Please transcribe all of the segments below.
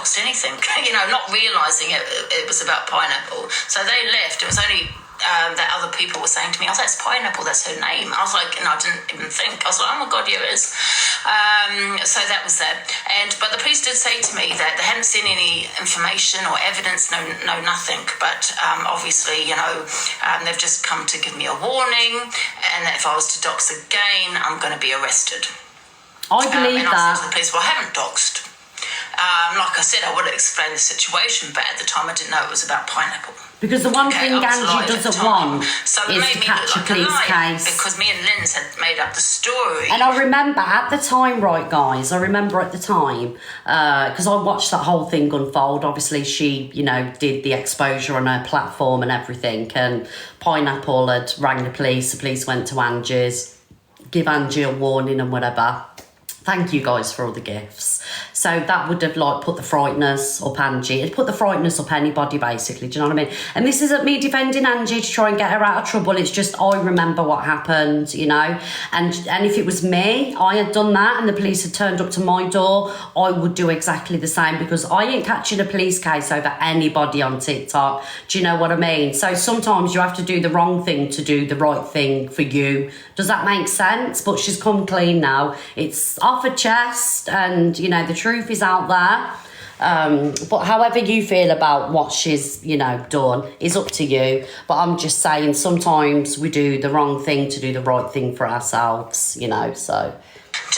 doxed anything, not realising it was about Pineapple. So they left. It was only that other people were saying to me, oh, that's Pineapple, that's her name. I was like, I didn't even think. I was like, oh my God, yeah, it is. So that was that. But the police did say to me that they hadn't seen any information or evidence, no nothing. But obviously, they've just come to give me a warning, and that if I was to dox again, I'm going to be arrested. I believe and that. I said to the police, well, I haven't doxed. Like I said, I would have explained the situation, but at the time I didn't know it was about Pineapple. Because the one thing Angie doesn't want is to catch a police case. Because me and Linz had made up the story. And I remember at the time, right, guys, because I watched that whole thing unfold. Obviously, she, did the exposure on her platform and everything. And Pineapple had rang the police went to Angie's, give Angie a warning and whatever. Thank you guys for all the gifts. So that would have put the frighteners up Angie. It'd put the frighteners up anybody, basically. Do you know what I mean? And this isn't me defending Angie to try and get her out of trouble. It's just I remember what happened, And if it was me, I had done that and the police had turned up to my door, I would do exactly the same, because I ain't catching a police case over anybody on TikTok. Do you know what I mean? So sometimes you have to do the wrong thing to do the right thing for you. Does that make sense? But she's come clean now. It's off her chest, and the truth is out there. But however you feel about what she's done is up to you. But I'm just saying, sometimes we do the wrong thing to do the right thing for ourselves, so to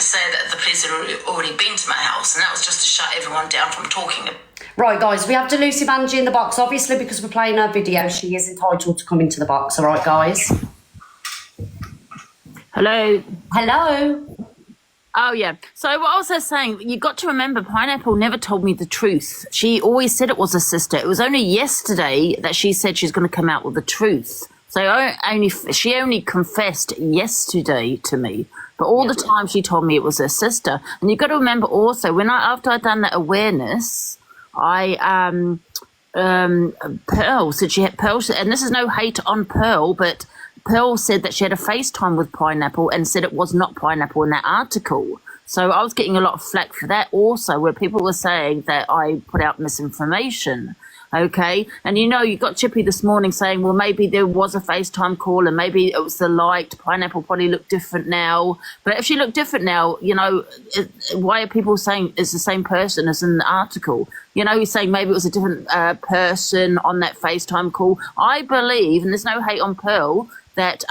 say that the police had already been to my house, and that was just to shut everyone down from talking. Right, guys, we have Delusive Angie in the box, obviously, because we're playing her video. She is entitled to come into the box. All right, guys. Hello. Oh, yeah. So what I was saying, you got to remember, Pineapple never told me the truth. She always said it was a sister. It was only yesterday that she said she's going to come out with the truth. So she only confessed yesterday to me. But all the time she told me it was her sister. And you got to remember also, after I'd done that awareness, Pearl said and this is no hate on Pearl, but Pearl said that she had a FaceTime with Pineapple and said it was not Pineapple in that article. So I was getting a lot of flack for that also, where people were saying that I put out misinformation. Okay. And you got Chippy this morning saying, well, maybe there was a FaceTime call and maybe it was the light. Pineapple probably looked different now. But if she looked different now, why are people saying it's the same person as in the article? He's saying maybe it was a different person on that FaceTime call. I believe, and there's no hate on Pearl, that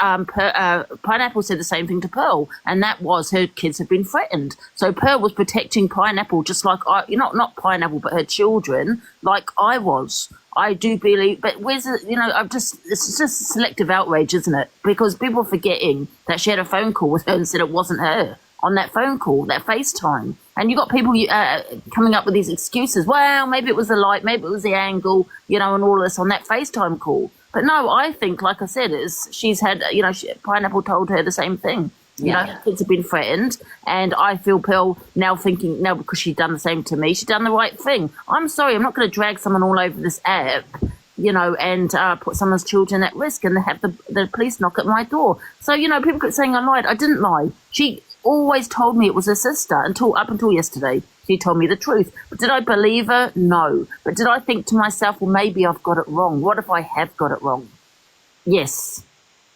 Pineapple said the same thing to Pearl, and that was her kids had been threatened. So Pearl was protecting Pineapple just like not Pineapple, but her children, like I was. I do believe, but it's just selective outrage, isn't it? Because people are forgetting that she had a phone call with her and said it wasn't her on that phone call, that FaceTime. And you got people coming up with these excuses. Well, maybe it was the light, maybe it was the angle, and all of this on that FaceTime call. But no, I think, like I said, she's had, Pineapple told her the same thing. Her kids have been threatened. And I feel Pearl now thinking, no, because she'd done the same to me, she'd done the right thing. I'm sorry, I'm not going to drag someone all over this app, and put someone's children at risk and have the police knock at my door. So, people keep saying I lied. I didn't lie. She always told me it was her sister up until yesterday. She told me the truth. But did I believe her? No. But did I think to myself, well, maybe I've got it wrong? What if I have got it wrong? Yes.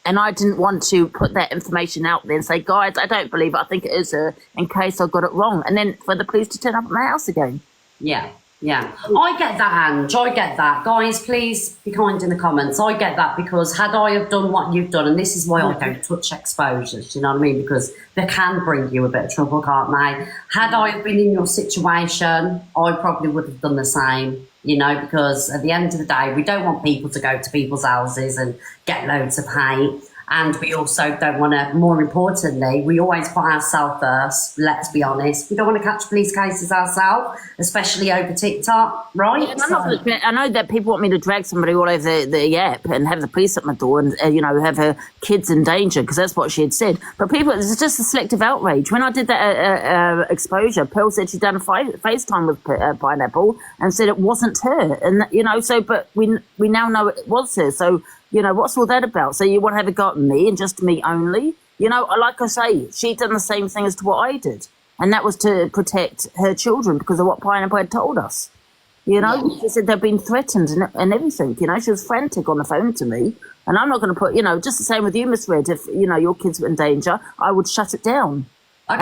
And I didn't want to put that information out there and say, guys, I don't believe it. I think it is her, in case I got it wrong. And then for the police to turn up at my house again. Yeah. I get that, Ange. I get that. Guys, please be kind in the comments. I get that, because had I have done what you've done, and this is why I don't touch exposures, you know what I mean? Because they can bring you a bit of trouble, can't they? Had I have been in your situation, I probably would have done the same, because at the end of the day, we don't want people to go to people's houses and get loads of hate. And we also don't want to, more importantly, we always put ourselves first, let's be honest. We don't want to catch police cases ourselves, especially over TikTok, right? Yeah, I know that people want me to drag somebody all over the app and have the police at my door and, have her kids in danger, because that's what she had said. But it's just a selective outrage. When I did that exposure, Pearl said she'd done a FaceTime with Pineapple and said it wasn't her. And, but we now know it was her. So, what's all that about? So you want to have a go at me and just me only? Like I say, she done the same thing as to what I did. And that was to protect her children because of what Pineapple had told us. You know, she said they've been threatened and everything. You know, she was frantic on the phone to me. And I'm not going to put, you know, just the same with you, Miss Red. If, you know, your kids were in danger, I would shut it down. I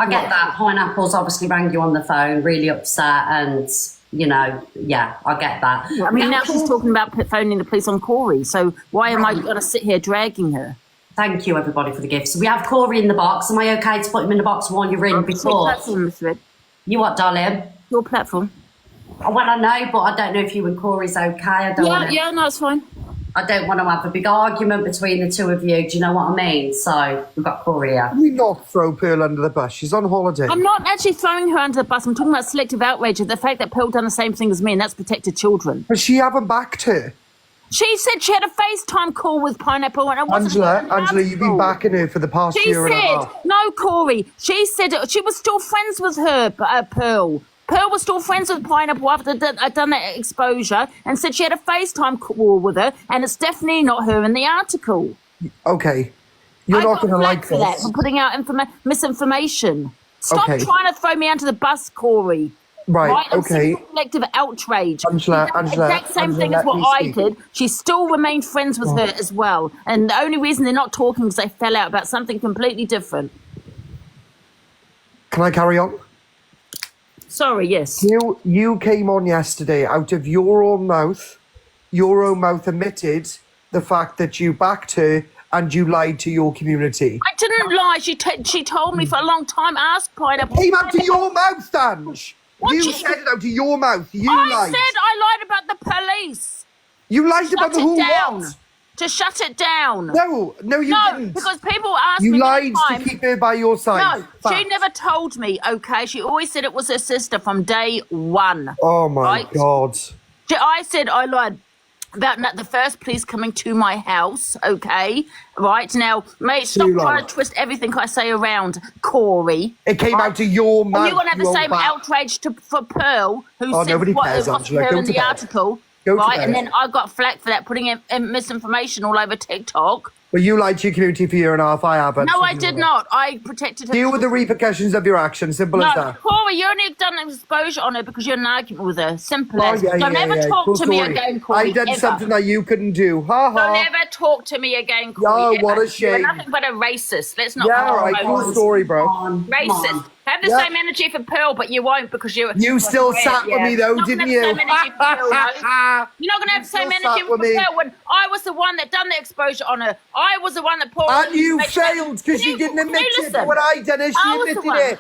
get that. Pineapple's obviously rang you on the phone, really upset, and, you know, yeah, I get that. I mean, now she's talking about phoning the police on Corey. So why am I going to sit here dragging her? Thank you, everybody, for the gifts. We have Corey in the box. Am I okay to put him in the box while you're in before? Your platform, Miss Red. You what, darling? Your platform. Well, I know, but I don't know if you and Corey's okay. Yeah, no, it's fine. I don't want to have a big argument between the two of you. Do you know what I mean? So we've got Corey here. Can we not throw Pearl under the bus? She's on holiday. I'm not actually throwing her under the bus. I'm talking about selective outrage of the fact that Pearl done the same thing as me, and that's protected children. But she haven't backed her. She said she had a FaceTime call with Pineapple, and it wasn't Angela, you've been backing her for the past year and a half. No, Corey. She said she was still friends with her, Pearl. Pearl was still friends with Pineapple after I'd done that exposure, and said she had a FaceTime call with her, and it's definitely not her in the article. Okay. You're not going to like for that, for putting out misinformation. Stop trying to throw me under the bus, Corey. Right, okay. Collective outrage. Angela, the exact same thing as what I did. She still remained friends with her as well. And the only reason they're not talking is they fell out about something completely different. Can I carry on? Sorry, yes. You came on yesterday out of your own mouth admitted the fact that you backed her and you lied to your community. I didn't lie. She told me for a long time. Ask Pineapple. Came out of your mouth, Dange. You said it out of your mouth. You lied. I said I lied about the police. You lied about the who what? To shut it down. No, you didn't. Because people ask me. You lied to keep her by your side. No, she never told me, okay? She always said it was her sister from day one. Oh, my God. I said I lied about the first police coming to my house, okay? Right, now, mate, stop trying to twist everything I say around, Corey. It came out of your mouth. And you're going to have the same outrage for Pearl, who said what was her in the article. Right, and then I got flack for that, putting in misinformation all over TikTok. Well, you lied to your community for a year and a half. I haven't. No, I did not. I protected her. Deal with the repercussions of your actions. Simple as that. Corey, you only done an exposure on her because you're in an argument with her. Simple as. Don't ever talk to me again, Corey. I did something that you couldn't do. Ha ha. Don't ever talk to me again, Corey. Oh, what a shame. You're nothing but a racist. Let's not. Yeah, all right. Cool story, bro. Racist. Have the same energy for Pearl, but you won't because you. You still sat with me though, didn't you? You're not going to have the same energy for Pearl when I was the one that done the exposure on her. I was the one that pulled. And you failed because you didn't admit it. But what I done is she admitted it.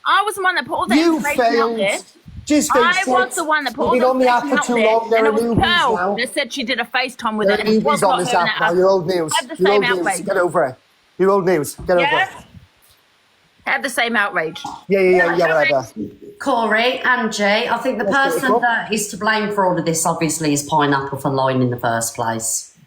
I was the one that put all the information out there. Just I was the one that put all the on the app for too long. There are newbies now. They said she did a FaceTime with it. There are newbies on this app now. You're old news. You're old news. Get over it. You're old news. Get over it. Have the same outrage. Yeah, whatever. Corey, Angie, I think the person that is to blame for all of this, obviously, is Pineapple for lying in the first place.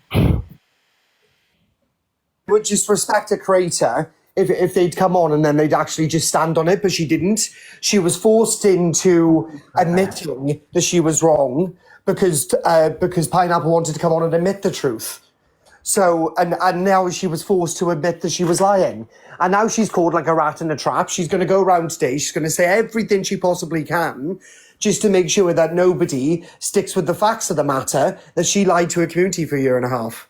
Would just respect a creator if they'd come on and then they'd actually just stand on it, but she didn't. She was forced into admitting that she was wrong because Pineapple wanted to come on and admit the truth. So, and now she was forced to admit that she was lying. And now she's caught like a rat in a trap. She's going to go around today. She's going to say everything she possibly can just to make sure that nobody sticks with the facts of the matter that she lied to her community for a year and a half.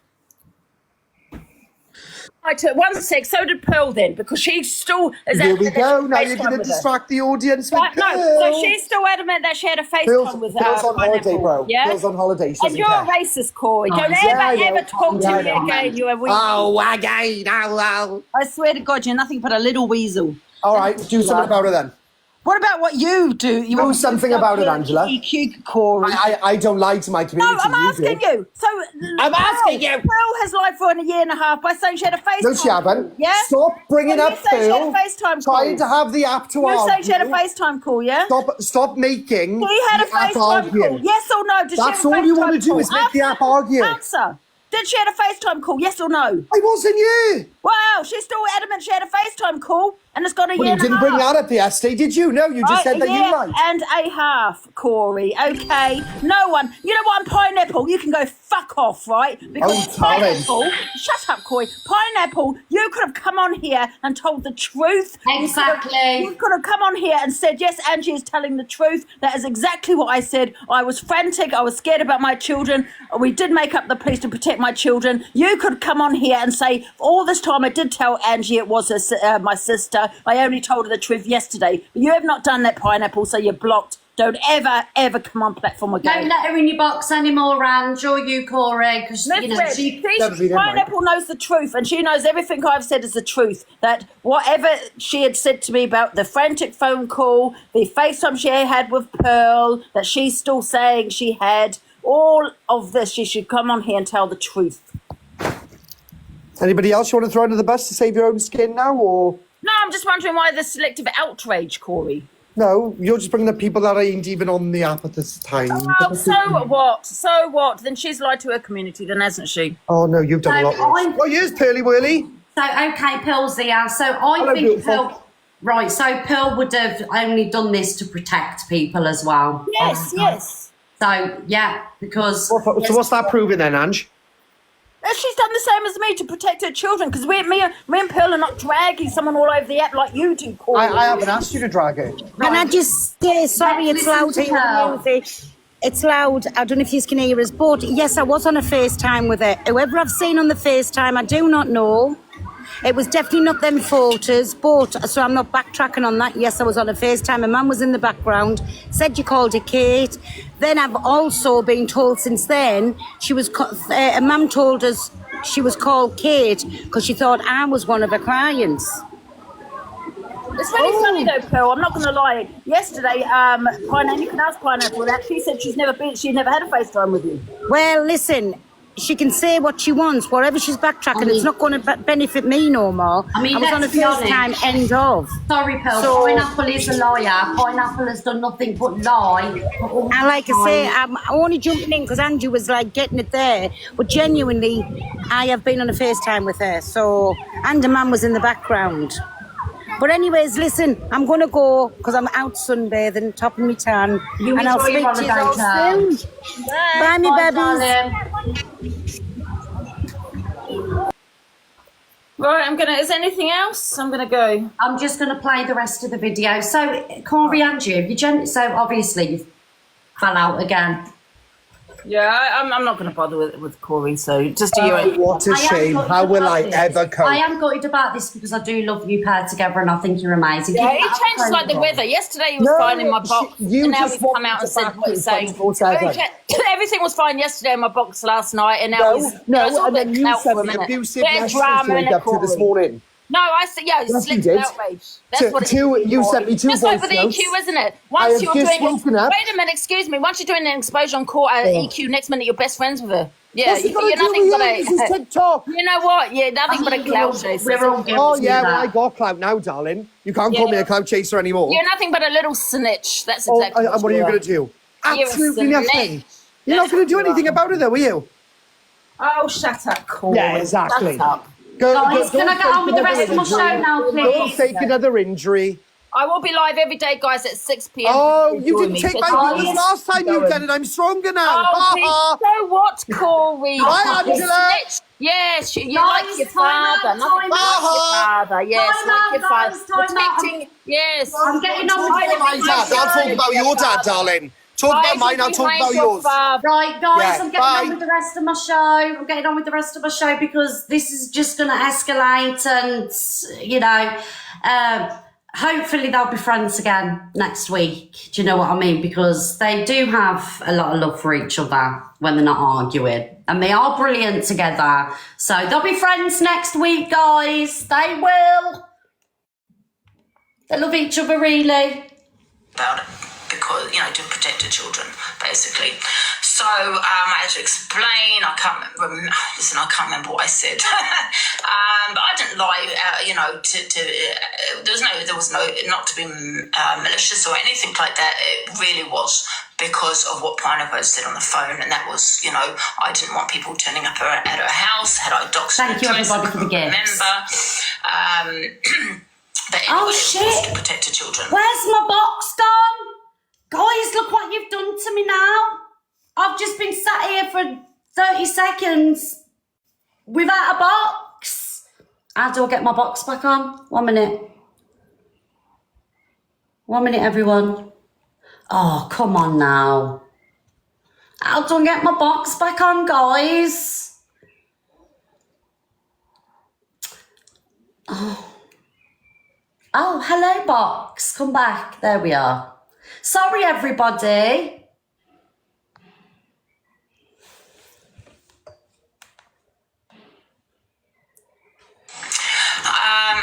One sec, so did Pearl then, because she still is. Here we go. Now you're going to distract the audience with Pearl. No, so she's still adamant that she had a FaceTime with her. Pearl's on holiday, bro. Yeah? Pearl's on holiday. And you're a racist, Corey. Don't ever talk to me again. You're a weasel. Oh, again. Oh. I swear to God, you're nothing but a little weasel. All right, do something about it then. What about what you do? You do something about it, Angela. EQ, Corey. I don't lie to my community. No, I'm asking you. So I'm asking you. Pearl has lied for a year and a half by saying she had a FaceTime. No, she haven't. Yeah. Stop bringing up Pearl. Trying to have the app to argue. You saying she had a FaceTime call, yeah? Stop making. She had a FaceTime call. Yes or no? That's all you want to do is make the app argue. Answer. Did she have a FaceTime call? Yes or no? I wasn't here. Wow, she's still adamant she had a FaceTime call and it's got a Well, year you didn't and a bring half. that up yesterday, did you? No, you just said that a you year lied. and a half, Corey. Okay, no one. You know what? I'm Pineapple. You can go fuck off, right? Because Colin. Pineapple. Shut up, Corey. Pineapple. You could have come on here and told the truth. Exactly. You could have come on here and said, yes, Angie is telling the truth. That is exactly what I said. I was frantic. I was scared about my children. We did make up the police to protect my children. You could come on here and say, all this time I did tell Angie it was my sister. I only told her the truth yesterday. But you have not done that, Pineapple, so you're blocked. Don't ever come on platform again. Don't let her in your box anymore, Ange, or you, Corey, because, you know, Pineapple knows the truth, and she knows everything I've said is the truth. That whatever she had said to me about the frantic phone call, the FaceTime she had with Pearl, that she's still saying she had, all of this, she should come on here and tell the truth. Anybody else you want to throw under the bus to save your own skin now, or...? No, I'm just wondering why the selective outrage, Corey. No, you're just bringing up people that ain't even on the app at this time. Oh, so what? So what? Then she's lied to her community, then, hasn't she? Oh, no, you've done a lot worse. Oh, here's Pearly Whirly. So, okay, Pearl's there. So, I Hello, think beautiful. Pearl... Right, so Pearl would have only done this to protect people as well. Yes, yes. So, yeah, because... So what's that proving then, Ange? She's done the same as me to protect her children, because me and Pearl are not dragging someone all over the app like you do, Corey. I haven't asked you to drag it. Can I just say, sorry, Let's it's loud listen to here, Pearl. the music. It's loud. I don't know if you can hear us, but yes, I was on a FaceTime with her. Whoever I've seen on the FaceTime, I do not know. It was definitely not them photos, but, so I'm not backtracking on that. Yes, I was on a FaceTime. A man was in the background, said you called her Kate. Then I've also been told since then, a mum told us she was called Kate because she thought I was one of her clients. It's really funny though, Pearl. I'm not going to lie. Yesterday, Pineapple, you can ask Pineapple that. She said she'd never had a FaceTime with you. Well, listen, she can say what she wants, whatever she's backtracking, it's not going to benefit me no more. I mean, was on a let's be FaceTime, honest. end of. Sorry, Pearl, Pineapple is a liar. Pineapple has done nothing but lie. And like I say, I'm only jumping in because Andrew was like getting it there. But genuinely, I have been on a FaceTime with her. So, and a man was in the background. But anyways, listen, I'm going to go because I'm out sunbathing, topping my tan. You and I'll enjoy speak your to you holiday, all Pearl. soon. Bye, me babies. Right, is there anything else? I'm gonna go. I'm just going to play the rest of the video. So, Corey and you, so obviously you fell out again. Yeah, I'm not gonna bother with Corey, so just do Oh, you. what a shame. How will I ever cope? I am gutted about this because I do love you paired together and I think you're amazing. Yeah, Give it that changes like the approval. weather. Yesterday he was No, fine in my box, you and now just he's want come me out to and said back what you he's saying. 24/7. Everything was fine yesterday in my box last night, and now he's No, all and then bit you clout sent for a me minute. abusive Bit of messages drama to in wake it, up to this Corey. morning. No, I said, yeah, it's Yes, you selective did. outrage. That's what it is. You sent me two Just like voice with notes. EQ, isn't it? I have Once you're just doing woken up. wait a minute, excuse me. Once you're doing an exposure on court at EQ, next minute you're best friends with her. Yeah, What's it got to do with you? This is TikTok. You know what? Yeah, nothing but a clout chaser. We're all guilty Oh, of yeah, well, that. I got clout now, darling. You can't call me a clout chaser anymore. You're nothing but a little snitch. That's Oh, exactly and what are you going to do? You're a Absolutely snitch. nothing. You're not That's going to do what you anything are. about it, though, are you? Oh, shut up, Corey. Yeah, exactly. Shut up. Guys, can I get on with the rest of my show now, Don't please? take another injury. I will be live every day, guys, at 6 p.m. Oh, Join you didn't me. take So my join videos us. last time you did it. I'm stronger now. Oh, Ha please, ha. so what, Corey? Bye, You Angela. snitch. Yes, you're Guys, like your time father. out, Nothing time like out. your father. Yes, Time like out, your father. guys, time out. Protecting. Yes. I'm getting on with My dad. I'll talk about your dad, darling. Talk about mine, I'll talk about yours. Right, guys, Yeah, I'm getting bye. on with the rest of my show. I'm getting on with the rest of my show because this is just going to escalate and, you know, hopefully they'll be friends again next week. Do you know what I mean? Because they do have a lot of love for each other when they're not arguing. And they are brilliant together. So they'll be friends next week, guys. They will. They love each other, really. About it because, you know, to protect the children, basically. So So I had to explain. I can't remember. Listen, I can't remember what I said. But I didn't lie. There was no not to be malicious or anything like that. It really was because of what Pineapple said on the phone, and that was, I didn't want people turning up at her house. Had I doxed her Thank you, address, everybody, for the gifts. Remember. But anyway, Oh, it was shit. to protect the children. Where's my box gone? Guys, look what you've done to me now. I've just been sat here for 30 seconds without a box. How do I get my box back on? 1 minute. 1 minute, everyone. Oh, come on now. How do I get my box back on, guys? Oh, hello, box. Come back. There we are. Sorry, everybody.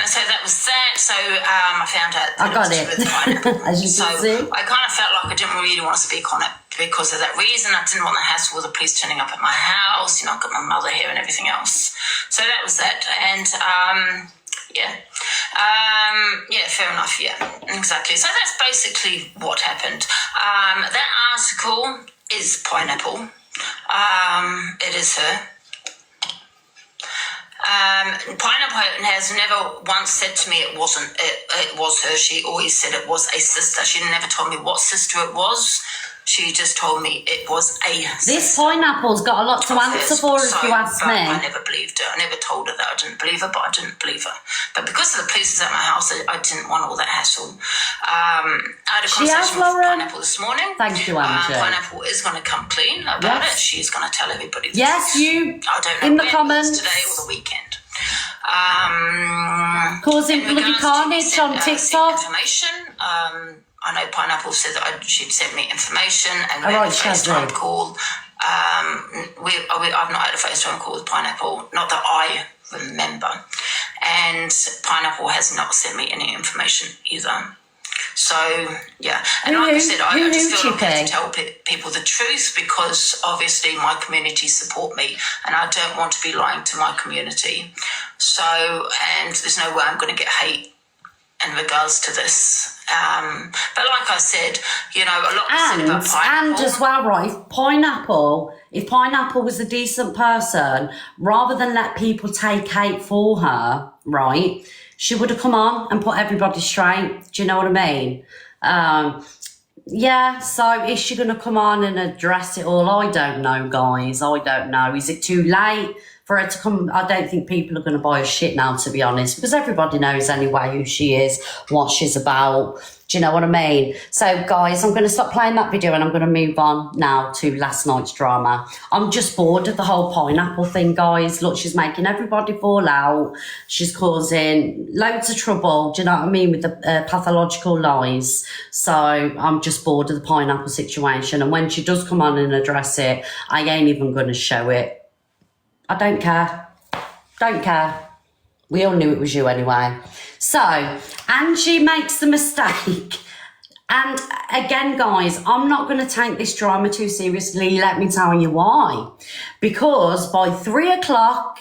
So that was that. So I found out that I got was it. with Pineapple. As you So can see. I kind of felt like I didn't really want to speak on it because of that reason. I didn't want the hassle with the police turning up at my house. I've got my mother here and everything else. So that was that. And fair enough. Yeah, exactly. So that's basically what happened. That article is Pineapple. It is her. Pineapple has never once said to me it wasn't. It was her. She always said it was a sister. She never told me what sister it was. She just told me it was a sister. This Pineapple's got a lot to answer for, if you ask me. I never believed her. I never told her that I didn't believe her, but I didn't believe her. But because of the police was at my house, I didn't want all that hassle. I had a conversation with Pineapple this morning. Thank you, Angie. Pineapple is going to come clean about it. She's going to tell everybody this. Yes, you, I don't know in the when, comments. today or the weekend. Causing in bloody regards to carnage on TikTok. Information. I know Pineapple said that she'd sent me information and we All had a right, FaceTime Shazzy. call. I've not had a FaceTime call with Pineapple, not that I remember. And Pineapple has not sent me any information either. So, yeah. And like I said, I just feel like I have to tell people the truth because obviously my community support me and I don't want to be lying to my community. So, and there's no way I'm going to get hate in regards to this. But like I said, a lot was said about Pineapple. And as well, right, if Pineapple was a decent person, rather than let people take hate for her, right, she would have come on and put everybody straight. Do you know what I mean? So is she going to come on and address it all? I don't know, guys. I don't know. Is it too late for her to come? I don't think people are going to buy her shit now, to be honest, because everybody knows anyway who she is, what she's about. Do you know what I mean? So, guys, I'm going to stop playing that video and I'm going to move on now to last night's drama. I'm just bored of the whole Pineapple thing, guys. Look, she's making everybody fall out. She's causing loads of trouble, do you know what I mean, with the pathological lies. So I'm just bored of the Pineapple situation. And when she does come on and address it, I ain't even going to show it. I don't care. Don't care. We all knew it was you anyway. So, Angie makes the mistake. And again, guys, I'm not going to take this drama too seriously. Let me tell you why. Because by 3 o'clock,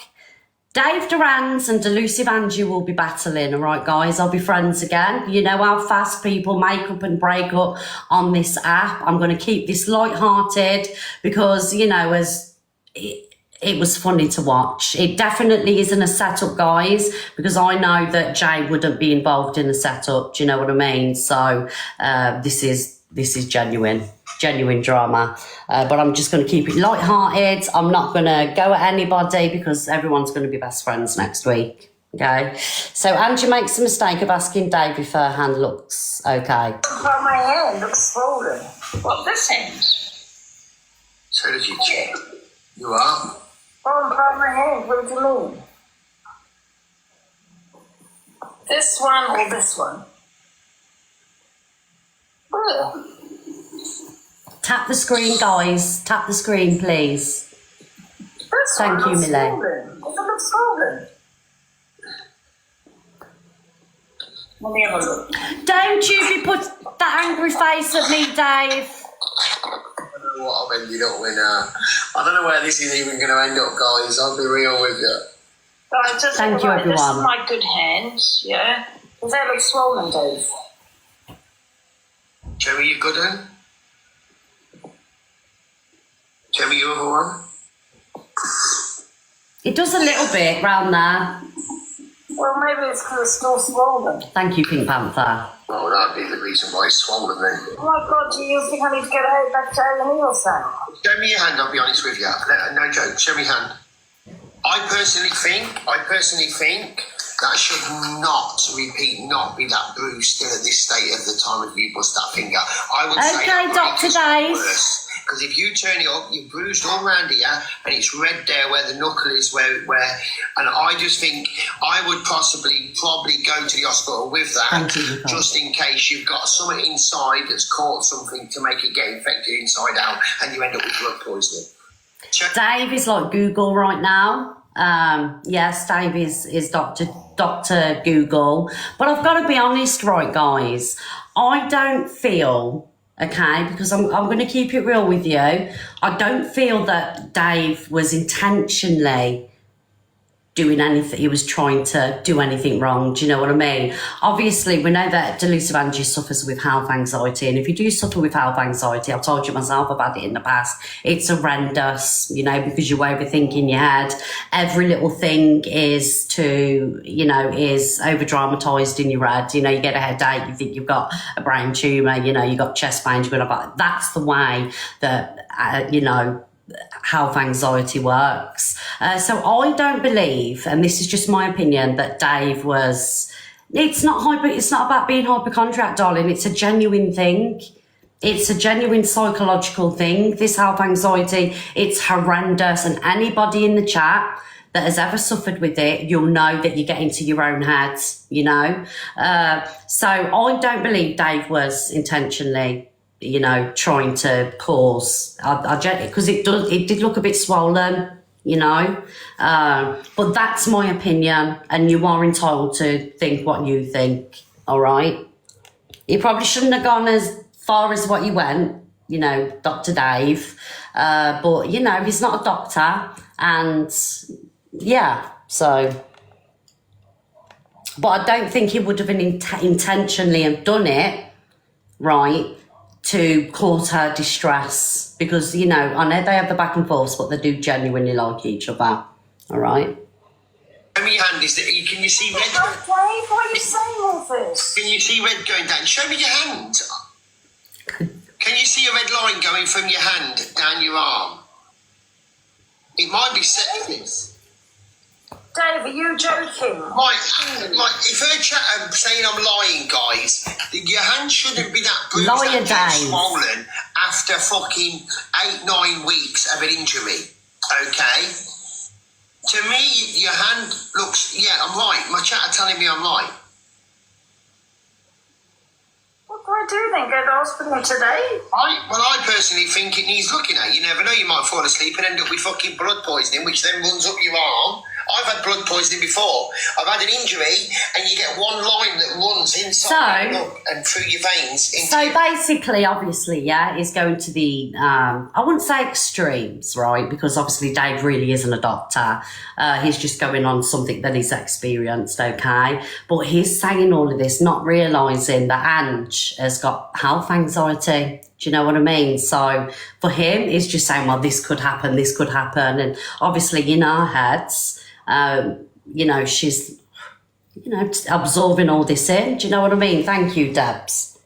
Dave Durans and Delusive Angie will be battling. All right, guys, I'll be friends again. You know how fast people make up and break up on this app. I'm going to keep this light-hearted because, it was funny to watch. It definitely isn't a setup, guys, because I know that Jay wouldn't be involved in the setup. Do you know what I mean? So this is genuine drama. But I'm just going to keep it light-hearted. I'm not going to go at anybody because everyone's going to be best friends next week. Okay? So Angie makes the mistake of asking Dave if her hand looks okay. But my hand looks swollen. What, this hand? So did you check? You are? Oh, part my hand. What do you mean? This one or this one? Where? Tap the screen, guys. Tap the screen, please. This Thank one you, looks Millie. swollen. Does it look swollen? Let me have a look. Don't you be put that angry face at me, Dave. I don't know what I'll ended up when, I don't know where this is even going to end up, guys. I'll be real with you. Right, just Thank you, right, this is everyone. my good hands, yeah? Does that look swollen, Dave? Show me your good one. Show me your other one. It does a little bit round there. Well, maybe it's because it's still swollen. Thank you, Pink Panther. Oh, that'd be the reason why it's swollen then. Oh my God, do you think I need to get out back to A&E or something? Show me your hand, I'll be honest with you. No joke, show me your hand. I personally think that I should not be that bruised still at this state of the time of you bust that finger. I would say Okay, Dr. Dave. because if you turn it up, you're bruised all around here, and it's red there where the knuckle is, where, and I just think I would probably go to the hospital with that, Thank you, Nicole. just in case you've got something inside that's caught something to make it get infected inside out, and you end up with blood poisoning. Check. Dave is like Google right now. Yes, Dave is Dr. Google. But I've got to be honest, right, guys? I don't feel, okay, because I'm going to keep it real with you. I don't feel that Dave was intentionally doing anything, he was trying to do anything wrong. Do you know what I mean? Obviously, we know that Delusive Angie suffers with health anxiety. And if you do suffer with health anxiety, I've told you myself about it in the past, it's horrendous, you know, because you overthink in your head. Every little thing is over dramatized in your head. You know, you get a headache, you think you've got a brain tumor, you know, you've got chest pain, you've got that's the way that, health anxiety works. So I don't believe, and this is just my opinion, that Dave was. It's not about being hypochondriac, darling. It's a genuine thing. It's a genuine psychological thing. This health anxiety, it's horrendous, and anybody in the chat that has ever suffered with it, you'll know that you get into your own head. You know. So I don't believe Dave was intentionally, trying to cause, because it did look a bit swollen, but that's my opinion, and you are entitled to think what you think, all right? You probably shouldn't have gone as far as what you went, Dr. Dave, but, he's not a doctor, and, yeah, so... But I don't think he would have intentionally have done it, right, to cause her distress, because, I know they have the back and forths, but they do genuinely like each other, all right? Show me your hand. Can you see red? Oh, Dave, why are you saying all this? Can you see red going down? Show me your hand. Can you see a red line going from your hand down your arm? It might be sepsis. Dave, are you joking? If her chat saying I'm lying, guys, your hand shouldn't be that bruised Liar, and Dave. swollen after fucking 8-9 weeks of an injury. Okay? To me, your hand looks, yeah, I'm right. My chat are telling me I'm right. What do I do then? Go to the hospital today? I personally think it needs looking at. You never know, you might fall asleep and end up with fucking blood poisoning, which then runs up your arm. I've had blood poisoning before. I've had an injury, and you get one line that runs inside and through your veins. So basically, obviously, yeah, it's going to the, I wouldn't say extremes, right? Because obviously Dave really isn't a doctor. He's just going on something that he's experienced, okay? But he's saying all of this, not realising that Ange has got health anxiety. Do you know what I mean? So for him, he's just saying, well, this could happen. And obviously in our heads, she's, absorbing all this in. Do you know what I mean? Thank you, Debs.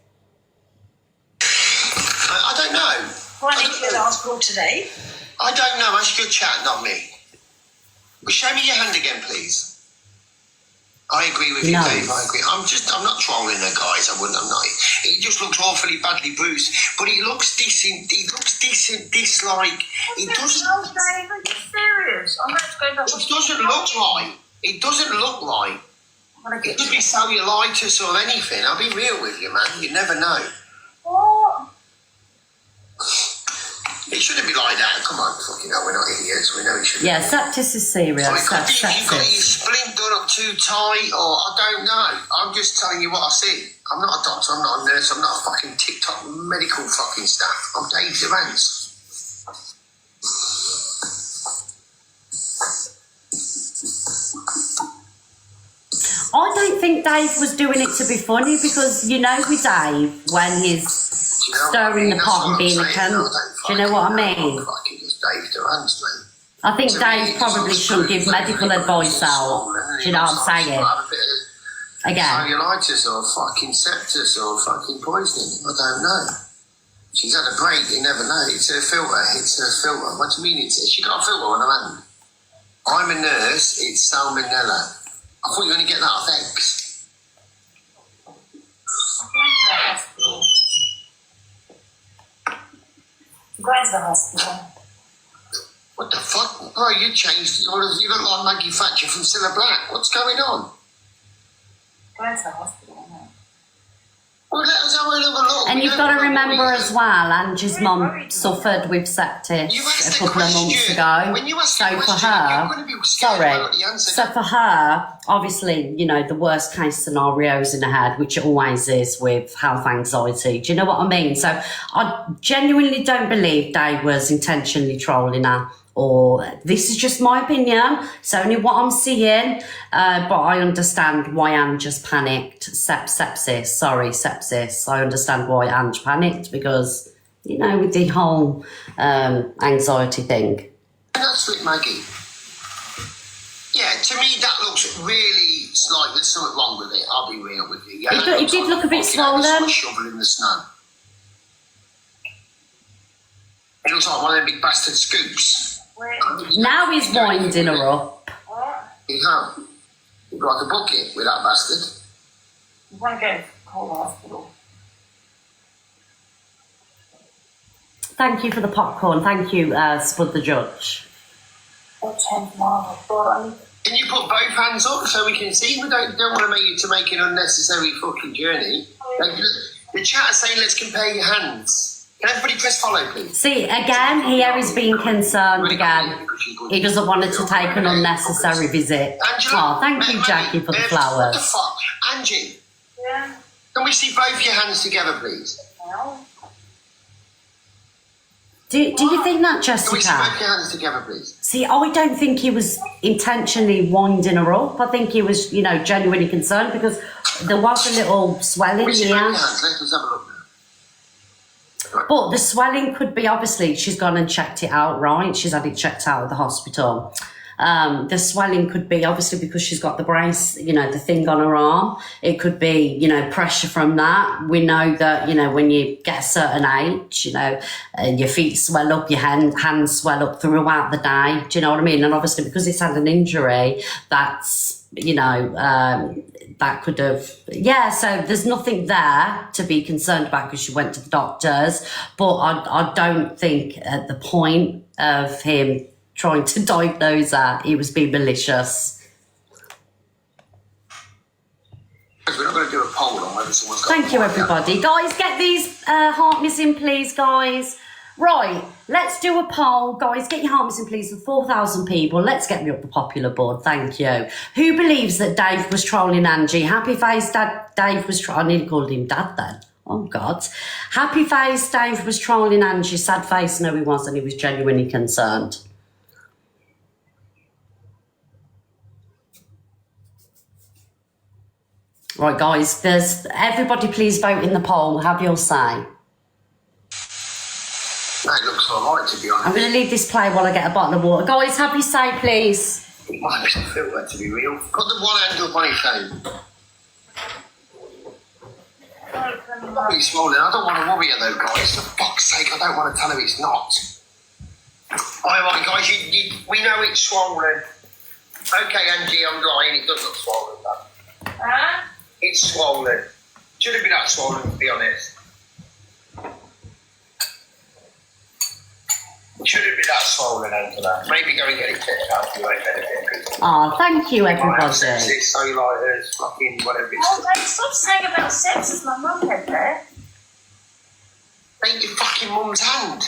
I don't know. Why need to go to the hospital today? I don't know. Ask your chat, not me. But show me your hand again, please. I agree with you, No. Dave. I agree. I'm not trolling her, guys. I'm not. It just looks awfully badly bruised. But it looks decent. It looks decent, dislike. It doesn't. No, Dave, are you serious? I'm going to go to the It hospital. doesn't look right. It doesn't look right. I'm going to It get could be cellulitis or anything. I'll be real with you, man. You never know. What? It shouldn't be like that. Come on, fucking hell. We're not idiots. We know it shouldn't. Yeah, sepsis is serious. So it could be if you've got your Sepsis. splint done up too tight, or I don't know. I'm just telling you what I see. I'm not a doctor, I'm not a nurse, I'm not a fucking TikTok medical fucking staff. I'm Dave Durrance. think Dave was doing it to be funny because you know with Dave when he's stirring the pot and being a cunt. Do you know what I mean? Fucking just Dave Durant's, mate. I think Dave probably shouldn't give medical advice out. Do you know what I'm saying? Again. Cellulitis or fucking sepsis or fucking poisoning. I don't know. She's had a break, you never know. It's her filter. It's her filter. What do you mean she got a filter on her hand? I'm a nurse, it's salmonella. I thought you were going to get that off eggs. Going to the hospital. What the fuck? Bro, you changed. You look like Maggie Thatcher from Cilla Black. What's going on? Going to the hospital, mate. Well, let us have a little look. And you've got to remember as well, Angie's mum suffered with septis You asked a the couple of months question. ago. When you ask So the for question, her, you're going to be scared about the answer. so for her, obviously, you know, the worst case scenarios in her head, which it always is with health anxiety. Do you know what I mean? So I genuinely don't believe Dave was intentionally trolling her. Or this is just my opinion. It's only what I'm seeing. But I understand why Ange just panicked. Sepsis. I understand why Ange panicked because, you know, with the whole anxiety thing. That's with Maggie. Yeah, to me that looks really like there's something wrong with it. I'll be real with you. Yeah, It did look a bit swollen. Shovel in the snow. It looks like one of them big bastard scoops. Now he's winding her up. You have. You've got a bucket with that bastard. You want to go to the hospital. Thank you for the popcorn. Thank you, Spud the Judge. Or 10 miles. I need Can you put both hands up so we can see? We don't want to make you to make an unnecessary fucking journey. Like, the chat is saying let's compare your hands. Can everybody press follow, please? See, again, here he's being concerned again. He doesn't want her to take an unnecessary visit. Angela, Oh, thank you, Jackie, for the What the flowers. fuck? Angie, Yeah. can we see both your hands together, please? Well, Do you think that, Can we see both Jessica? your hands together, please? See, I don't think he was intentionally winding her up. I think he was, you know, genuinely concerned because there was a little Can swelling we see both here. your hands? Let's have a look now. But the swelling could be, obviously, she's gone and checked it out, right? She's had it checked out at the hospital. The swelling could be, obviously, because she's got the brace, you know, the thing on her arm. It could be, you know, pressure from that. We know that, you know, when you get a certain age, you know, your feet swell up, your hands swell up throughout the day. Do you know what I mean? And obviously, because it's had an injury, that's, you know, that could have, yeah, so there's nothing there to be concerned about because she went to the doctors. But I don't think at the point of him trying to diagnose her, he was being malicious. We're not going to do a poll on whether someone's got Thank you, everybody. Guys, get these heart missing, please, guys. Right, let's do a poll. Guys, get your heart missing, please, for 4,000 people. Let's get me up the popular board. Thank you. Who believes that Dave was trolling Angie? Happy face Dave was trolling. I nearly called him Dad then. Oh, God. Happy face Dave was trolling Angie. Sad face, no, he wasn't. He was genuinely concerned. Right, guys, there's everybody please vote in the poll. Have your say. That looks all right, to be honest. I'm going to leave this play while I get a bottle of water. Guys, have your say, please. It might be a filter, to be real. Got the one hand up on his phone. Probably swollen. I don't want to worry her though, guys. For fuck's sake, I don't want to tell her it's not. Alright, guys, we know it's swollen. Okay, Angie, I'm lying. It does look swollen, though. huh? It's swollen. Shouldn't be that swollen, to be honest. It shouldn't be that swollen, Angela. Maybe go and get it checked out. You ain't benefit. Oh, thank you, everybody. Sepsis, cellulitis, fucking whatever it's. Oh, Dave, stop saying about sepsis. My mum had that. Ain't your fucking mum's hand.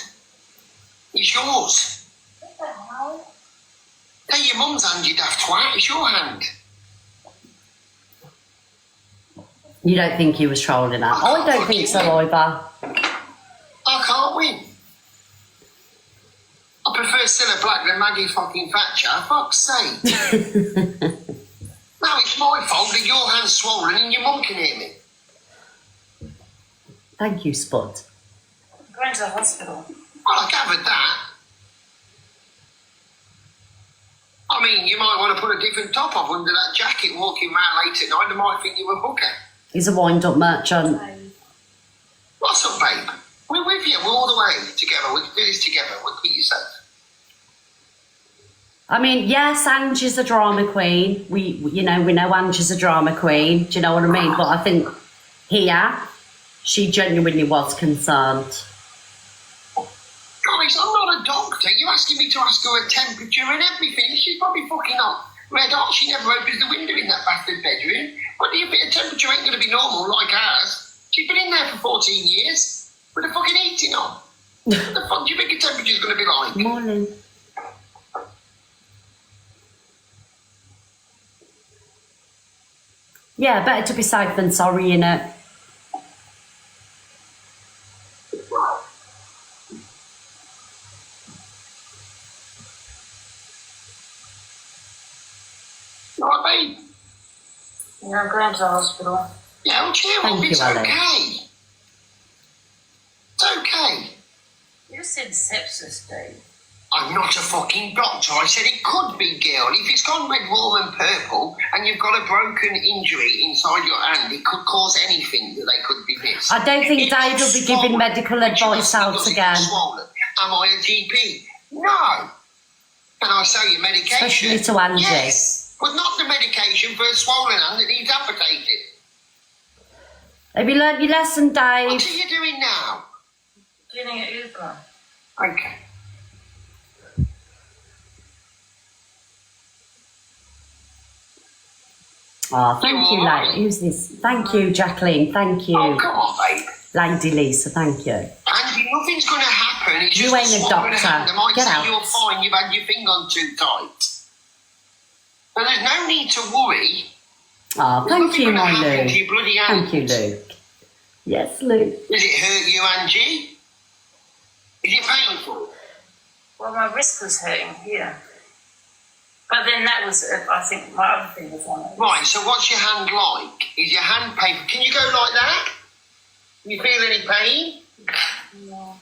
It's yours. What the hell? Hey, your mum's hand, you daft twat. It's your hand. You don't think he was trolling her? I don't think so either. I can't win. I prefer Cilla Black than Maggie fucking Thatcher. Fuck's sake. No, it's my fault that your hand's swollen and your mum can hear me. Thank you, Spud. I'm going to the hospital. Well, I gathered that. I mean, you might want to put a different top up under that jacket walking around late at night. They might think you're a hooker. He's a wind-up merchant. What's up, babe? We're with you. We're all the way together. We can do this together. We'll keep you safe. I mean, yes, Angie's a drama queen. We know Angie's a drama queen. Do you know what I mean? But I think here, she genuinely was concerned. Guys, I'm not a doctor. You're asking me to ask her her temperature and everything. She's probably fucking up. Red hot. She never opens the window in that bastard bedroom. What do you think? Her temperature ain't going to be normal like ours. She's been in there for 14 years with the fucking heating on. What the fuck do you think her temperature's going to be like? Morning. Yeah, better to be safe than sorry, innit? Right, babe? Yeah, I'm going to the hospital. Yeah, well, cheer up. Thank you, It's Alan. okay. It's okay. You said sepsis, Dave. I'm not a fucking doctor. I said it could be, girl. If it's gone red, warm and purple and you've got a broken injury inside your hand, it could cause anything that they could be missed. I don't think If Dave it's will be giving swollen, medical which advice is out because again. it's swollen, am I a GP? No. Can I sell you medication? Especially to Angie. Yes. But not the medication for a swollen hand that needs amputated. Have you learnt your lesson, What Dave? are you doing now? Getting an Uber. Okay. Oh, thank You you, all right? Who's this? Thank you, Jacqueline. Thank you. Oh, come on, babe. Lady Lisa, thank you. Andy, nothing's going to happen. It's You just ain't a swollen doctor. hand. They might Get say out. you're fine. You've had your thing on too tight. But there's no need to worry. Oh, There's thank nothing you, gonna my happen to Lou. your bloody hand. Thank you, Luke. Yes, Luke. Does it hurt you, Angie? Is it painful? Well, my wrist was hurting here. But then that was, I think, my other thing was on it. Right, so what's your hand like? Is your hand painful? Can you go like that? Can you feel any pain? No.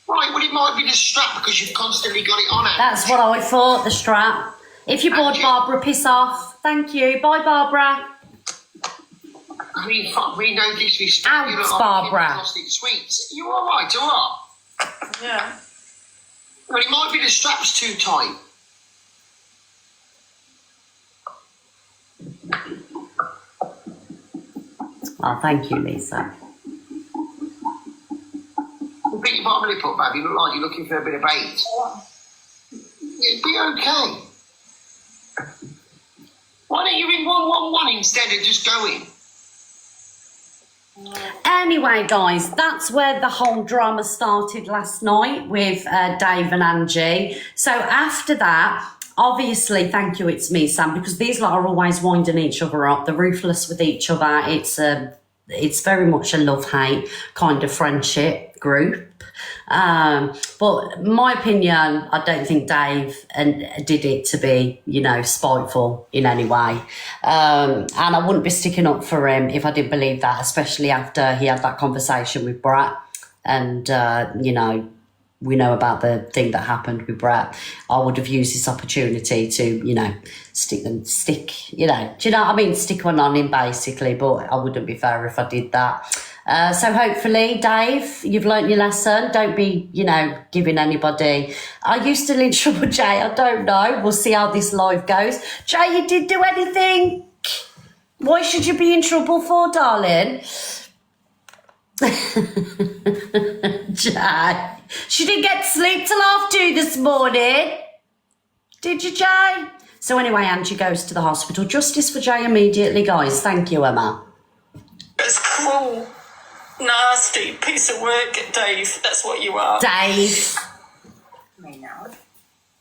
Right, well, it might be the strap because you've constantly got it on. Ange. That's what I thought, the strap. If you're bored, Angie. Barbara, piss off. Thank you. Bye, Barbara. I mean, fuck me, no disrespect. Ouch, You look like Barbara. a kid with plastic sweets. You all right, or what? Yeah. Well, it might be the strap's too tight. Oh, thank you, Lisa. Well, pick your bottom lip up, babe. You look like you're looking for a bit of bait. It'd be okay. Why don't you ring 111 instead of just going? Anyway, guys, that's where the whole drama started last night with Dave and Angie. So after that, obviously, thank you, it's me, Sam, because these lot are always winding each other up. They're ruthless with each other. It's very much a love-hate kind of friendship group. But my opinion, I don't think Dave did it to be, spiteful in any way. And I wouldn't be sticking up for him if I didn't believe that, especially after he had that conversation with Brett. And, we know about the thing that happened with Brett. I would have used this opportunity to, stick, do you know what I mean? Stick one on him, basically, but I wouldn't be fair if I did that. So hopefully, Dave, you've learnt your lesson. Don't be, giving anybody... Are you still in trouble, Jay? I don't know. We'll see how this live goes. Jay, you didn't do anything. Why should you be in trouble for, darling? Jay. She didn't get sleep till 2:30 this morning. Did you, Jay? So anyway, Angie goes to the hospital. Justice for Jay immediately, guys. Thank you, Emma. It's cruel, nasty piece of work, Dave. That's what you are. Dave. Me now.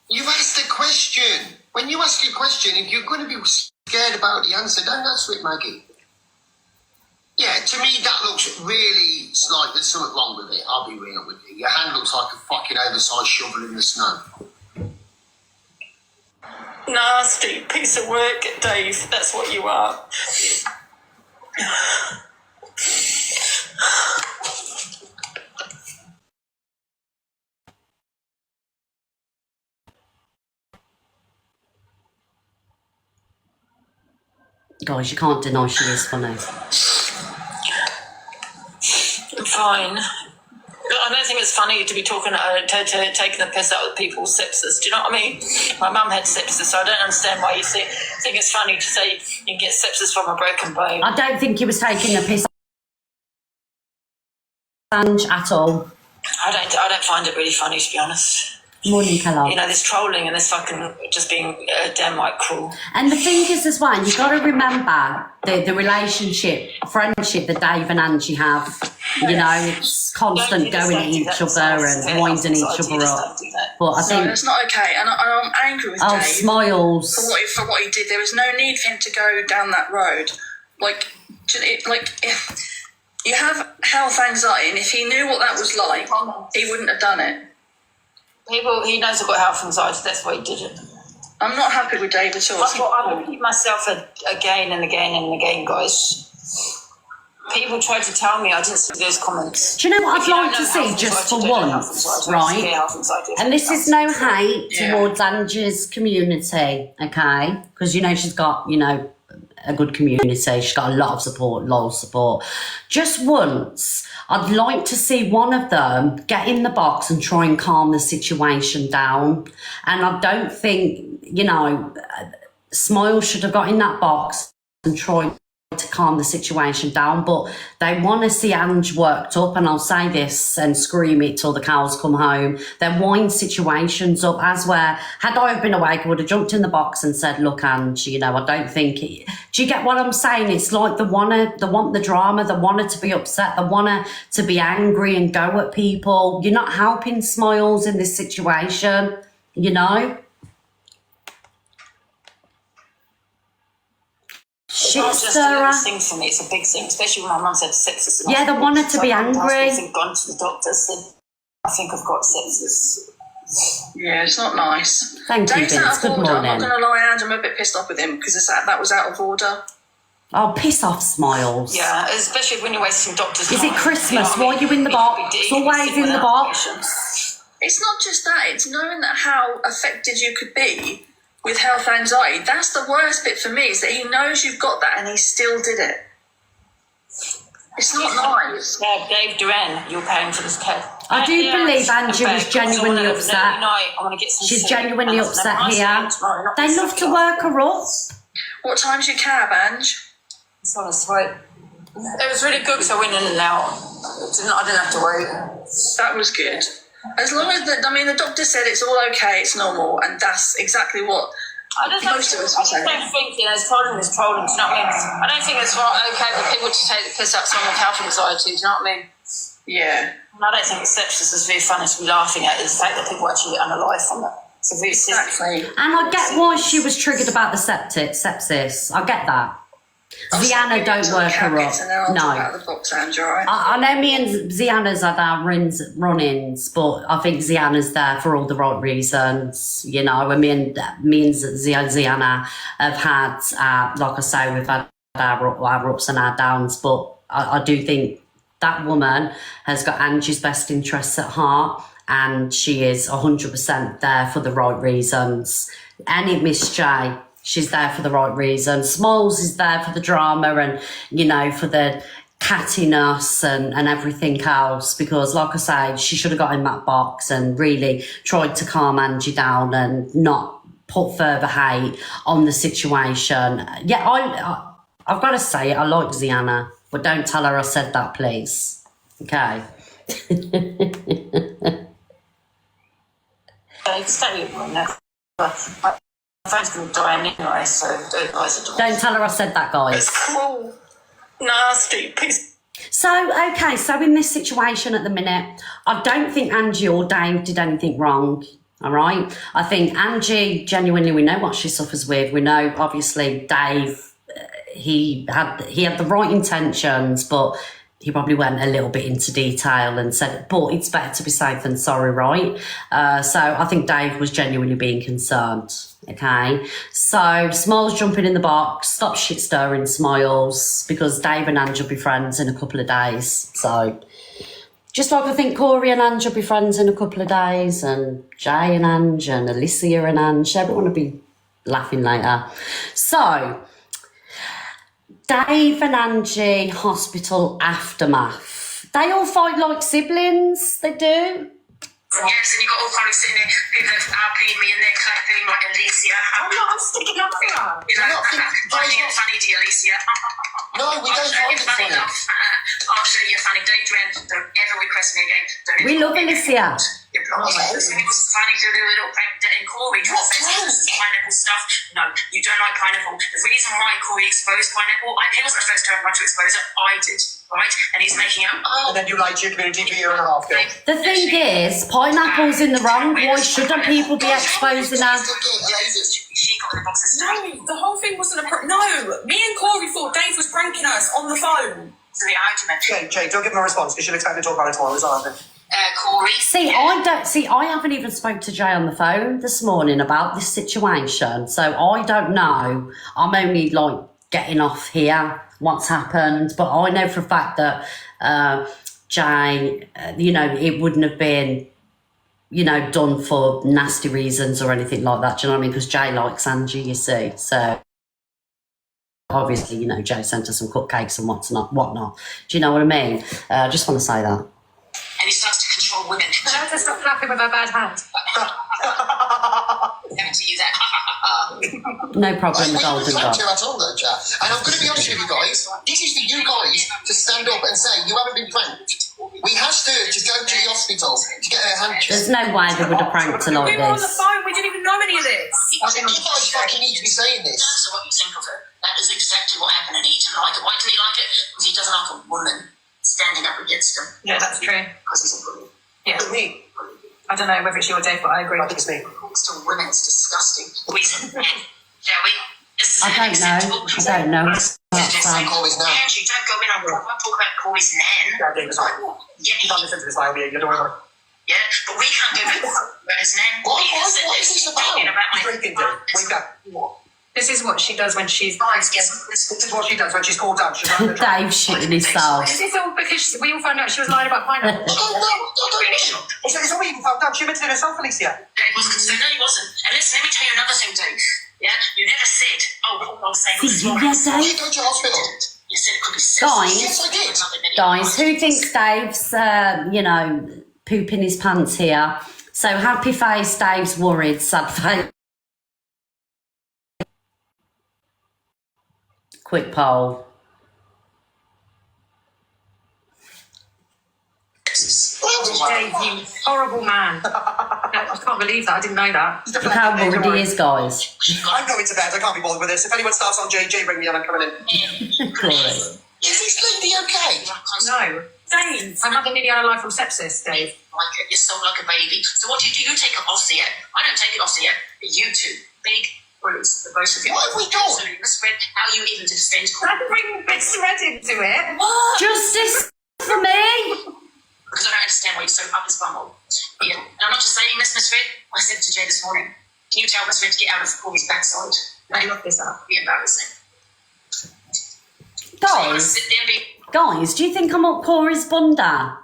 You've asked a question. When you ask a question, if you're going to be scared about the answer, don't answer it, Maggie. Yeah, to me that looks really like there's something wrong with it. I'll be real with you. Your hand looks like a fucking oversized shovel in the snow. nasty piece of work, Dave. That's what you are. Guys, you can't deny she is funny. Fine. I don't think it's funny to be talking to taking the piss out of people's sepsis. Do you know what I mean? My mum had sepsis, so I don't understand why you think it's funny to say you can get sepsis from a broken bone. I don't think he was taking the piss at all. I don't find it really funny, to be honest. Morning, Kellogg. You know, this trolling and this fucking just being damn right cruel. And the thing is as well, you've got to remember the relationship, friendship that Dave and Angie have. You know, it's constant going at each other and winding each other up. But I think... No, that's not okay. And I'm angry with Dave. Smiles. For what he did. There was no need for him to go down that road. You have health anxiety, and if he knew what that was like, he wouldn't have done it. He knows I've got health anxiety, that's why he did it. I'm not happy with Dave at all. I repeat myself again and again and again, guys. People tried to tell me I didn't see those comments. Do you know what I'd like to see just for once, right? And this is no hate towards Angie's community, okay? Because, you know, she's got, you know, a good community. She's got a lot of support, loyal support. Just once, I'd like to see one of them get in the box and try and calm the situation down. And I don't think, you know, Smile should have got in that box and tried to calm the situation down, but they want to see Ange worked up, and I'll say this and scream it till the cows come home. They wind situations up as where, had I been awake, I would have jumped in the box and said, look, Ange, you know, I don't think it... Do you get what I'm saying? It's like they want the drama, they want her to be upset, they want her to be angry and go at people. You're not helping Smiles in this situation, you know? Shit, Sarah. It's a thing for me. It's a big thing, especially when my mum said sepsis. Yeah, they want her to be angry. I've gone to the doctor, said, I think I've got sepsis. Yeah, it's not nice. Thank you, Dave's Vince. out of Good order. morning. I'm not going to lie, Ange, I'm a bit pissed off with him because that was out of order. Oh, piss off, Smiles. Yeah, especially when you're wasting doctors' Is time. it Christmas? You know Why are you in the box? It's always sitting in the without box. patients. It's not just that, it's knowing that how affected you could be with health anxiety. That's the worst bit for me, is that he knows you've got that and he still did it. It's not nice. Yeah, Dave Duran, you're paying for this care. I do believe Angie was genuinely upset. She's genuinely upset here. They love to work her up. What time's your cab, Ange? It's on its way. It was really good because I went in and out. I didn't have to wait. That was good. As long as the doctor said it's all okay, it's normal, and that's exactly what most of us were saying. I don't think, you know, trolling is trolling, do you know what I mean? I don't think it's okay for people to take the piss out of someone with health anxiety, do you know what I mean? Yeah. And I don't think sepsis is very funny to be laughing at, is the fact that people actually get unalive from it. It's a very Exactly. And I get why she was triggered about the sepsis. I get that. Ziana don't work her up. No. I know me and Ziana's had our run-ins, but I think Ziana's there for all the right reasons. You know, I mean, me and Ziana have had, like I say, we've had our ups and our downs, but I do think that woman has got Angie's best interests at heart, and she is 100% there for the right reasons. Any Miss J, she's there for the right reason. Smalls is there for the drama and, you know, for the cattiness and everything else, because, like I say, she should have got in that box and really tried to calm Angie down and not put further hate on the situation. Yeah, I've got to say it, I like Ziana, but don't tell her I said that, please. Okay? Phone's going to die anyway, so don't tell her I said that, guys. It's cruel, nasty piece. So, okay, so in this situation at the minute, I don't think Angie or Dave did anything wrong, all right? I think Angie, genuinely, we know what she suffers with. We know, obviously, Dave, he had the right intentions, but he probably went a little bit into detail and said, but it's better to be safe than sorry, right? So I think Dave was genuinely being concerned, okay? So Smiles jumping in the box, stop shit stirring Smiles, because Dave and Ange will be friends in a couple of days. So just like I think Corey and Ange will be friends in a couple of days, and Jay and Ange and Alicia and Ange, everyone will be laughing later. So Dave and Angie hospital aftermath. They all fight like siblings, they do. Yes, and you got all kind of sitting there, people have RP'd me and they're clapping like Alicia. I'm sticking up for her. You know, finding it funny, dear Alicia. No, we don't find it funny. I'll show you a funny date, Dren. Don't ever request me again. We love Alicia. It was funny to do a little prank in Corey to say pineapple stuff. No, you don't like pineapple. The reason why Corey exposed pineapple, he wasn't the first one to expose it. I did, right? And he's making out. And then you lied to your community for a year and a half, girl. The thing is, pineapple's in the wrong. Why shouldn't people be exposing her? She got in the box and stuff. No, the whole thing wasn't a prank. No, me and Corey thought Dave was pranking us on the phone. So the argument. Jay, don't give him a response because she'll expect to talk about it tomorrow, isn't it? Corey. I haven't even spoke to Jay on the phone this morning about this situation, so I don't know. I'm only like getting off here what's happened, but I know for a fact that Jay, it wouldn't have been, done for nasty reasons or anything like that. Do you know what I mean? Because Jay likes Angie, you see, so. Obviously, Jay sent her some cupcakes and whatnot. Do you know what I mean? I just want to say that. And he starts to control women. Tell her to stop clapping with her bad hand. Never to use that. No problem, We Golden haven't Dog. you at all, though, chat. And I'm going to be honest with you guys. This is for you guys to stand up and say you haven't been pranked. We asked her to go to the hospital to get her hand There's checked. no way they would have pranked her like We were on the this. phone. We didn't even know any of this. You guys fucking need to be saying this. So what you think of her? That is exactly what happened, and he didn't like it. Why didn't he like it? Because he doesn't like a woman standing up against him. Yeah, that's true. Because he's a bully. Yeah. Me. I don't know whether it's you or Dave, but I agree. I think it's me. Talks to women, it's disgusting. Shall we? I don't know. Just say Corey's now. Angie, don't go in on Corey. I'll talk about Corey's nan. Yeah, Dave, it's fine. Yeah, You don't listen to this, I'll be. You don't worry about it. yeah, but we can't go about his nan. What is this about? my Drinking, Dave. Wake up. This is what she does when she's. guys. Yes, This is what she does when she's called down. She's not in the Dave shitting himself. Is this all because we all found out she was lying about pineapple? really shocked. It's not even found out. She admitted it herself, Alicia. Dave was concerned. No, he wasn't. And listen, let me tell you another thing, Dave. Yeah, you never said. Oh, I was saying. Did you get Did you Dave? go to hospital? You said it could be Guys, Yes, I did. Guys, who thinks Dave's, pooping his pants here? So happy face, Dave's worried, sad face. Quick poll. Dave, you horrible man. I can't believe that. I didn't know that. Look how worried he is, guys. I'm going to bed. I can't be bothered with this. If anyone starts on JJ, bring me on. I'm coming in. Corey. Is this lady okay? No. Dave, I'm having nearly out of life from sepsis, Dave. Like it, you're so like a baby. So what do? You take it off the air. I don't take it off the air. But you two, big bullies, the both of you. What have we done? So you misread how you even defend I bring misread into it. Justice for me. because I don't understand why you're so up his bumhole. Yeah. And I'm not just saying this, Miss Red. I said to Jay this morning, can you tell Miss Red to get out of Corey's backside? I love this up. Be embarrassing. Guys, Sit there and be Guys, do you think I'm up Corey's bunda?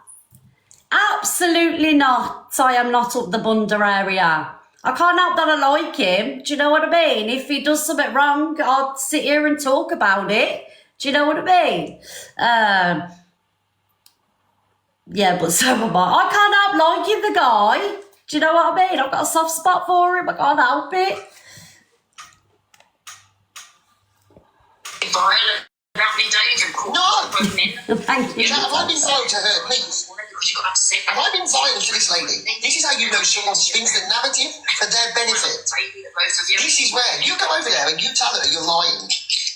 Absolutely not. I am not up the bunda area. I can't help that I like him. Do you know what I mean? If he does something wrong, I'll sit here and talk about it. Do you know what I mean? Yeah, but so am I. I can't help liking the guy. Do you know what I mean? I've got a soft spot for him. I can't help it. violent about me, Dave, and call No. Thank you. Have I been violent to her, please? because you got upset. Have I been violent to this lady? This is how you know someone spins the narrative for their benefit. Baby, the both of you. This is where you go over there and you tell her you're lying.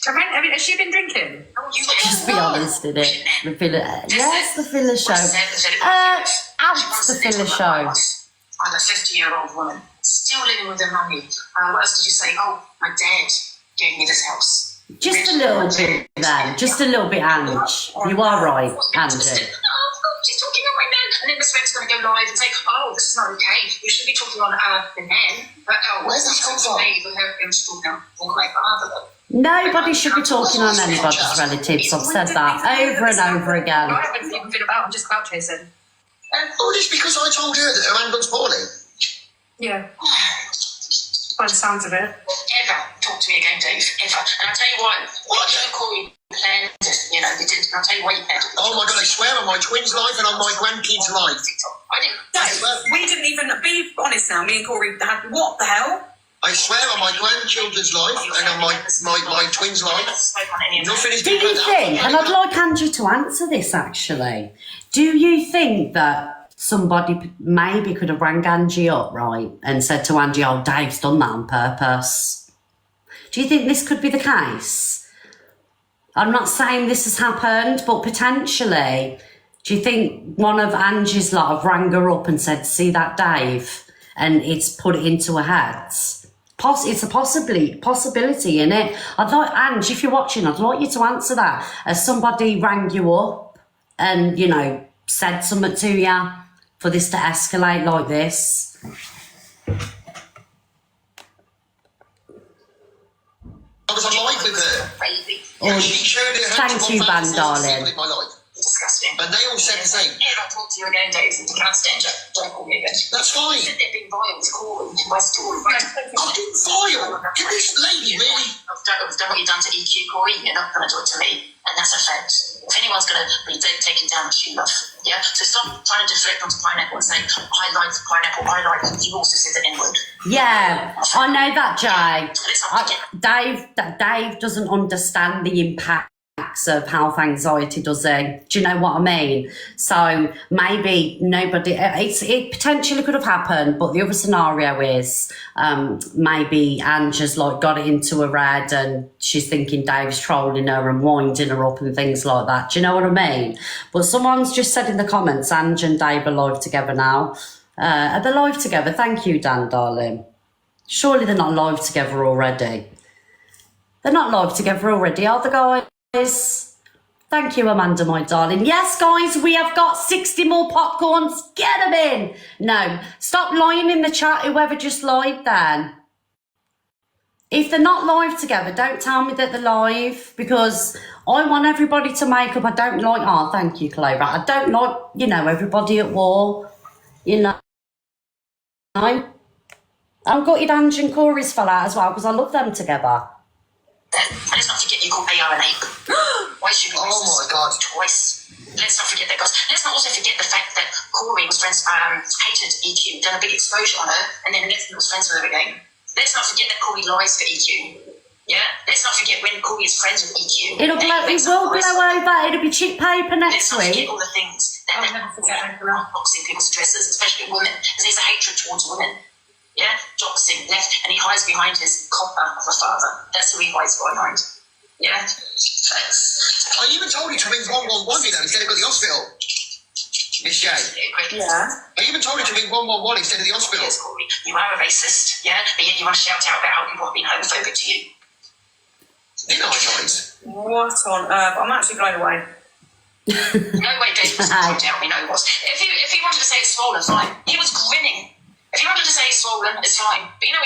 I mean, has she been drinking? No, you Just be honest, did it? The filler. Yes, the filler show. Out Out the filler show. I'm a 50-year-old woman, still living with her mummy. What else did you say? Oh, my dad gave me this house. Just a little bit then. Just a little bit, Ange. You are right, Angie. She's talking about my men, and then Miss Red's going to go live and say, "Oh, this is not okay. You should be talking on the men." But Where's this come from? For my father. Nobody should be talking on anybody's relatives. I've said that over and over again. I haven't even been about. I'm just clout chasing. Oh, just because I told her that her handbug's poorly. Yeah. By the sounds of it. Ever talk to me again, Dave. Ever. And I'll tell you why. What? You call you planned it. You know, they didn't. I'll tell you why you planned it. Oh my God, I swear on my twins' life and on my grandkids' life. I didn't. Dave, We didn't even, be honest now, me and Corey had, what the hell? I swear on my grandchildren's life and on my twins' life. Nothing has Do been you like think, that. and I'd like Andrew to answer this actually, do you think that somebody maybe could have rang Angie up, right, and said to Angie, "Oh, Dave's done that on purpose"? Do you think this could be the case? I'm not saying this has happened, but potentially, do you think one of Angie's lot have rang her up and said, "See that Dave," and it's put it into her head? It's a possibility, innit? I'd like, Ange, if you're watching, I'd like you to answer that. As somebody rang you up and, you know, said something to you for this to escalate like this. I was alive with her. Oh, She showed her thank to you, my Van family darling. in my life. Disgusting. And they all said the same. If I talk to you again, Dave, you can't stand it. Don't call me again. That's fine. They've been vile to Corey to my story. I've been vile. Can this lady really? I've done what you've done to EQ, Corey. You're not going to do it to me. And that's a fact. If anyone's going to be taken down, she love. Yeah? So stop trying to deflect onto Pineapple and say, "I like Pineapple, I like." You also said the N-word. Yeah, I know that, Jay. Let's not forget. Dave doesn't understand the impacts of health anxiety, does he? Do you know what I mean? So maybe it potentially could have happened, but the other scenario is maybe Angie's like got it into her head and she's thinking Dave's trolling her and winding her up and things like that. Do you know what I mean? But someone's just said in the comments, Angie and Dave are live together now. Are they live together? Thank you, Dan, darling. Surely they're not live together already. They're not live together already, are they, guys? Thank you, Amanda, my darling. Yes, guys, we have got 60 more popcorns. Get them in. No, stop lying in the chat, whoever just lied then. If they're not live together, don't tell me that they're live, because I want everybody to make up. I don't like, oh, thank you, Clara. I don't like, you know, everybody at war, you know. I'm gutted Ange and Corey's fell out as well, because I love them together. Let's not forget you called AR an ape. Why should we Oh my God. twice? Let's not forget that, guys. Let's not also forget the fact that Corey was friends, hated EQ, done a big exposure on her, and then the next thing was friends with her again. Let's not forget that Corey lies for EQ. Yeah? Let's not forget when Corey is friends with EQ. It will blow over. It'll be cheap paper next Let's not forget week. all the things that boxing people's dresses, especially women, because there's a hatred towards women. Yeah, doxing left, and he hides behind his copper of a father. That's who he hides behind. Yeah, thanks. I even told you to ring 111, you know, instead of go to the hospital. Miss J. Yeah. I even told you to ring 111 instead of the hospital. Yes, Corey, you are a racist. Yeah, but yet you want to shout out about how people have been homophobic to you. Didn't I, guys? What on earth? I'm actually blown away. No way, Dave was going to doubt me. No, he was. If he wanted to say it's swollen, fine. He was grinning. If you wanted to say he's swollen, it's fine. But you know,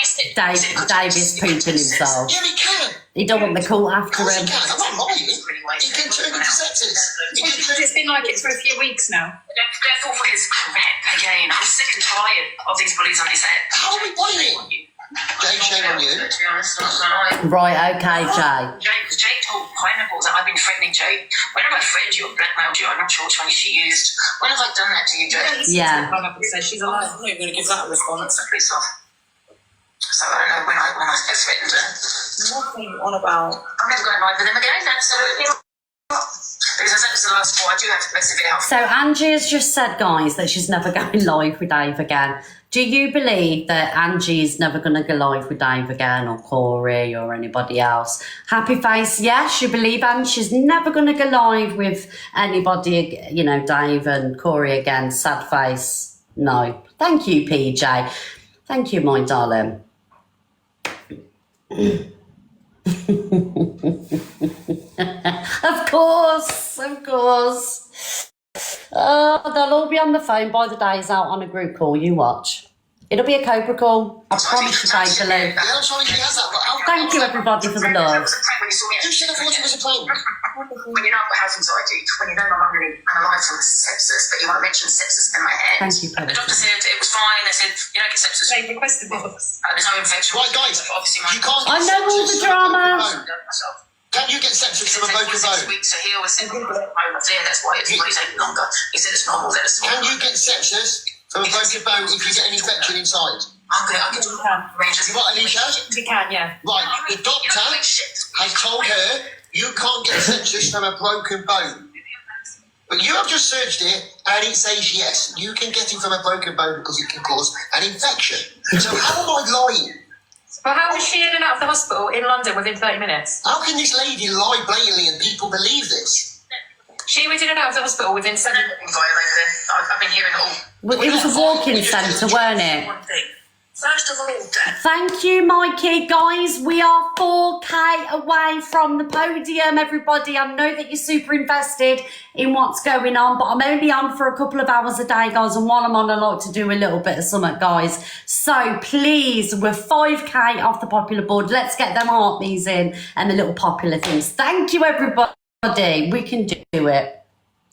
Dave is pooping himself. Yeah, he can. He don't want the call Of after course him. he can. I'm not lying. He can turn into sepsis. It's been like it for a few weeks now. Therefore, for his crap again. I'm sick and tired of these bullies on his head. How are we bullying? Jay, shame on you. To be honest, I'm not gonna lie. Right, okay, Jay. Jay told Pineapple that I've been threatening Jay. When have I threatened you or blackmailed you? I'm not sure which one she used. When have I done that to you, Jay? Yeah. So she's alive. I'm not even going to give that a response. Police off. So I don't know when I threatened her. Nothing on about. I'm never going live with him again. Absolutely not. Because that was the last four. I do have to persevere. So Angie has just said, guys, that she's never going live with Dave again. Do you believe that Angie is never going to go live with Dave again, or Corey, or anybody else? Happy face, yes, you believe Angie's never going to go live with anybody, you know, Dave and Corey again. Sad face, no. Thank you, PJ. Thank you, my darling. Of course. Oh, they'll all be on the phone by the day's out on a group call. You watch. It'll be a Cobra call. I promise you, Bakerloo. Yeah, I'm sorry she has that, but Thank you, everybody, for the love. Who said I thought it was a prank? When you know I've got health anxiety, when you know my mum really analysed on sepsis, but you want to mention sepsis in my head. Thank you, The doctor said it was fine. They said, you don't get sepsis. They requested this. There's no infection. Right, guys, Obviously, you can't I get know all the sepsis drama. Can you get sepsis from a broken 6 bone? weeks to heal. I said, yeah, that's why it's taking longer. He said it's normal. That it's Can you get sepsis from a broken bone if you get an infection inside? I'm going to arrange this. What, Alicia? We can, yeah. Right, the doctor has told her you can't get sepsis from a broken bone. But you have just searched it and it says yes, you can get it from a broken bone because it can cause an infection. So how am I lying? Well, how was she in and out of the hospital in London within 30 minutes? How can this lady lie blatantly and people believe this? She was in and out of the hospital within 7 minutes. I've been hearing it all. Well, it was a walk-in centre, weren't it? One thing. First of all, Dad. Thank you, Mikey. Guys, we are 4K away from the podium, everybody. I know that you're super invested in what's going on, but I'm only on for a couple of hours a day, guys, and while I'm on, I like to do a little bit of something, guys. So please, we're 5K off the popular board. Let's get them heartbeats in and the little popular things. Thank you, everybody. We can do it.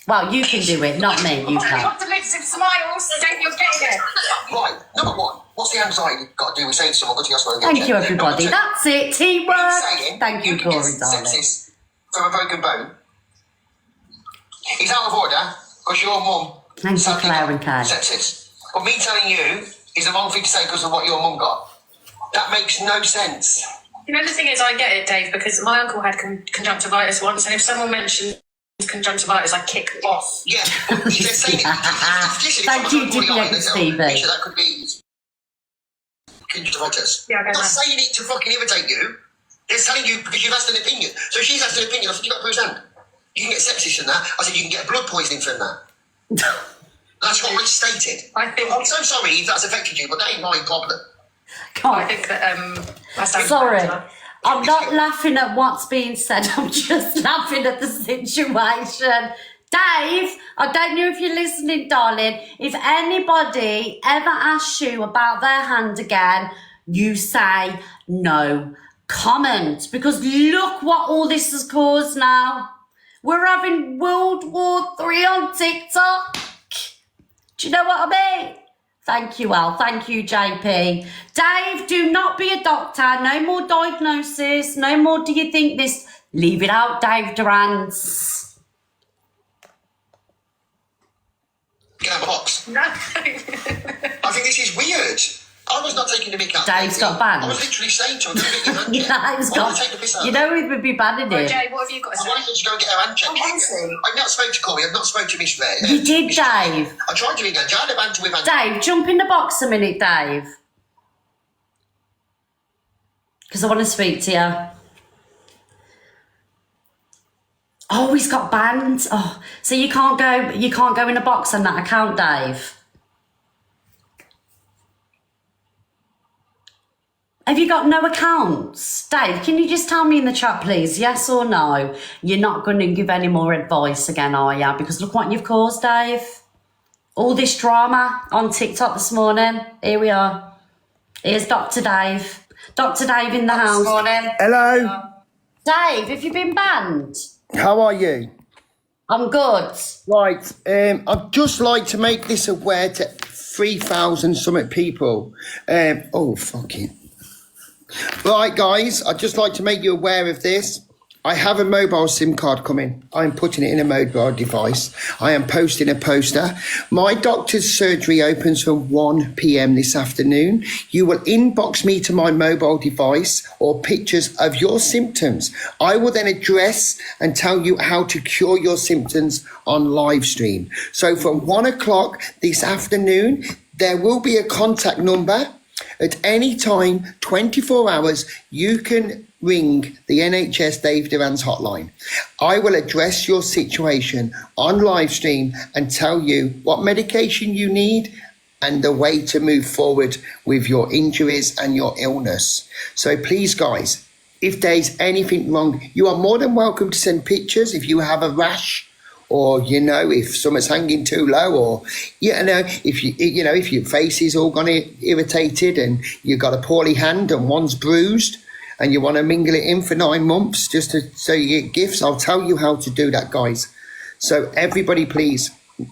Well, you can do it, not me. You can. got to make some smiles, then you're getting it. Right, number one, what's the anxiety got to do with saying to someone, go to the hospital and get Thank you, checked? everybody. Number two, That's it. Teamwork. saying Thank you, can get Corey, darling. sepsis from a broken bone. It's out of order because your mum Thank you, sadly Claire got and Kay. sepsis. But me telling you is the wrong thing to say because of what your mum got. That makes no sense. You know, the thing is, I get it, Dave, because my uncle had conjunctivitis once, and if someone mentioned conjunctivitis, I kick off. Yeah, they're saying Thank you, Stevie. That could be conjunctivitis. Yeah, I get Not that. saying it to fucking irritate you. They're telling you because you've asked an opinion. So she's asked an opinion. I said, you got a bruised hand. You can get sepsis from that. I said, you can get blood poisoning from that. That's what I stated. I think. I'm so sorry if that's affected you, but that ain't my problem. I think that that's Sorry, I'm not laughing at what's being said. I'm just laughing at the situation. Dave, I don't know if you're listening, darling. If anybody ever asks you about their hand again, you say no comment. Because look what all this has caused now. We're having World War III on TikTok. Do you know what I mean? Thank you, Al. Thank you, JP. Dave, do not be a doctor. No more diagnosis. No more do you think this. Leave it out, Dave Durant. Get a box. No. I think this is weird. I was not taking the mick out. Dave's got banned. I was literally saying to him, go get your hand You checked. know, he's Why would got, I take the piss out you of know who would be banning Right, him? Jay, what have you got to I say? wanted to go and get her hand checked. I've not spoken to Corey. I've not spoken to Miss Ray. You did, Dave. I tried to engage. I had a banter with Andy. Dave, jump in the box a minute, Dave. Because I want to speak to you. Oh, he's got banned. Oh, so you can't go in a box on that account, Dave. Have you got no accounts? Dave, can you just tell me in the chat, please, yes or no? You're not going to give any more advice again, are you? Because look what you've caused, Dave. All this drama on TikTok this morning. Here we are. Here's Dr. Dave. Dr. Dave in the house. Morning. Hello, Dave, have you been banned? how are you? I'm good. Right, I'd just like to make this aware to 3,000 something people. Oh, fucking. Right, guys, I'd just like to make you aware of this. I have a mobile SIM card coming. I'm putting it in a mobile device. I am posting a poster. My doctor's surgery opens from 1 p.m. this afternoon. You will inbox me to my mobile device or pictures of your symptoms. I will then address and tell you how to cure your symptoms on live stream. So from 1 o'clock this afternoon, there will be a contact number. At any time, 24 hours, you can ring the NHS Dave Durant's hotline. I will address your situation on live stream and tell you what medication you need and the way to move forward with your injuries and your illness. So please, guys, if there's anything wrong, you are more than welcome to send pictures if you have a rash, or if something's hanging too low, or if your face is all gone irritated and you've got a poorly hand and one's bruised and you want to mingle it in for 9 months just so you get gifts. I'll tell you how to do that, guys. So everybody, please,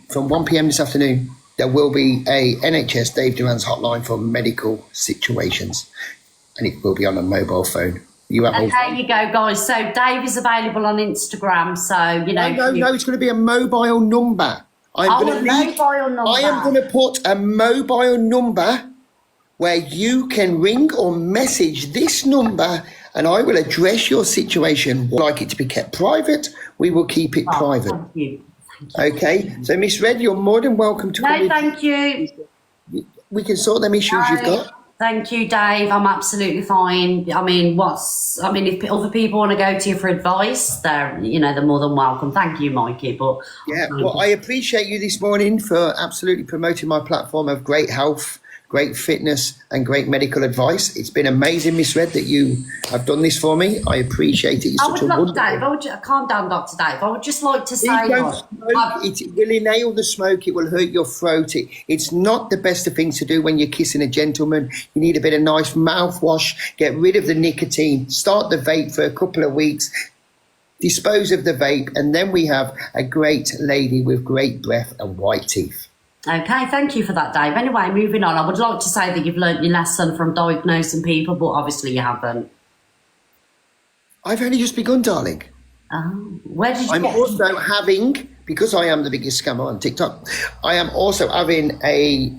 from 1 p.m. this afternoon, there will be a NHS Dave Duran's hotline for medical situations, and it will be on a mobile phone. And there you go, guys. So Dave is available on Instagram. So No, it's going to be a mobile number. I am going to put a mobile number where you can ring or message this number, and I will address your situation. Would like it to be kept private? We will keep it private. Thank you. Okay. So, Miss Red, you're more than welcome to. No, thank you. We can sort them issues you've got. Thank you, Dave. I'm absolutely fine. I mean, if other people want to go to you for advice, they're more than welcome. Thank you, Mikey. But well, I appreciate you this morning for absolutely promoting my platform of great health, great fitness, and great medical advice. It's been amazing, Miss Red, that you have done this for me. I appreciate it. You're such a wonderful. Calm down, Dr. Dave. I would just like to say, it will inhale the smoke. It will hurt your throat. It's not the best of things to do when you're kissing a gentleman. You need a bit of nice mouthwash. Get rid of the nicotine. Start the vape for a couple of weeks. Dispose of the vape, and then we have a great lady with great breath and white teeth. Okay, thank you for that, Dave. Anyway, moving on. I would like to say that you've learnt your lesson from diagnosing people, but obviously you haven't. I've only just begun, darling. Oh, where did you I'm also having, because I am the biggest scammer on TikTok, I am also having a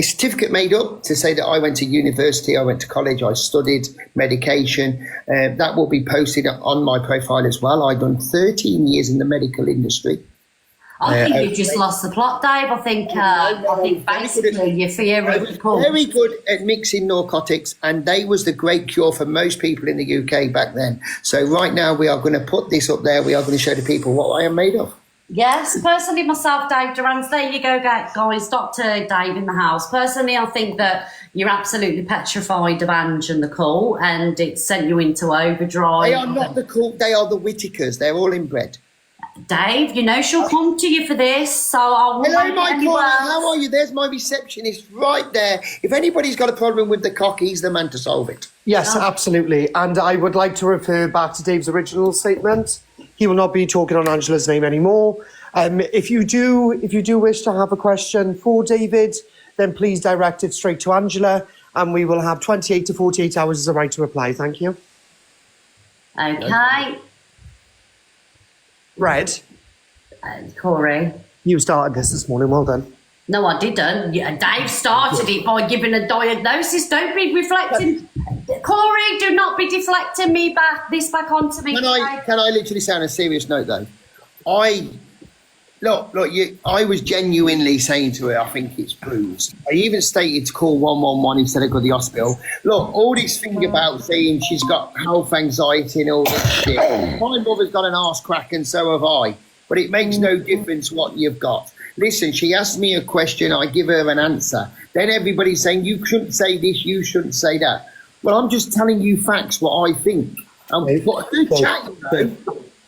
certificate made up to say that I went to university, I went to college, I studied medication. That will be posted on my profile as well. I've done 13 years in the medical industry. I think you've just lost the plot, Dave. I think basically your fear of the cult. Very good at mixing narcotics, and they was the great cure for most people in the UK back then. So right now we are going to put this up there. We are going to show the people what I am made of. Yes, personally myself, Dave Durant, there you go, guys. Dr. Dave in the house. Personally, I think that you're absolutely petrified of Ange and the cult, and it sent you into overdrive. They are not the cult, they are the Whitakers. They're all inbred. Dave, she'll come to you for this, so I won't. Hello, my caller. How are you? There's my receptionist right there. If anybody's got a problem with the cock, he's the man to solve it. Yes, absolutely. And I would like to refer back to Dave's original statement. He will not be talking on Angela's name anymore. If you do wish to have a question for David, then please direct it straight to Angela, and we will have 28 to 48 hours as a right to reply. Thank you. Okay. Red. Corey. You started this morning. Well done. No, I didn't. Dave started it by giving a diagnosis. Don't be reflecting. Corey, do not be deflecting this back onto me. Can I literally say on a serious note though? I was genuinely saying to her, I think it's bruised. I even stated to call 111 instead of go to the hospital. Look, all this thing about saying she's got health anxiety and all that shit. My mother's got an arse crack and so have I. But it makes no difference what you've got. Listen, she asked me a question, I give her an answer. Then everybody's saying, you shouldn't say this, you shouldn't say that. Well, I'm just telling you facts, what I think.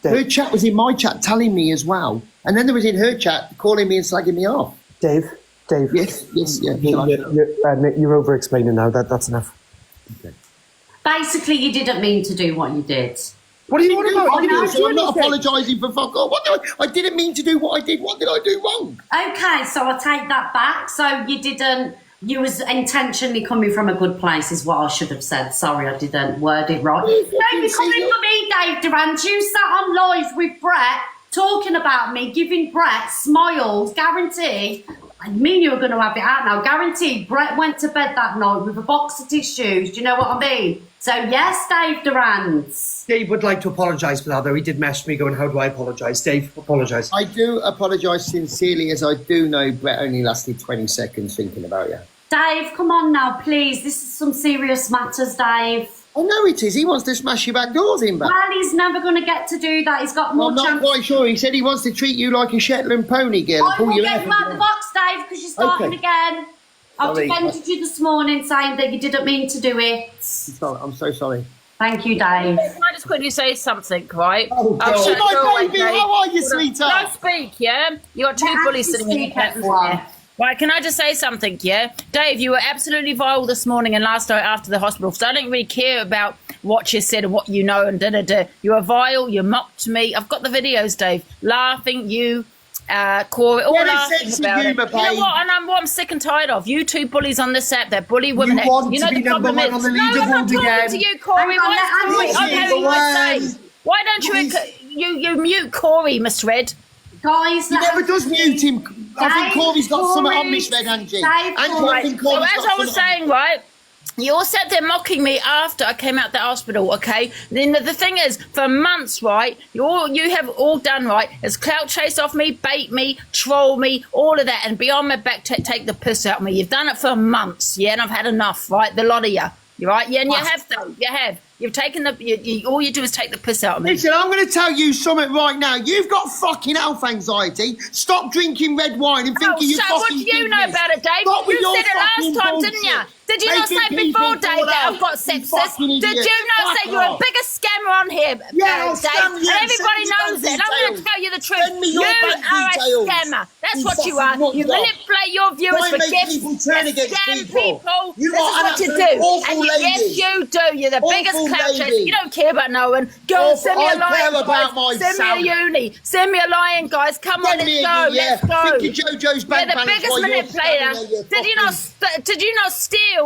Her chat was in my chat telling me as well. And then there was in her chat calling me and slagging me off. Dave. Yes. You're over-explaining now. That's enough. Okay. Basically, you didn't mean to do what you did. What do you want about? I'm not apologising for fuck all. I didn't mean to do what I did. What did I do wrong? Okay, so I take that back. So you didn't. You was intentionally coming from a good place, is what I should have said. Sorry, I didn't word it right. Don't be coming for me, Dave Durant. You sat on live with Brett, talking about me, giving Brett smiles, guarantee. I mean you were going to have it out now. Guaranteed, Brett went to bed that night with a box of tissues. Do you know what I mean? So, yes, Dave Durant. Dave would like to apologise for that, though. He did message me going, how do I apologise? Dave, apologise. I do apologise sincerely, as I do know Brett only lasted 20 seconds thinking about you. Dave, come on now, please. This is some serious matters, Dave. I know it is. He wants to smash your back doors in back. Well, he's never going to get to do that. He's got more chance. I'm not quite sure. He said he wants to treat you like a Shetland pony girl. I will get you out the box, Dave, because you're starting again. I've defended you this morning saying that you didn't mean to do it. I'm so sorry. Thank you, Dave. Can I just quickly say something, right? Oh, God. I'll shut My your way, baby, Dave. how are you, Hold on. sweetheart? Don't speak, yeah? You got two Let bullies Angie sitting in your speak, captain's everyone. chair. Right, can I just say something, yeah? Dave, you were absolutely vile this morning and last night after the hospital, so I don't really care about what you said and what you know and da-da-da. You were vile, you mocked me. I've got the videos, Dave. Laughing, you... Corey, all Get a laughing sense of about humour, it. You know babe. what? And what I'm sick and tired of. You two bullies on this app that bully women. You want know to be the number problem one is. on the No, I'm not leaderboard talking again. to you, Corey. Hang on, Why let is Corey? Angie I'm speak. having you say. Why don't you mute Corey, Miss Red? Guys, He never does mute him. I think Dave, Corey's got something on Corey, Miss Red, Angie. Dave, Angie, I Corey. think So Corey's as got I was something on saying, right, you all sat there mocking me after I came out the hospital, okay? Then the thing is, for months, right, you have all done, right, is clout chase off me, bait me, troll me, all of that, and be on my back to take the piss out of me. You've done it for months, yeah, and I've had enough, right, the lot of you. You right? Yeah, and you have though. You have. You've taken all you do is take the piss out of me. Listen, I'm going to tell you something right now. You've got fucking health anxiety. Stop drinking red wine and thinking you so fucking what do you know business. about it, Dave? Stop with You your said it last fucking time, didn't you? bullshit. Did you not Making say people before, Dave, fall that out. I've got You sepsis? fucking Did idiot. you not Fuck say you're a off. bigger scammer on here, Yeah, I'll Dave? scam you. And everybody Send me knows bank it. And I'm going to details. tell you the truth. Send me your You bank are details. a scammer. That's You what you fucking are. nut You job. manipulate your viewers Try and for make gifts. people turn You against scam people. You This are is an what you absolute do. awful And lady. yes, you do. You're the biggest Awful clout chaser. lady. You don't care about no one. Go and Awful. send me a I care lion, about guys. my Send me a salary. uni. Send me a lion, guys. Come on, Send let's me go. a- yeah. Let's go. Think of JoJo's bank You're the balance biggest while you're manipulator. standing there, you Did you not steal?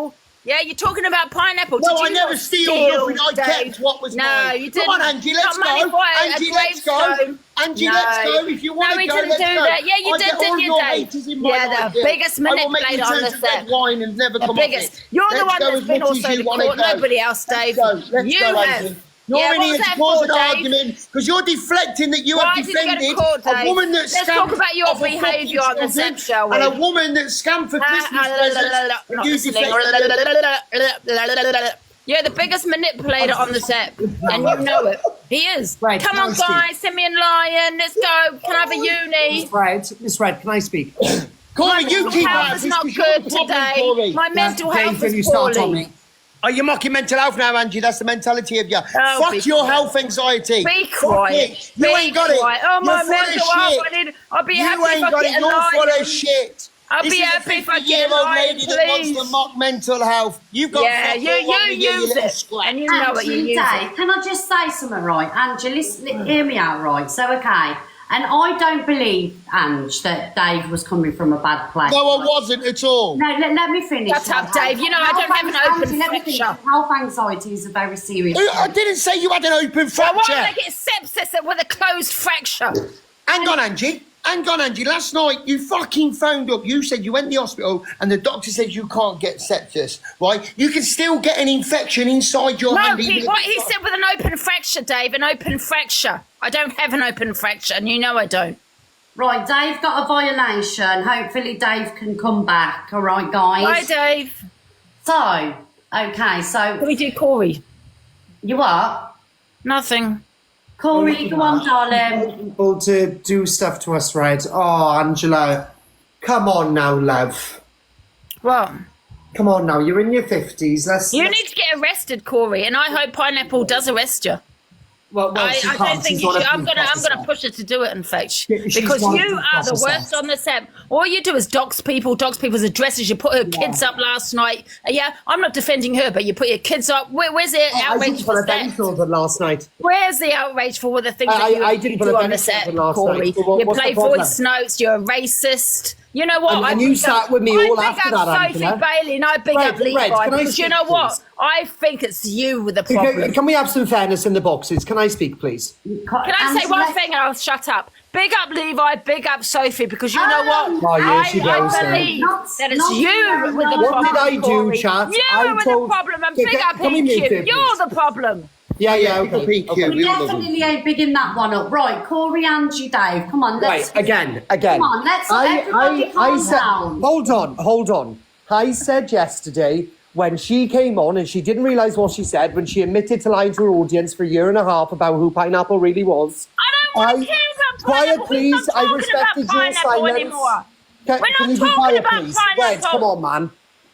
Yeah, you're talking about pineapple. No, Did you I never not steal nothing. I Dave? kept what was no, mine. you didn't. Come on, Angie, let's Not money go. for a Angie, let's go. gravestone. Angie, No. let's go. If you want No, to we go, didn't let's do go. that. Yeah, you I did, get all didn't you, your Dave? haters in my Yeah, life, the biggest I will make you manipulator on turn the to red set. wine and never The come biggest. off it. You're the Let's one go that's as been much as also you the wanna court. go. Nobody else, Dave. Let's go. You Let's go, have. Angie. You're Yeah, in what here was to that cause for, an Dave? argument because you're deflecting that you Why have did you go to defended court, a Dave? woman that Let's scammed talk about your off a behaviour on the fucking Zep, shall we? and a woman that scammed for Christmas presents. Not You listening. deflected. You're the biggest manipulator on the set, and you know it. He is. Right, Come can I on, speak? guys, send me a lion. Let's go. Can I have a uni? Miss Red, can I speak? Corey, you Mental keep health out. is This not is your good problem, today. Corey. My mental Dave, health will you is start on poorly. me? Are you mocking mental health now, Angie? That's the mentality of you. Oh, Fuck be your quiet. health anxiety. Be Fuck quiet. it. You Be ain't got quiet. it. Oh, my You're full of mental health. shit. I'll be You happy if ain't I got get it. a You're full lion. of shit. I'll This be is happy a if I get a 50-year-old lion, lady that wants to please. mock mental health. You've got Yeah, fuck all you wrong with you use little it, squat. and you know it. You Actually, use Dave, it. can I just say something, right? Angie, listen, hear me out, right? So, okay, and I don't believe, Ange, that Dave was coming from a bad place. No, I wasn't at all. No, let me finish. Shut up, okay? Dave. You know, I don't have an open Angie, let me finish. fracture. Health anxiety is a very serious I thing. didn't say you had an open Well, why fracture. would I get sepsis with a closed fracture? Hang on, Angie. Hang on, Angie. Last night you fucking phoned up. You said you went to the hospital and the doctor said you can't get sepsis, right? You can still get an infection inside your No, hand. what he said with an open fracture, Dave, an open fracture. I don't have an open fracture, and you know I don't. Right, Dave got a violation. Hopefully Dave can come back. All right, guys? Bye, Dave. So, okay, Can so we do Corey? you what? Nothing. Corey, go on, darling. People to do stuff to us, right? Oh, Angela, come on now, love. Well, Come on now, you're in your 50s. you need to get arrested, Corey, and I hope Pineapple does arrest you. Well, I she don't can't. think She's you not should. a I'm police gonna officer. push her to do it. In fact, She's because not a you police are the officer. worst on this app. All you do is dox people's addresses. You put her kids up last night. Yeah, I'm not defending her, but you put your kids up. Where's the I outrage didn't put for a belly that? filter last night. Where's the outrage for all the things that I you didn't do put a on belly this app, filter last Corey? night. So You what's play the problem? voice notes. You're a racist. You know what? And you sat with me all I after big up that, Sophie Angela. Bailey, and I big Red, up Levi Red, can I because you speak, know what? please? I think it's you with the problem. Can we have some fairness in the boxes? Can I speak, please? Can I say one thing and I'll shut up? Big up Levi, big up Sophie, because you know what? Oh, yeah, she goes I there. believe that it's you with the What problem. did I do, Corey. chat? You I with told- the problem, and Okay, big up can we mute PQ. it, You're please? the problem. Yeah, okay. We definitely ain't bigging that one up. Right, Corey, Angie, Dave, come on, let's... Right, again. Come on, let's everybody calm said, down. Hold on. I said yesterday when she came on and she didn't realise what she said, when she admitted to lying to her audience for a year and a half about who Pineapple really was. I don't want to hear about Quiet, Pineapple. please. We're not I talking respected about your Pineapple silence. anymore. Can We're you not be talking quiet, about please? Pineapple. Red, come on, man.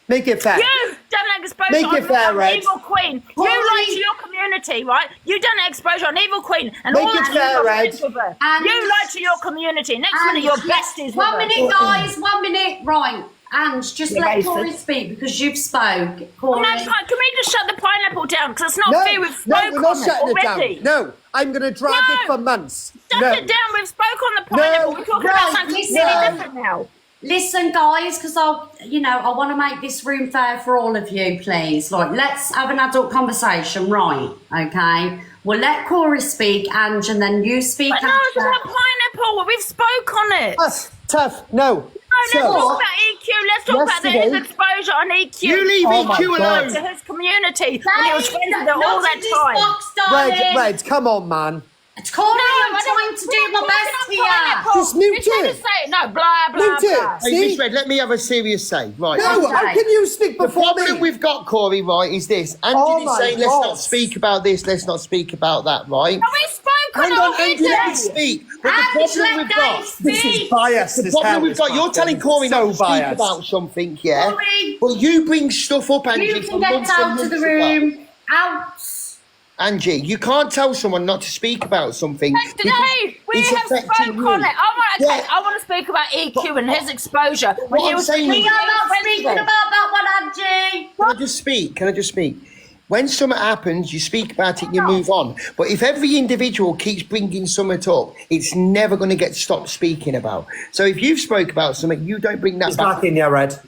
Make it fair. You done an exposure Make on, it fair, on Red. Evil Queen. You lied to your community, right? You done an exposure on Evil Queen, and Make all it that fair, you were Red. friends with her. And- You lied to your community. Next minute, you're besties with One her. minute, guys. 1 minute. Right. And just You're let racist. Corey speak because you've spoke. Corey. No, can we just shut the pineapple down? Because it's not No, fair. We've no, spoke we're not on shutting it it already. down. No, I'm going to drag No. it for months. Shut No. it down. We've spoke on the pineapple. We're talking about something completely different now. Listen, guys, because I want to make this room fair for all of you, please. Like, let's have an adult conversation, right? Okay. We'll let Corey speak, Ange, and then you speak. But no, it's after. about pineapple. We've spoke on it. Tough. No. No, let's talk about EQ. Let's talk about yesterday- his exposure on EQ. You leave Oh my EQ God. alone. To his community when he was friends with her all Not that in this time. box, darling. Red, come on, man. It's Corey, I'm I don't- trying to do we're my not best talking about here. pineapple. Just mute Instead it. of saying, no, blah, blah, Mute it. blah. Hey, See? Miss Red, let me have a serious say. Right. No, Okay. how can you speak The before problem me? we've got, Corey, right, is this. Angie Oh is my saying, let's God. not speak about this, let's not speak about that, right? No, we spoke on Hang it on, Angie, let me already. speak. But Ange, the problem let we've Dave got... This is speak. biased The as problem hell. we've got, you're telling Corey not to speak biased. about something, yeah? Corey. But you bring stuff up, Angie, You from can get months and out of months the ago. room. Out. Angie, you can't tell someone not to speak about something. Today, we it's have affecting spoke you. on it. Yeah. I want to speak about EQ and his exposure when What he I'm was saying We is- are not friends speaking with about her. that one, Angie. Can I just speak? When something happens, you speak about it and you move on. But if every individual keeps bringing something up, it's never going to get stopped speaking about. So if you've spoke about something, you don't bring that It's back. back in, yeah, Red.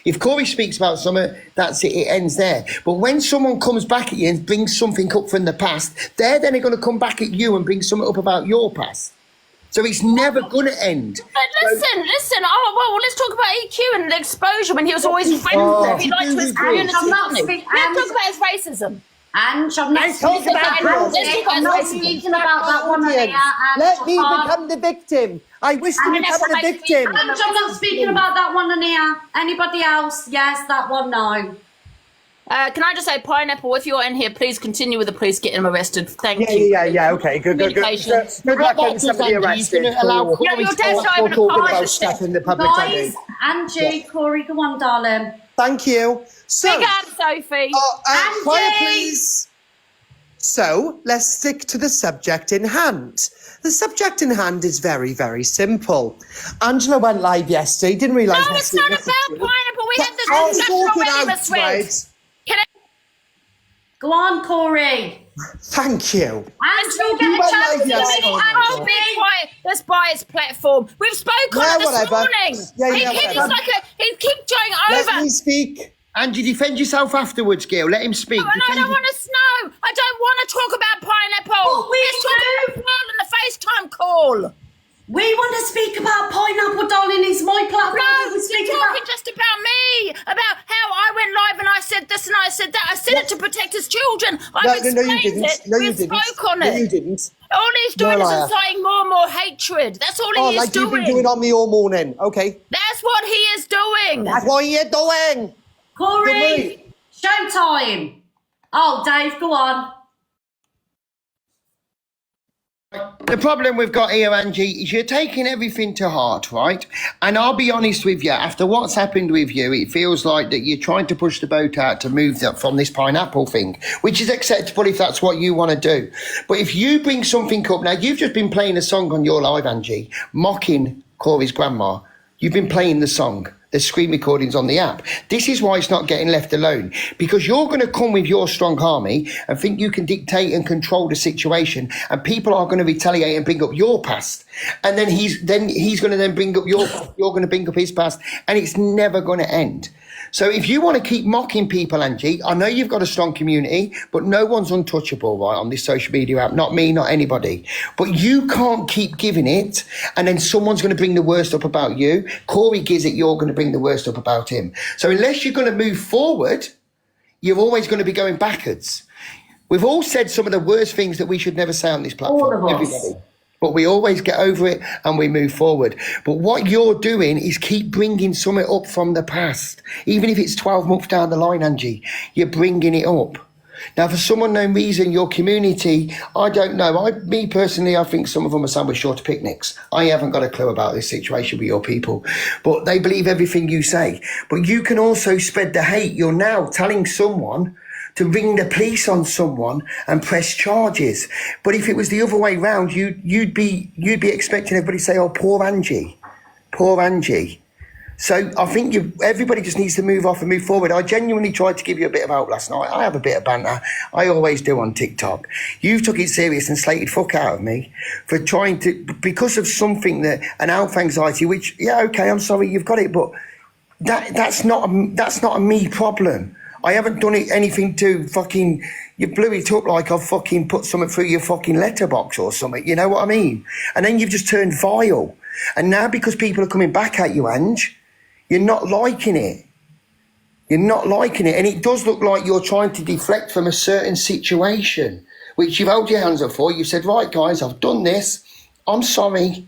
If Corey speaks about something, that's it, it ends there. But when someone comes back at you and brings something up from the past, they're then going to come back at you and bring something up about your past. So it's never going to end. But listen. Oh, well, let's talk about EQ and the exposure when he was always friends with her. He liked to his community. I'm not didn't he? speaking- Let's talk about his racism. Ange, I'm not Let's talk speaking about about it. it. I'm not speaking about that one, Audience, Leah. Ange, let me I can't. become the victim. I wish to And become the that's victim. Ange, I'm not speaking about that one, Ania. Anybody else? Yes, that one, no. Can I just say, Pineapple, if you're in here, please continue with the police getting him arrested. Thank you. Yeah, okay, good. Communication. Good luck What getting somebody about Angie? arrested You're gonna allow for Corey your to dad's talk? not even talking about apologised. stuff in the public Guys, domain. Angie, Corey, go on, darling. Thank you. So, Big up, Sophie. quiet, Angie! please. So, let's stick to the subject in hand. The subject in hand is very, very simple. Angela went live yesterday, didn't realise... No, it's not about Pineapple. We had this I'll discussion sort it already, out, Miss Red. Red. Go on, Corey. Thank you. Ange, you'll get You a went chance live to yesterday. speak. Oh, be quiet. Let's buy his platform. We've spoken Yeah, on it this whatever. morning. Yeah, He's whatever. like he keeps going over. Let me speak. Angie, defend yourself afterwards, Gail. Let him speak. And I Defend don't want to know. I don't want to talk about Pineapple. But we Let's talk do. about Pearl and the FaceTime call. We want to speak about Pineapple, darling. It's my platform. No, We speak you're about- talking just about me, about how I went live and I said this and I said that. I said it to protect his children. I've No, explained you didn't. it. No, we you didn't. spoke on No, it. you didn't. All he's You're a doing is liar. inciting more and more hatred. That's all Oh, he is like doing. you've been doing on me all morning. Okay. That's what he is doing. That's what you're doing. Corey, showtime. Oh, Dave, go on. The problem we've got here, Angie, is you're taking everything to heart, right? And I'll be honest with you, after what's happened with you, it feels like that you're trying to push the boat out to move that from this pineapple thing, which is acceptable if that's what you want to do. But if you bring something up, now you've just been playing a song on your live, Angie, mocking Corey's grandma. You've been playing the song. There's screen recordings on the app. This is why it's not getting left alone, because you're going to come with your strong army and think you can dictate and control the situation, and people are going to retaliate and bring up your past, and then he's going to then bring up your past, you're going to bring up his past, and it's never going to end. So if you want to keep mocking people, Angie, I know you've got a strong community, but no one's untouchable, right, on this social media app. Not me, not anybody. But you can't keep giving it, and then someone's going to bring the worst up about you. Corey gives it, you're going to bring the worst up about him. So unless you're going to move forward, you're always going to be going backwards. We've all said some of the worst things that we should never say on this platform. All of us. Everybody. But we always get over it and we move forward. But what you're doing is keep bringing something up from the past. Even if it's 12 months down the line, Angie, you're bringing it up. Now, for some unknown reason, your community, I don't know. Me personally, I think some of them are somewhere short of picnics. I haven't got a clue about this situation with your people, but they believe everything you say. But you can also spread the hate. You're now telling someone to ring the police on someone and press charges. But if it was the other way round, you'd be expecting everybody to say, "Oh, poor Angie, poor Angie." So I think everybody just needs to move off and move forward. I genuinely tried to give you a bit of help last night. I have a bit of banter. I always do on TikTok. You took it serious and slated fuck out of me for trying to, because of something an health anxiety, which, yeah, okay, I'm sorry, you've got it, but that's not a me problem. I haven't done anything to fucking, you blew it up like I've fucking put something through your fucking letterbox or something, you know what I mean? And then you've just turned vile. And now because people are coming back at you, Ange, you're not liking it. You're not liking it. And it does look like you're trying to deflect from a certain situation, which you've held your hands up for. You said, right, guys, I've done this. I'm sorry.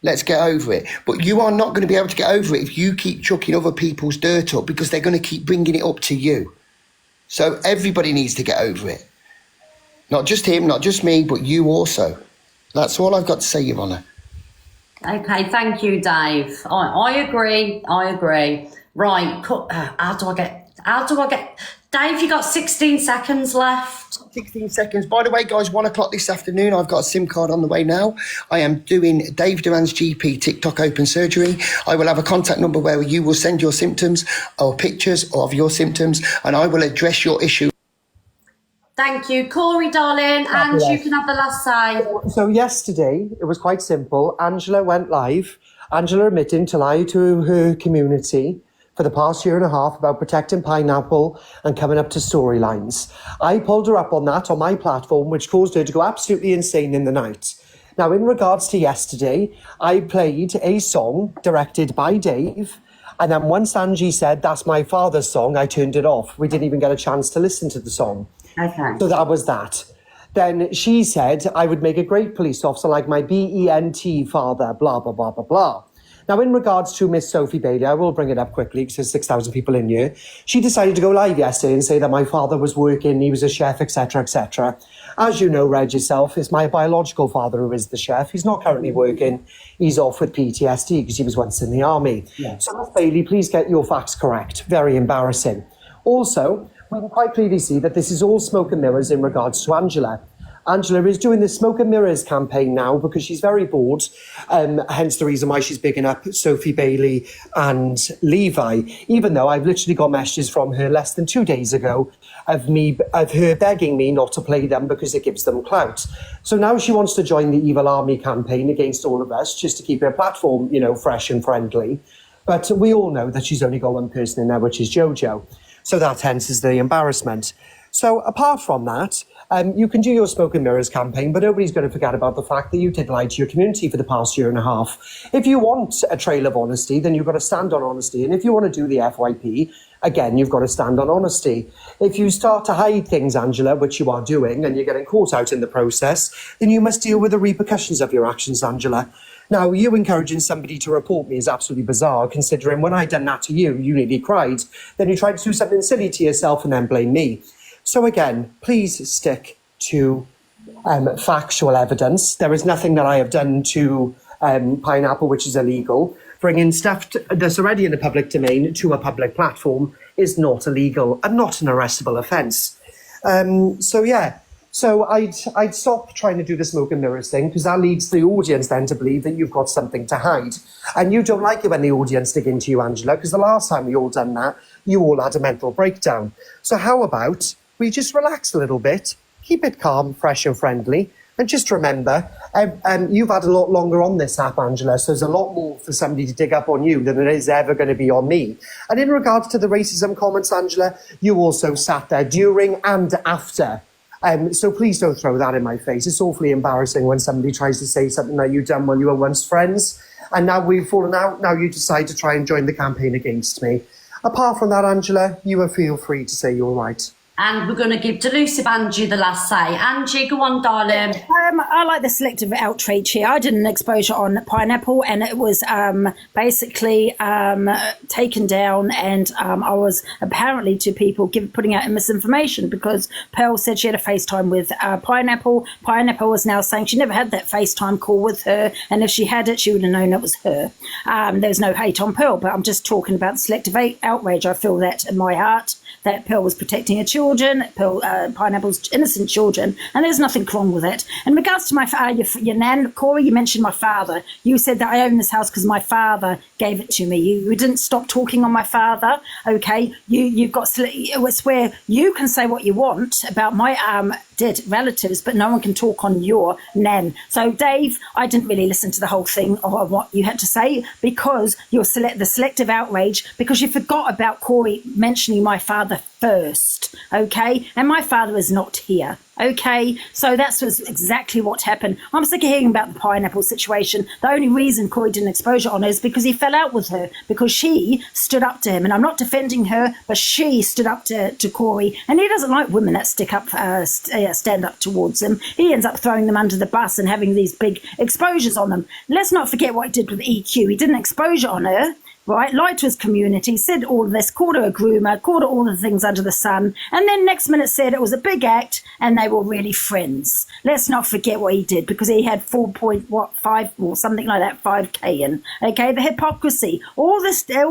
Let's get over it. But you are not going to be able to get over it if you keep chucking other people's dirt up, because they're going to keep bringing it up to you. So everybody needs to get over it. Not just him, not just me, but you also. That's all I've got to say, Your Honour. Okay, thank you, Dave. I agree. Right, how do I get, Dave, you got 16 seconds left. 16 seconds. By the way, guys, 1 o'clock this afternoon, I've got a SIM card on the way now. I am doing Dave Duran's GP TikTok open surgery. I will have a contact number where you will send your symptoms or pictures of your symptoms, and I will address your issue. Thank you. Corey, darling, and you can have the last say. So yesterday, it was quite simple. Angela went live. Angela admitting to lie to her community for the past year and a half about protecting Pineapple and coming up to storylines. I pulled her up on that on my platform, which caused her to go absolutely insane in the night. Now, in regards to yesterday, I played a song directed by Dave. And then once Angie said, "That's my father's song," I turned it off. We didn't even get a chance to listen to the song. Okay. So that was that. Then she said, "I would make a great police officer like my BENT father, blah, blah, blah, blah, blah." Now, in regards to Miss Sophie Bailey, I will bring it up quickly because there's 6,000 people in here. She decided to go live yesterday and say that my father was working, he was a chef, etc., etc. As you know, Reg, yourself, it's my biological father who is the chef. He's not currently working. He's off with PTSD because he was once in the army. Yeah. So, Miss Bailey, please get your facts correct. Very embarrassing. Also, we can quite clearly see that this is all smoke and mirrors in regards to Angela. Angela is doing the Smoke and Mirrors campaign now because she's very bored, hence the reason why she's bigging up Sophie Bailey and Levi, even though I've literally got messages from her less than 2 days ago of her begging me not to play them because it gives them clout. So now she wants to join the Evil Army campaign against all of us just to keep her platform, fresh and friendly. But we all know that she's only got one person in there, which is Jojo. So that hence is the embarrassment. So apart from that, you can do your Smoke and Mirrors campaign, but nobody's going to forget about the fact that you did lie to your community for the past year and a half. If you want a trail of honesty, then you've got to stand on honesty. And if you want to do the FYP, again, you've got to stand on honesty. If you start to hide things, Angela, which you are doing, and you're getting caught out in the process, then you must deal with the repercussions of your actions, Angela. Now, you encouraging somebody to report me is absolutely bizarre, considering when I done that to you, you nearly cried. Then you tried to do something silly to yourself and then blame me. So again, please stick to factual evidence. There is nothing that I have done to Pineapple which is illegal. Bringing stuff that's already in the public domain to a public platform is not illegal and not an arrestable offence. So I'd stop trying to do the Smoke and Mirrors thing, because that leads the audience then to believe that you've got something to hide. And you don't like it when the audience dig into you, Angela, because the last time we all done that, you all had a mental breakdown. So how about we just relax a little bit, keep it calm, fresh and friendly, and just remember, you've had a lot longer on this app, Angela, so there's a lot more for somebody to dig up on you than there is ever going to be on me. And in regards to the racism comments, Angela, you also sat there during and after. So please don't throw that in my face. It's awfully embarrassing when somebody tries to say something that you've done when you were once friends, and now we've fallen out, now you decide to try and join the campaign against me. Apart from that, Angela, you will feel free to say you're right. And we're going to give Delusive Angie the last say. Angie, go on, darling. I like the selective outrage here. I did an exposure on Pineapple, and it was basically taken down, and I was apparently to people putting out misinformation because Pearl said she had a FaceTime with Pineapple. Pineapple was now saying she never had that FaceTime call with her, and if she had it, she would have known it was her. There's no hate on Pearl, but I'm just talking about the selective outrage. I feel that in my heart, that Pearl was protecting her children, Pineapple's innocent children, and there's nothing wrong with it. In regards to your nan, Corey, you mentioned my father. You said that I own this house because my father gave it to me. You didn't stop talking on my father, okay? You've got, it's where you can say what you want about my dead relatives, but no one can talk on your nan. So, Dave, I didn't really listen to the whole thing or what you had to say because you're the selective outrage, because you forgot about Corey mentioning my father first, okay? And my father is not here, okay? So that's exactly what happened. I'm sick of hearing about the Pineapple situation. The only reason Corey did an exposure on her is because he fell out with her, because she stood up to him. And I'm not defending her, but she stood up to Corey. And he doesn't like women that stand up towards him. He ends up throwing them under the bus and having these big exposures on them. Let's not forget what he did with EQ. He did an exposure on her, right, lied to his community, said all of this, called her a groomer, called her all the things under the sun, and then next minute said it was a big act and they were really friends. Let's not forget what he did, because he had 4.5 or something like that, 5K in. Okay, the hypocrisy. All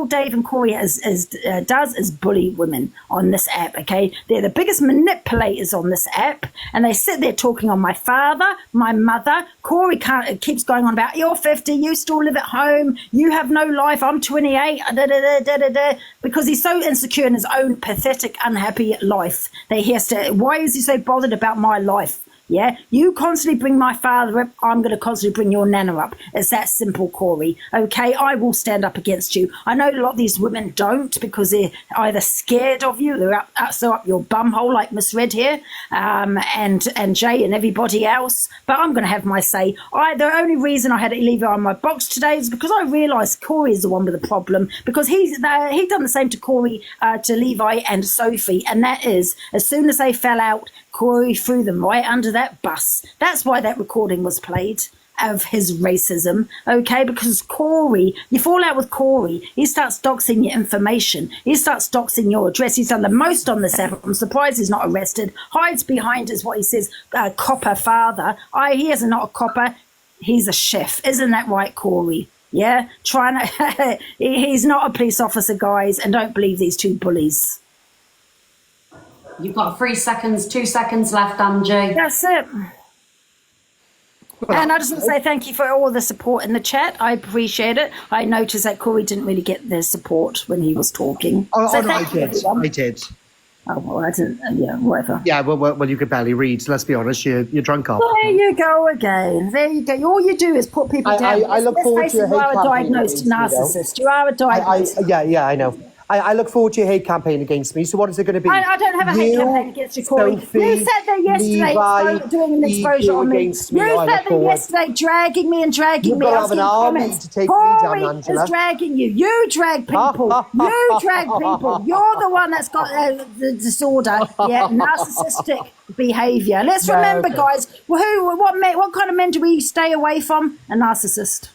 Dave and Corey does is bully women on this app, okay? They're the biggest manipulators on this app, and they sit there talking on my father, my mother. Corey keeps going on about, you're 50, you still live at home, you have no life, I'm 28, because he's so insecure in his own pathetic, unhappy life that he has to. Why is he so bothered about my life? Yeah, you constantly bring my father up, I'm going to constantly bring your nana up. It's that simple, Corey. Okay, I will stand up against you. I know a lot of these women don't, because they're either scared of you, they're so up your bumhole like Miss Red here, and Jay and everybody else. But I'm going to have my say. The only reason I had Levi on my box today is because I realised Corey is the one with the problem, because he done the same to Corey, to Levi and Sophie, and that is, as soon as they fell out, Corey threw them right under that bus. That's why that recording was played of his racism, okay? Because Corey, you fall out with Corey, he starts doxing your information. He starts doxing your address. He's done the most on this app. I'm surprised he's not arrested. Hides behind is what he says, copper father. He is not a copper. He's a chef. Isn't that right, Corey? Yeah? He's not a police officer, guys, and don't believe these two bullies. You've got 3 seconds, 2 seconds left, Angie. That's it. And I just want to say thank you for all the support in the chat. I appreciate it. I noticed that Corey didn't really get the support when he was talking. No, I did. Oh, well, I didn't. Yeah, whatever. Yeah, well, you could barely read. So let's be honest, you're drunk up. There you go again. There you go. All you do is put people down. I look forward to your hate You are a campaign diagnosed against me, narcissist. You are a diagnosed. Yeah, I know. I look forward to your hate campaign against me. So what is it going to be? I don't have a hate campaign against you, Corey. Sophie, you sat there yesterday doing an exposure on me. You sat there yesterday dragging me. You've got to have an army to take me down, Angela. Corey is dragging you. You drag people. You drag people. You're the one that's got the disorder. Yeah, narcissistic behaviour. Let's remember, guys, what kind of men do we stay away from? A narcissist.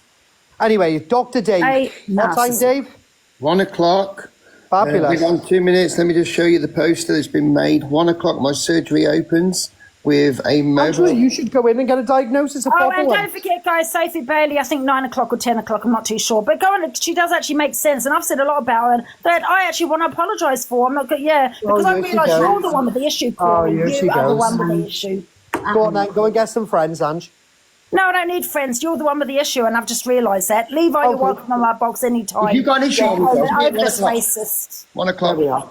Anyway, Dr. Dave. What time, Dave? 1 o'clock. Fabulous. Within 2 minutes, let me just show you the poster that's been made. 1 o'clock, my surgery opens with a mobile. Angela, you should go in and get a diagnosis. And don't forget, guys, Sophie Bailey, I think 9 o'clock or 10 o'clock, I'm not too sure. But go on, she does actually make sense. And I've said a lot about her that I actually want to apologise for. I'm not good, because I realise you're the one with the issue, Corey. You are the one with the issue. Go on then, go and get some friends, Ange. No, I don't need friends. You're the one with the issue, and I've just realised that. Levi, you're welcome on my box anytime. If you've got an issue, over this racist. 1 o'clock. There we are.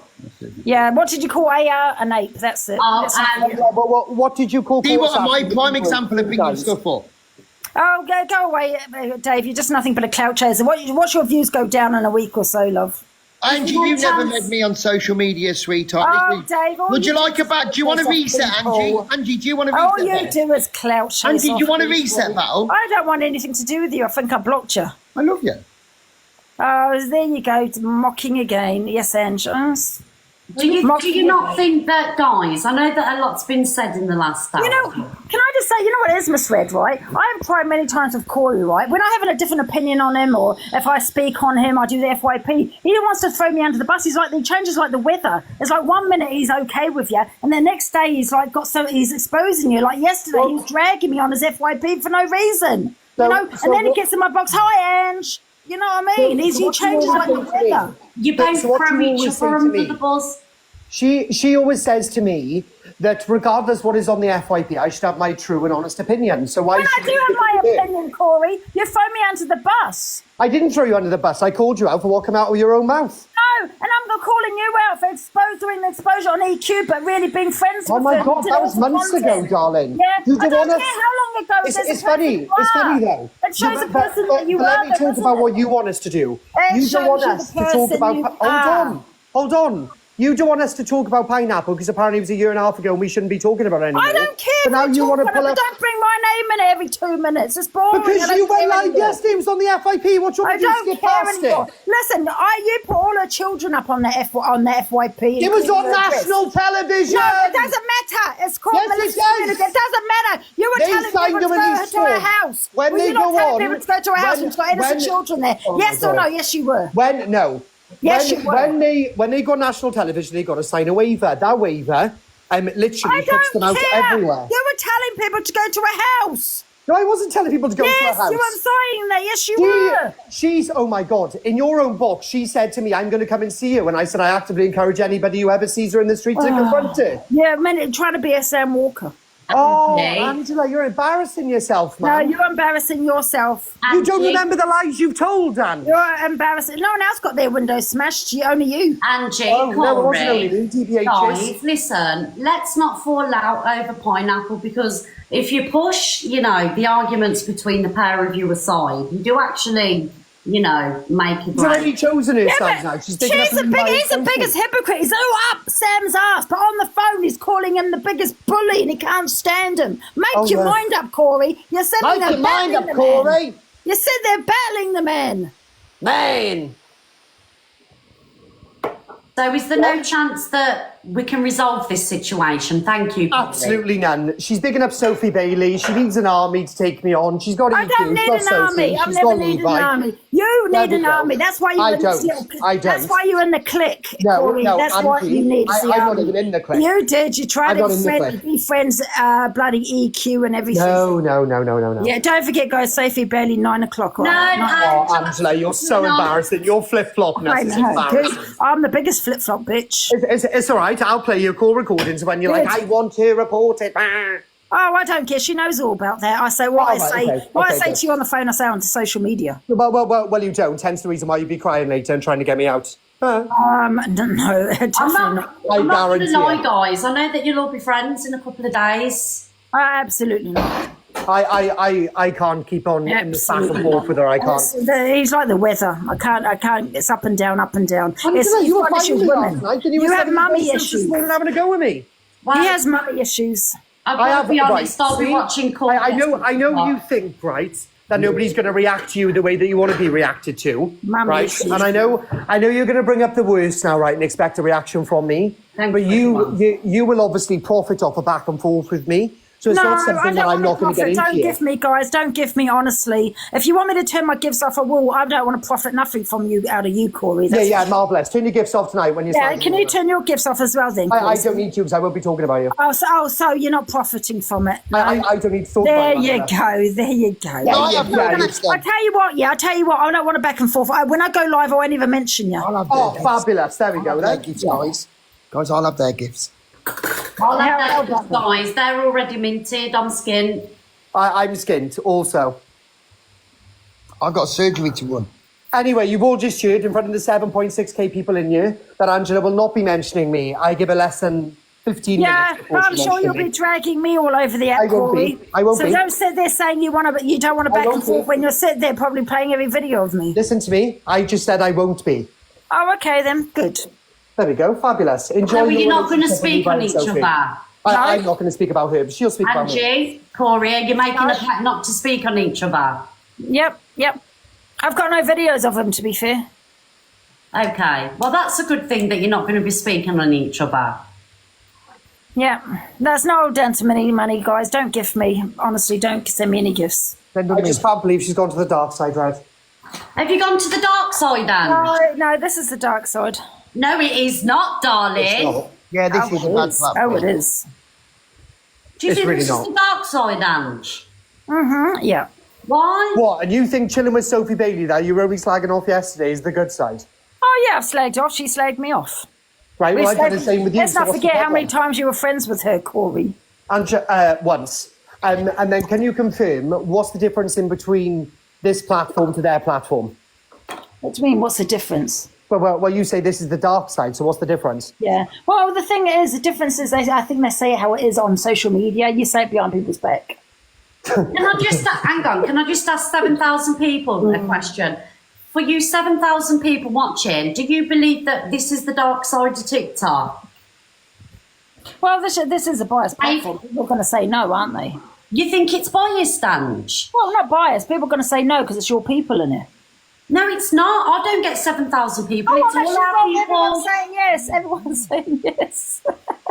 Yeah, what did you call AR? An ape, that's it. What did you call? See what my prime example of picking stuff up. Oh, go away, Dave. You're just nothing but a clout chaser. Watch your views go down in a week or so, love. Angie, you never met me on social media, sweetheart. Oh, Dave, would you like a bat? Do you want to reset, Angie? Angie, do you want to reset? All you do is clout chase. Angie, do you want to reset battle? I don't want anything to do with you. I think I blocked you. I love you. Oh, there you go, mocking again. Yes, Ange. Do you not think that, guys? I know that a lot's been said in the last hour. You know, can I just say, you know what is misread, right? I have tried many times with Corey, right? When I have a different opinion on him, or if I speak on him, I do the FYP, he wants to throw me under the bus. He's like, he changes like the weather. It's like 1 minute he's okay with you, and the next day he's like he's exposing you. Like yesterday, he was dragging me on his FYP for no reason. You know, and then he gets in my box, hi, Ange. You know what I mean? He changes like the weather. You both throw each other under the bus. She always says to me that regardless what is on the FYP, I should have my true and honest opinion. So why? Well, I do have my opinion, Corey. You throw me under the bus. I didn't throw you under the bus. I called you out for what came out of your own mouth. No, and I'm not calling you out for doing the exposure on EQ, but really being friends with Oh my him. God, that was months ago, darling. Yeah, You I don't want care us- how long ago it is. It's funny. It's funny though. It shows Yeah, the person that you let are. me talk about what you want us to do. It You don't want shows you us the to talk person about. you Hold are. on. Hold on. You don't want us to talk about pineapple because apparently it was a year and a half ago and we shouldn't be talking about it anymore. I don't care. But now you want to pull up. Don't bring my name in every 2 minutes. It's boring. Because I you don't went care like, anymore. yes, name's on the FYP. What you I want to do? don't Skip care past anymore. it. Listen, you put all the children up on the FYP. It was on including your address. national television. No, it doesn't matter. It's called Yes, it malicious does. communication. It doesn't matter. You were They telling signed people to a go release to a form. house. When were they you not go telling on- people to go to a house and got innocent children there? Oh my Yes or God. no? Yes, you were. Yes, you were. when they go on national television, they got to sign a waiver. That waiver, literally I puts them don't out care. everywhere. You were telling people to go to a house. No, I wasn't telling people to go to a Yes, house. you were saying that. Yes, you were. She's, oh my God, in your own book, she said to me, I'm going to come and see you. And I said, I actively encourage anybody who ever sees her in the street to confront her. Yeah, trying to be a Sam Walker. Oh, Okay. Angela, you're embarrassing yourself, No, man. you're embarrassing yourself. You don't Angie. remember the lies you've told, Dan. You're embarrassing. No one else got their windows smashed. Only you. Angie, Oh, no, it wasn't only Corey, me, DBHs. guys, listen, let's not fall out over pineapple because if you push, the arguments between the pair of you aside, you do actually, make a She's already break. chosen herself but now. She's picking up he's the the biggest hypocrite. He's all up Sam's ass, but on the phone he's calling him the biggest bully and he can't stand him. Make your mind up, Corey. You're sitting Make there your mind battling up, the man. Corey. You said they're battling the man. Man. So is there no chance that we can resolve this situation? Thank you, Corey. Absolutely none. She's bigging up Sophie Bailey. She needs an army to take me on. She's got I EQ. don't need She's got an army. Sophie. I've She's never got needed Levi. an army. You There need we an go. army. That's why you're I in don't. the I That's don't. why you're in the clique, No, Corey. no, That's what Auntie, you need. I'm not even in the clique. You did. You tried I'm to not in the clique. be friends, bloody EQ and everything. No. Yeah, don't forget, guys. Sophie Bailey, 9 o'clock. all No, right? Oh, Angela, you're so embarrassing. Your flip-flopness I is know. embarrassing. I'm the biggest flip flop bitch. It's all right. I'll play your call recordings when you're like, Good. I want to report it. Oh, I don't care. She knows all about that. I say what Oh, I say. right, okay. What I Okay, say good. to you on the phone, I say on social media. Well, you don't. Hence the reason why you'd be crying later and trying to get me out. No, definitely I'm not. not going to guarantee lie, it. guys. I know that you'll all be friends in a couple of days. Absolutely not. I can't keep on in this back and Absolutely forth with her. I can't. He's like the weather. I can't. It's up and down, up and down. Angela, you were got issues fighting me with last women. night and you You were have sending mummy voices this issues. morning having a go with me. Well, He has mummy issues. I've got to be honest, I'll be see? watching Corey. I know you think, right, that nobody's going to react to you the way that you want to be reacted to, Mummy right? issues. And I know you're going to bring up the worst now, right, and expect a reaction from me. Thank but you, you will obviously profit off a back and forth with me. So it's not something that I'm not going to get into. Don't give me, guys. Don't give me, honestly. If you want me to turn my gifts off, I will. I don't want to profit nothing from you, out of you, Corey. Yeah, marvellous. Turn your gifts off tonight when you're Yeah, starting can to you work. turn your gifts off as well then, I Corey? don't need to because I won't be talking about you. So you're not profiting from it. No. I don't need to talk There about you that. go. There you go. I tell you what. Yeah, I tell you what. I don't want to back and forth. When I go live, I won't even mention you. Oh, fabulous. There we go. Their Then. gifts, guys. Guys, I'll have their gifts. I'll have those guys. They're already minted. I'm skinned. I'm skint also. I've got surgery to run. Anyway, you've all just heard in front of the 7.6k people in here that Angela will not be mentioning me. I give her less than 15 Yeah, minutes. before I'm she sure you'll mentions be dragging me all over the app, I won't Corey. be. I won't so be. don't sit there saying you don't want to I back and won't forth be. when you're sitting there probably playing every video of me. me. Listen to me. I just said I won't be. Oh, okay then. Good. There we go. Fabulous. Enjoy So your you're not going to relationship with speak on Levi each and Sophie. other? I'm not going to speak about her, but she'll speak about me. Angie, Corey, are you making a pact not to speak on each other? Yep. I've got no videos of them, to be fair. Okay. Well, that's a good thing that you're not going to be speaking on each other. Yeah, that's not all down to money, guys. Don't gift me. Honestly, don't send me any gifts. I just can't believe she's gone to the dark side, Red. Have you gone to the dark side, Ange? No, this is the dark side. No, it is not, darling. It's not. Yeah, this is a bad platform. Oh, it is. Do you It's think really this not. is the dark side, Ange? Yeah. Why? What? And you think chilling with Sophie Bailey that you were only slagging off yesterday is the good side? Oh, yeah, I've slagged off. She slagged me off. Right, well, I did the Let's same with you. not so what's the forget how many problem? times you were friends with her, Corey. Once. And then can you confirm what's the difference in between this platform to their platform? What do you mean? What's the difference? Well, you say this is the dark side, so what's the difference? Yeah. Well, the thing is, the difference is, I think they say it how it is on social media. You say it behind people's back. Can I just hang on? Can I just ask 7,000 people a question? For you 7,000 people watching, do you believe that this is the dark side of TikTok? Well, this is a biased platform. People are going to say no, aren't they? You think it's biased, Ange? Well, not biased. People are going to say no because it's your people in it. No, it's not. I don't get 7,000 people. It's all our Everyone's people. saying yes. Everyone's saying yes.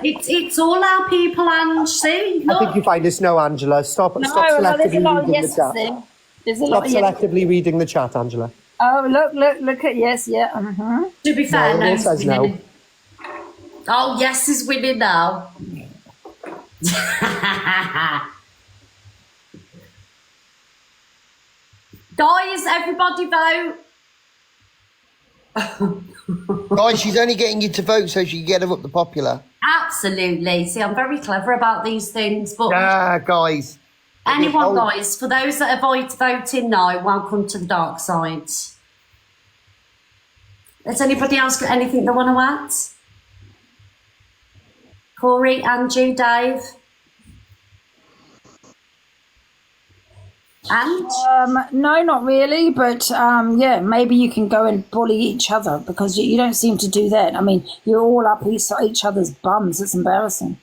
It's all our people, Ange. See, I look. think you find this no, Angela. Stop No, selectively there's a lot of reading the yeses chat. there. There's a Stop lot of yes. selectively reading the chat, Angela. Oh, look at yes, yeah. To be fair, No, no, it it's says winning. no. Oh, yes is winning now. Guys, everybody vote. Guys, she's only getting you to vote so she can get her up the popular. Absolutely. See, I'm very clever about these things, but Ah, guys. anyone, guys, for those that are voting now, welcome to the dark side. Has anybody else got anything they want to add? Corey, Angie, Dave? And? No, not really, but yeah, maybe you can go and bully each other because you don't seem to do that. I mean, you're all up each other's bums. It's embarrassing.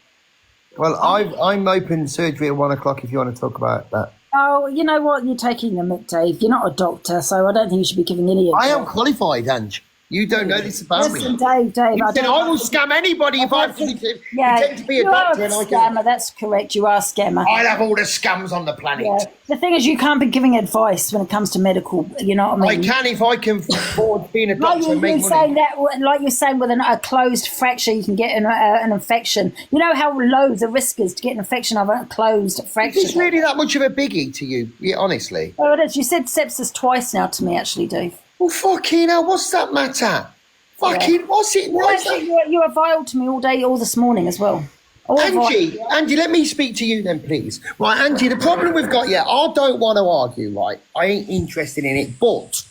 Well, I'm open surgery at 1 o'clock if you want to talk about that. Oh, you know what? You're taking the mick, Dave. You're not a doctor, so I don't think you should be giving any I am advice. qualified, Ange. You don't know this about Listen, me. Dave, You said I will scam anybody if I pretend to be a you are doctor a and I scammer. can. That's correct. You are a scammer. I'll have all the scams on the planet. Yeah. The thing is, you can't be giving advice when it comes to medical. You know what I I mean? can if I can afford being a Like doctor and make you're money. saying that, like you're saying, with a closed fracture, you can get an infection. You know how low the risk is to get an infection of a closed fracture. Is this really that much of a biggie to you? Yeah, honestly. Oh, it is. You said sepsis twice now to me, actually, Dave. Well, fucking hell, what's that matter? Fucking, what's it? You What's that? you were vile to me all this morning as well. All Angie, let me speak to you then, please. Right, Angie, the problem we've got, yeah, I don't want to argue, right? I ain't interested in it, but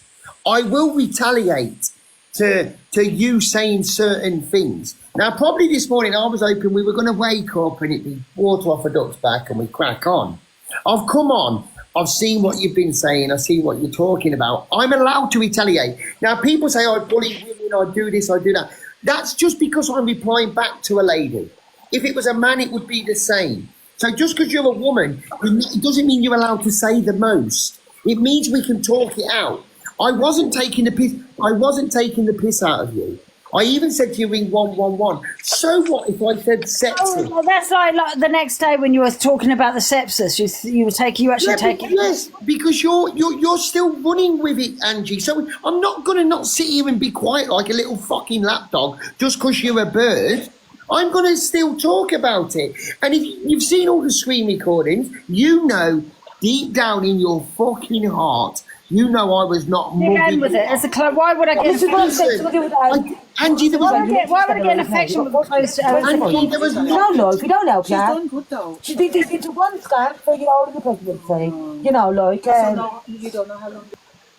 I will retaliate to you saying certain things. Now, probably this morning I was hoping we were going to wake up and it'd be water off a duck's back and we crack on. I've come on. I've seen what you've been saying. I've seen what you're talking about. I'm allowed to retaliate. Now, people say, I bully women, I do this, I do that. That's just because I'm replying back to a lady. If it was a man, it would be the same. So just because you're a woman, it doesn't mean you're allowed to say the most. It means we can talk it out. I wasn't taking the piss out of you. I even said to you ring 111. So what if I said sepsis? Oh, well, that's like the next day when you were talking about the sepsis. You actually take it. Yes, because you're still running with it, Angie. So I'm not gonna not sit here and be quiet like a little fucking lapdog just because you're a bird. I'm gonna still talk about it. And if you've seen all the screen recordings, you know deep down in your fucking heart, you know I was not You're moving. going with it. As a club, why would I get Listen, Angie, there was why would I get an affection with a close Angie, there was No, if you don't help She's her. done good though. She did it one scam for you all in the presidency. You know, like. So now you don't know how long.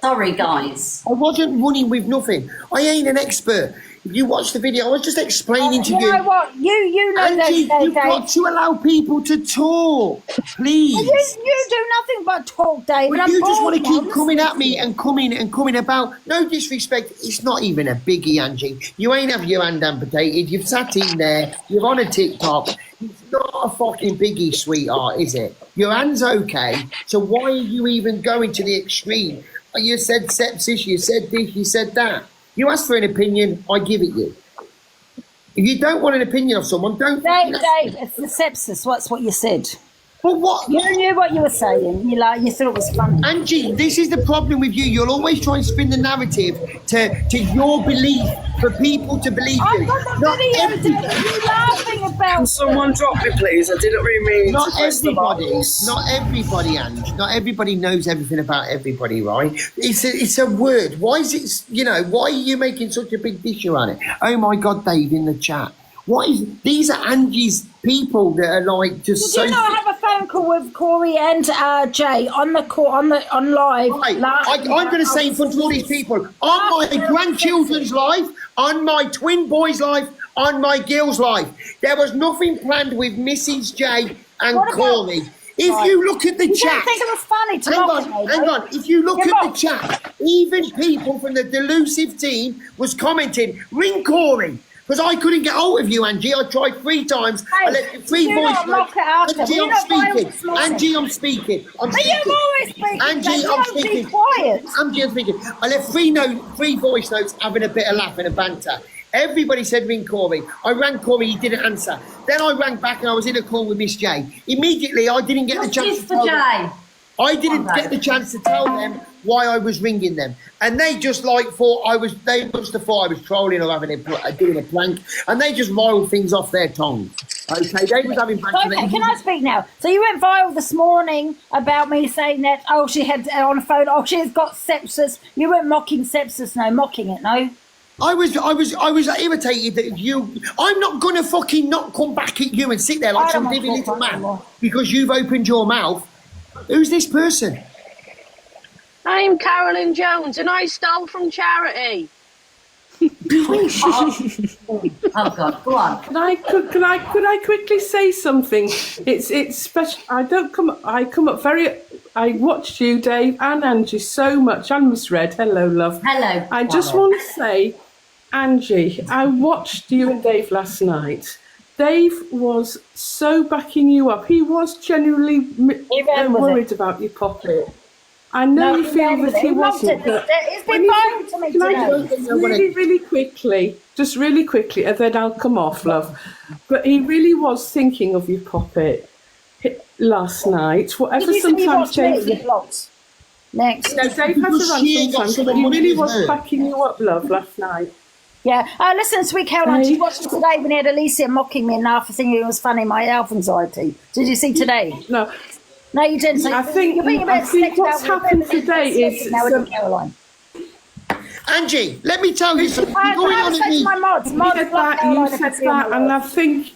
Sorry, guys. I wasn't running with nothing. I ain't an expert. If you watch the video, I was just explaining to you. You know what? You know Angie, those you've got to allow people to talk, please. You do nothing but talk, Dave. Well, you just want to keep coming at me and coming about. No disrespect. It's not even a biggie, Angie. You ain't have your hand amputated. You've sat in there. You're on a TikTok. It's not a fucking biggie, sweetheart, is it? Your hand's okay. So why are you even going to the extreme? You said sepsis. You said this. You said that. You ask for an opinion, I give it you. If you don't want an opinion of someone, don't. Dave, it's the sepsis. What's what you said? But what? You knew what you were saying. You thought it was funny. Angie, this is the problem with you. You'll always try and spin the narrative to your belief for people to believe you. I've got the video, Dave. You're laughing about. Can someone drop it, please? I didn't really mean Not to press the everybody, buttons. not everybody, Ange. Not everybody knows everything about everybody, right? It's a word. Why is it? Why are you making such a big issue on it? Oh my God, Dave in the chat. What is? These are Angie's people that are like just Did you not have a phone call with Corey and Jay on live? Right. I'm going to say in front of all these people, on my grandchildren's life, on my twin boys' life, on my girls' life, there was nothing planned with Mrs. J and Corey. If you look at the chat, think it was funny to hang on. If you look at the chat, even people from the Delusive team was commenting, ring Corey. Because I couldn't get hold of you, Angie. I tried 3 times. I left you 3 voice notes. Angie, I'm speaking. Angie, I'm speaking. But you're always speaking. Angie, I'm speaking. Quiet. Angie, I'm speaking. I left 3 voice notes having a bit of laugh and a banter. Everybody said ring Corey. I rang Corey, he didn't answer. Then I rang back and I was in a call with Miss J. Immediately, I didn't get the chance to tell them. I didn't get the chance to tell them why I was ringing them, and they just thought they must have thought I was trolling or doing a prank, and they just riled things off their tongue. Okay, they was having banter. Okay, can I speak now? So you went viral this morning about me saying that, she had on the phone, she's got sepsis. You weren't mocking sepsis, mocking it, no? I was irritated that I'm not gonna fucking not come back at you and sit there like some divvy little man because you've opened your mouth. Who's this person? I'm Carolyn Jones and I stole from charity. Oh God, go on. Could I quickly say something? It's special. I watched you, Dave, and Angie so much. And Miss Red. Hello, love. Hello. I just want to say, Angie, I watched you and Dave last night. Dave was so backing you up. He was genuinely worried about your pocket. I know you feel that he wasn't. It's been viral to me today. Really quickly, and then I'll come off, love. But he really was thinking of your pocket last night. Whatever sometimes Dave... Next. No, Dave has a run sometimes, but he really was backing you up, love, last night. Yeah. Listen, sweet Caroline, did you watch it today when he had Alicia mocking me and half thinking it was funny, my health anxiety? Did you see today? No. No, you didn't. So I think what's happened today is... Caroline. Angie, let me tell you something. You said that, and I think...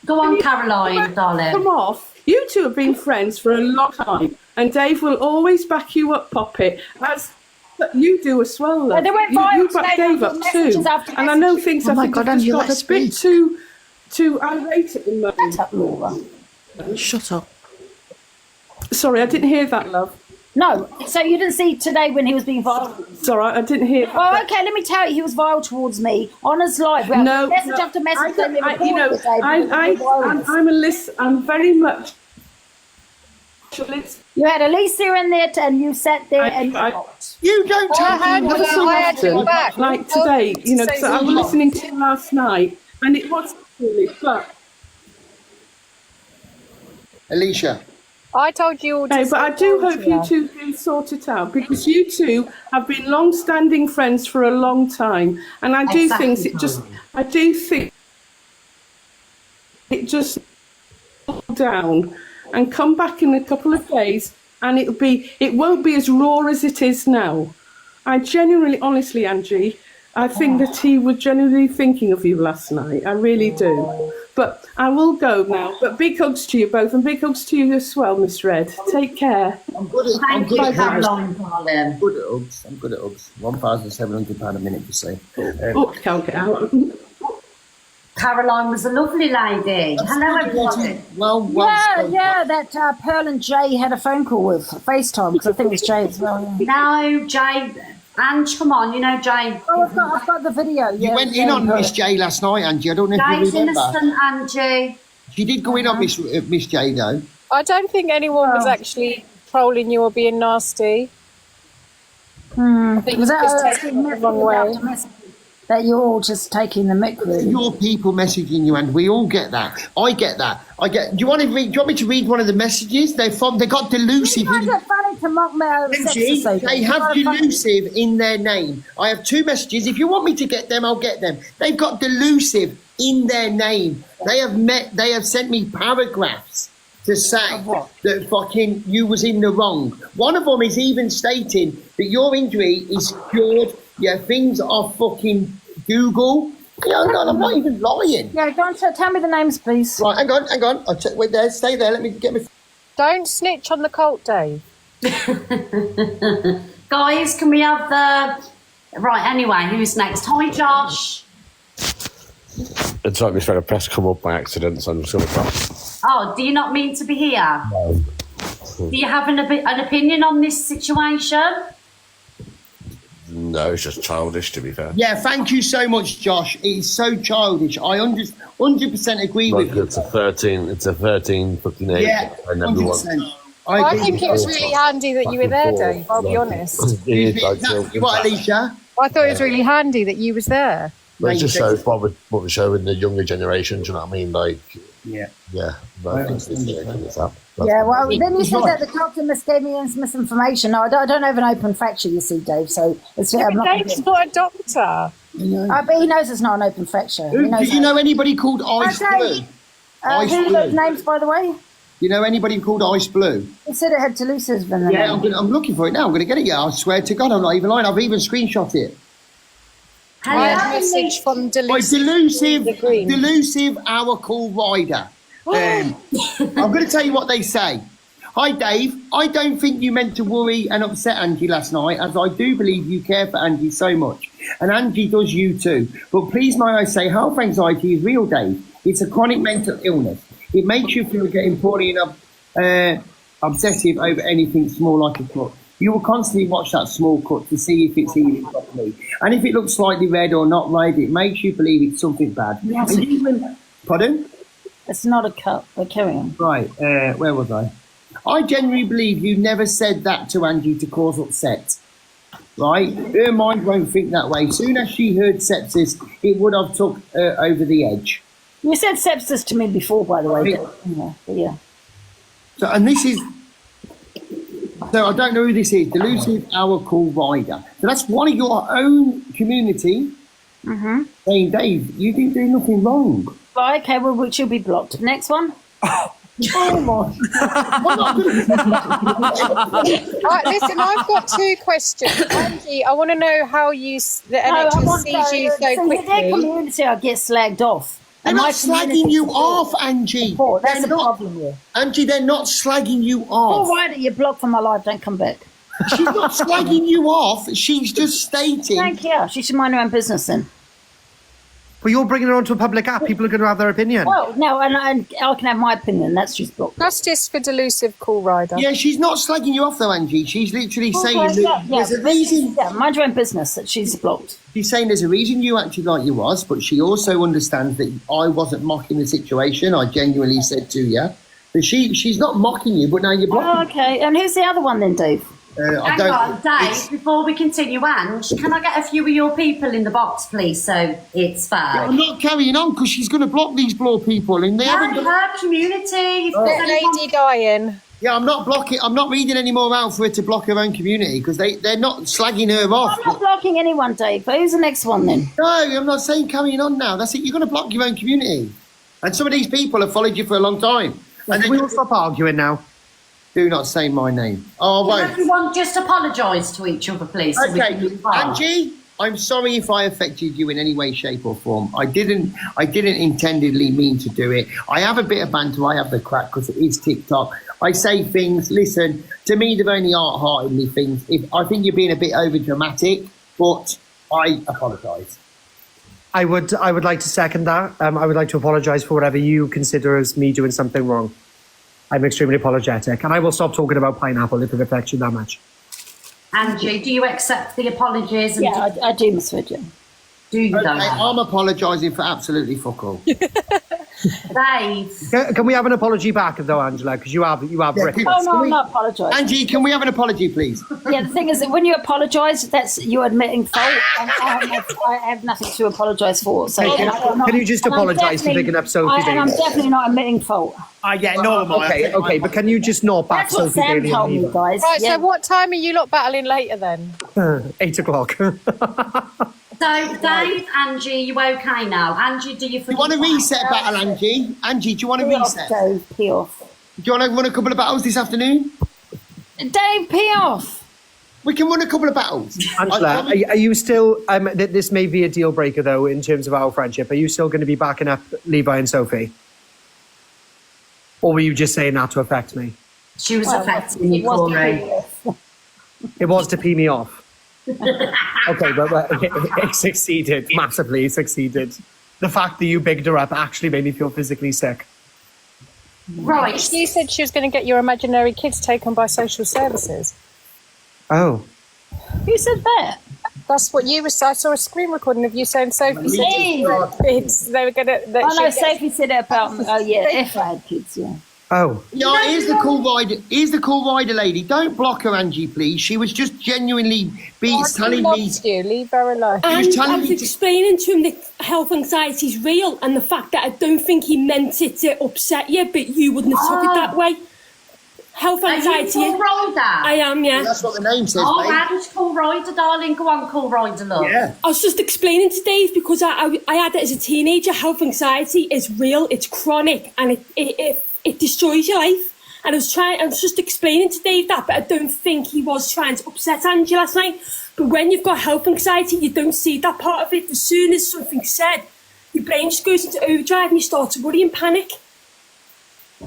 Go on, Caroline, darling. Come off. You two have been friends for a long time, and Dave will always back you up, Poppet. You do as well, love. You back Dave up too. And I know things have just got a bit too irate at the moment. Shut up. Sorry, I didn't hear that, love. No, so you didn't see today when he was being viral? It's all right, I didn't hear that. Oh, okay, let me tell you, he was viral towards me on his live. Message after message. I'm very much... You had Alicia in there and you sat there and you don't tell me like today, because I was listening to him last night and it was really fun. Alicia. I told you all to but I do hope you two can sort it out, because you two have been long-standing friends for a long time, and I do think it just down and come back in a couple of days, and it won't be as raw as it is now. I genuinely, honestly, Angie, I think that he was genuinely thinking of you last night. I really do. But I will go now. But big hugs to you both, and big hugs to you as well, Miss Red. Take care. I'm good at darling. Good at hugs. I'm good at hugs. £1,700 a minute to say. Can't get out. Caroline was a lovely lady. Hello, everybody. That Pearl and Jay had a phone call with FaceTime, because I think it was Jay as well. No, Jay. Ange, come on, Jay. Oh, I've got the video. You went in on Miss J last night, Angie. I don't know if you remember. Innocent, Angie. She did go in on Miss J, though. I don't think anyone was actually trolling you or being nasty. I think Was you just that take it the wrong way. that you're all just taking the mick really? Your people messaging you, and we all get that. I get that. Do you want to read? Do you want me to read one of the messages? They got delusive. You guys are funny to mock me over sex Benji, association. they have delusive in their name. I have 2 messages. If you want me to get them, I'll get them. They've got delusive in their name. They have sent me paragraphs to say that fucking you was in the wrong. One of them is even stating that your injury is cured. Yeah, things are fucking Google. Yeah, hang on, I'm not even lying. Yeah, go on, tell me the names, please. Right, hang on. I'll check. Wait there, stay there. Let me get my. Don't snitch on the cult, Dave. Guys, can we have the... Right, anyway, who's next? Hi, Josh. It's like we had a press come up by accident, so I'm just going to cross. Oh, do you not mean to be here? No. Do you have an opinion on this situation? No, it's just childish, to be fair. Yeah, thank you so much, Josh. It is so childish. I 100% agree with you. It's a 13 fucking age. Yeah, and everyone. 100%. I think it was really handy that you were there, Dave, I'll be honest. What, Alicia? I thought it was really handy that you was there. But it just shows what we're showing the younger generation, do you know what I mean? Like, yeah. But I think it's ridiculous. Yeah, well, then you said that the doctor gave me misinformation. No, I don't have an open fracture, you see, Dave. So it's I'm not. Dave's not a doctor. But he knows it's not an open fracture. Do you know anybody called Ice Blue? Ice who are those Blue. names, by the way? You know anybody called Ice Blue? He said it had delusive in the Yeah, name. I'm looking for it now. I'm going to get it. Yeah, I swear to God, I'm not even lying. I've even screenshot it. I had a message from Delusive. Delusive, our cool rider. I'm going to tell you what they say. Hi, Dave. I don't think you meant to worry and upset Angie last night, as I do believe you care for Angie so much. And Angie does you too. But please, may I say, health anxiety is real, Dave. It's a chronic mental illness. It makes you feel getting poorly and obsessive over anything small like a cut. You will constantly watch that small cut to see if it's healing properly. And if it looks slightly red or not red, it makes you believe it's something bad. Yes. And even, pardon? It's not a cut, but carry on. Right, where was I? I genuinely believe you never said that to Angie to cause upset. Right? Her mind won't think that way. Soon as she heard sepsis, it would have took her over the edge. You said sepsis to me before, by the way. Yeah. So, and this is... So I don't know who this is. Delusive Our Cool Rider. So that's one of your own community saying, Dave, you didn't do nothing wrong. Right, okay, well, which will be blocked. Next one. Oh my! Listen, I've got 2 questions. Angie, I want to know how the NHS sees you so In their quickly. community, I get slagged off. They're And not my slagging community you support- off, Angie. support. That's They're the not- problem here. Angie, they're not slagging you off. All right, you're blocked from my life. Don't come back. She's not slagging you off. She's just stating. Thank you. She should mind her own business then. But you're bringing her onto a public app. People are going to have their opinion. Well, no, and I can have my opinion. That's just blocked. Justice for Delusive Cool Rider. Yeah, she's not slagging you off though, Angie. She's literally saying Okay, that there's a reason. Yeah, mind your own business that she's blocked. She's saying there's a reason you acted like you was, but she also understands that I wasn't mocking the situation. I genuinely said to you. But she's not mocking you, but now you're blocking. Oh, okay. And who's the other one then, Dave? Hang on, Dave, before we continue, Ange, can I get a few of your people in the box, please, so it's fair? I'm not carrying on because she's going to block these blow people, and they haven't. Her community. Lady dying. Yeah, I'm not blocking. I'm not reading any more out for her to block her own community because they're not slagging her off. I'm not blocking anyone, Dave. But who's the next one then? No, I'm not saying carrying on now. That's it. You're going to block your own community, and some of these people have followed you for a long time. And we will stop arguing now. Do not say my name. Oh, I Can won't. everyone just apologise to each other, please? so we Okay, can move on? Angie, I'm sorry if I affected you in any way, shape, or form. I didn't intendedly mean to do it. I have a bit of banter. I have the crack because it is TikTok. I say things. Listen, to me, they're only art-heartedly things. I think you're being a bit over dramatic, but I apologise. I would like to second that. I would like to apologise for whatever you consider as me doing something wrong. I'm extremely apologetic, and I will stop talking about pineapple if it affects you that much. Angie, do you accept the apologies? And Yeah, I do, Miss Vidya. do you, Okay, though? I'm apologising for absolutely fuck all. Dave. Can we have an apology back though, Angela? Because you have written. Oh no, I'm not apologising. Angie, can we have an apology, please? Yeah, the thing is that when you apologise, that's you admitting fault, and I have nothing to apologise for. So Hey, can you just apologise for picking up Sophie And I'm Daly? definitely not admitting fault. Yeah, no, Okay, but can you just not back That's what Sophie Sam Daly told me, either? guys. Right, Yeah. so what time are you lot battling later then? 8 o'clock. So, Dave, Angie, you okay now? Angie, do you Do you want to reset battle, Angie? Angie, do you want to reset? Dave, pee off. Do you want to run a couple of battles this afternoon? Dave, pee off. We can run a couple of battles. Angela, are you still? This may be a deal breaker though in terms of our friendship. Are you still going to be backing up Levi and Sophie, or were you just saying that to affect me? She was affecting you, Corey. It was to pee me off. Okay, but it succeeded massively. It succeeded. The fact that you bigged her up actually made me feel physically sick. Right. She said she was going to get your imaginary kids taken by social services. Oh. Who said that? That's what you were. I saw a screen recording of you saying Sophie said they were going to. Oh no, Sophie said it about. Oh yeah, if I had kids, yeah. Oh. Yeah, here's the cool rider. Here's the cool rider lady. Don't block her, Angie, please. She was just genuinely telling me. You leave her alone. She was And I telling was me. explaining to him that health anxiety is real, and the fact that I don't think he meant it to upset you, but you wouldn't have took it that way. Health anxiety. Are you Cool Rider? I am, yeah. Well, that's what the name says, Oh, babe. and Cool Rider, darling. Go on, Cool Rider, love. Yeah. I was just explaining to Dave because I had it as a teenager. Health anxiety is real, it's chronic, and it destroys your life. And I was just explaining to Dave that, but I don't think he was trying to upset Angie last night. But when you've got health anxiety, you don't see that part of it. As soon as something's said, your brain just goes into overdrive and you start to worry and panic.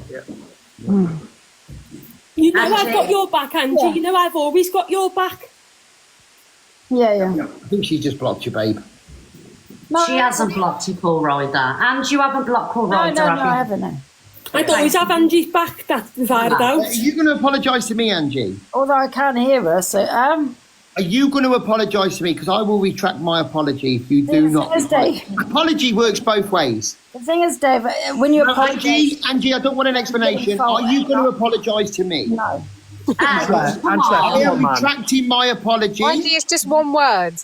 Yeah. You know Angie. I've got your back, Angie. Yeah. You know I've always got your back. Yeah. I think she just blocked you, babe. No, She hasn't blocked you, Cool Rider. And you haven't blocked Cool No, Rider, I have you? haven't. No. I'd always have Angie's back, that's without a doubt. Are you going to apologise to me, Angie? Although I can't hear her, so Are you going to apologise to me? Because I will retract my apology if you do not. Yes, Dave. Apology works both ways. The thing is, Dave, when you apologise, Angie, I don't want an explanation. Are you going to apologise to me? No. I am retracting my apology. Angie, it's just one word.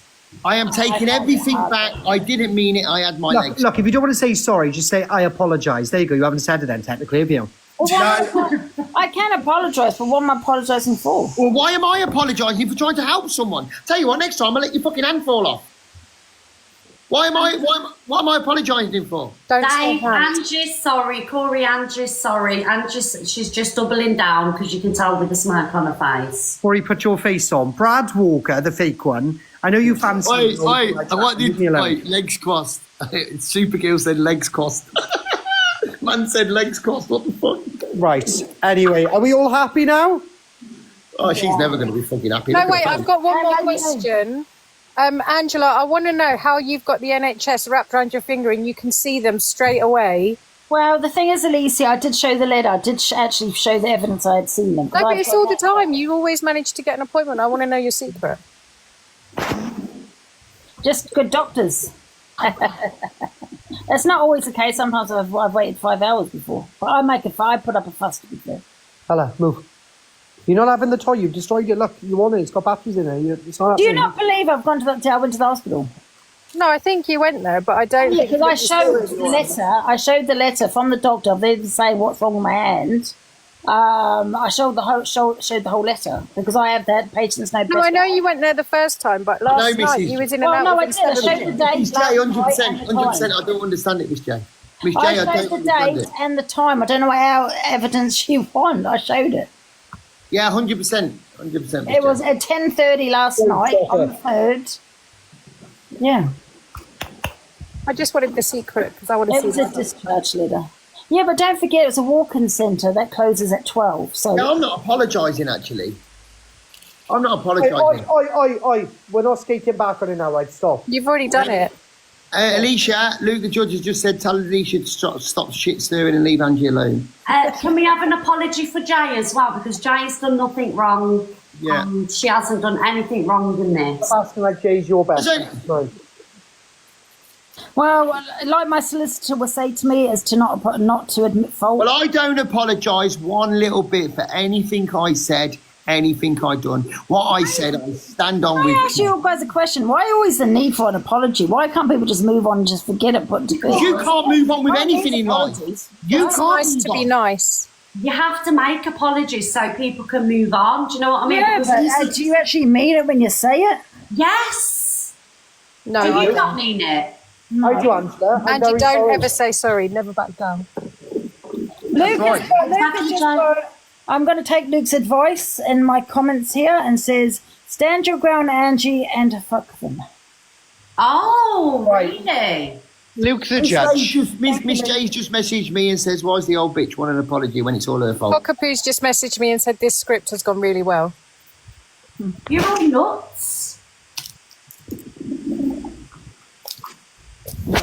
I am taking everything back. I didn't mean it. I had my legs. Look, if you don't want to say sorry, just say I apologise. There you go. You haven't said it then, technically, have you? I can apologise, but what am I apologising for? Well, why am I apologising for trying to help someone? Tell you what, next time I'll let your fucking hand fall off. What am I apologising for? Dave, Angie's sorry. Corey, Angie's sorry. She's just doubling down because you can tell with the smirk on her face. Corey, put your face on. Brad Walker, the fake one. I know you fancy. Wait, I want you to wait, legs crossed. Supergirl said legs crossed. Man said legs crossed. What the fuck? Right. Anyway, are we all happy now? Oh, she's never going to be fucking happy. No, Look at wait, her I've face. got one more question. Angela, I want to know how you've got the NHS wrapped around your finger and you can see them straight away. Well, the thing is, Alicia, I did show the letter. I did actually show the evidence I had seen them. No, but it's all the time. You always manage to get an appointment. I want to know your secret. Just good doctors. That's not always the case. Sometimes I've waited 5 hours before. But I put up a fuss to be fair. Ella, move. You're not having the toy. You've destroyed it. Look, you want it. It's got batteries in it. It's not Do you happening. not believe I went to the hospital? No, I think you went there, but I don't Yeah, think... because I showed the letter. I showed the letter from the doctor. They didn't say what's wrong with my hand. I showed the whole letter because I have that patient's note. No, I know you went there the first time, but last night you was in and out. No, I within did. I 7 showed the date. Miss J, 100%. I don't understand it, Miss J. Miss J, I I showed don't the understand date it. and the time. I don't know how evidence you want. I showed it. Yeah, 100%. 100%. It was at 10:30 last night on the 3rd. Yeah. I just wanted the secret because I want to It see was a that. discharge letter. Yeah, but don't forget it's a walk-in centre that closes at 12. So No, I'm not apologising, actually. I'm not apologising. Oi. We're not skating back on it now, right? Stop. You've already done it. Alicia, Luke the judge has just said tell Alicia to stop shit stirring and leave Angie alone. Can we have an apology for Jay as well? Because Jay's done nothing wrong. Yeah. And she hasn't done anything wrong in this. Stop asking like Jay's your best. So- Right. Well, like my solicitor will say to me, is to not to admit fault. Well, I don't apologise one little bit for anything I said, anything I done. What I said, I stand on with. I ask you guys a question. Why always the need for an apology? Why can't people just move on and just forget it? Put to bed? You can't move on with anything in life. You It's can't nice move to be on. nice. You have to make apologies so people can move on. Do you know what I mean? Yeah, but do you actually mean it when you say it? Yes. No, Do I you don't. not mean it? I do, Angela. I'm Andy, very don't sorry. ever say sorry. Never back down. Luke has just got, I'm going to take Luke's advice in my comments here and says, stand your ground, Angie, and fuck them. Oh, really? Luke the judge. Miss J's just messaged me and says, "Why's the old bitch want an apology when it's all her fault?" Cockapoo's just messaged me and said this script has gone really well. You're all nuts.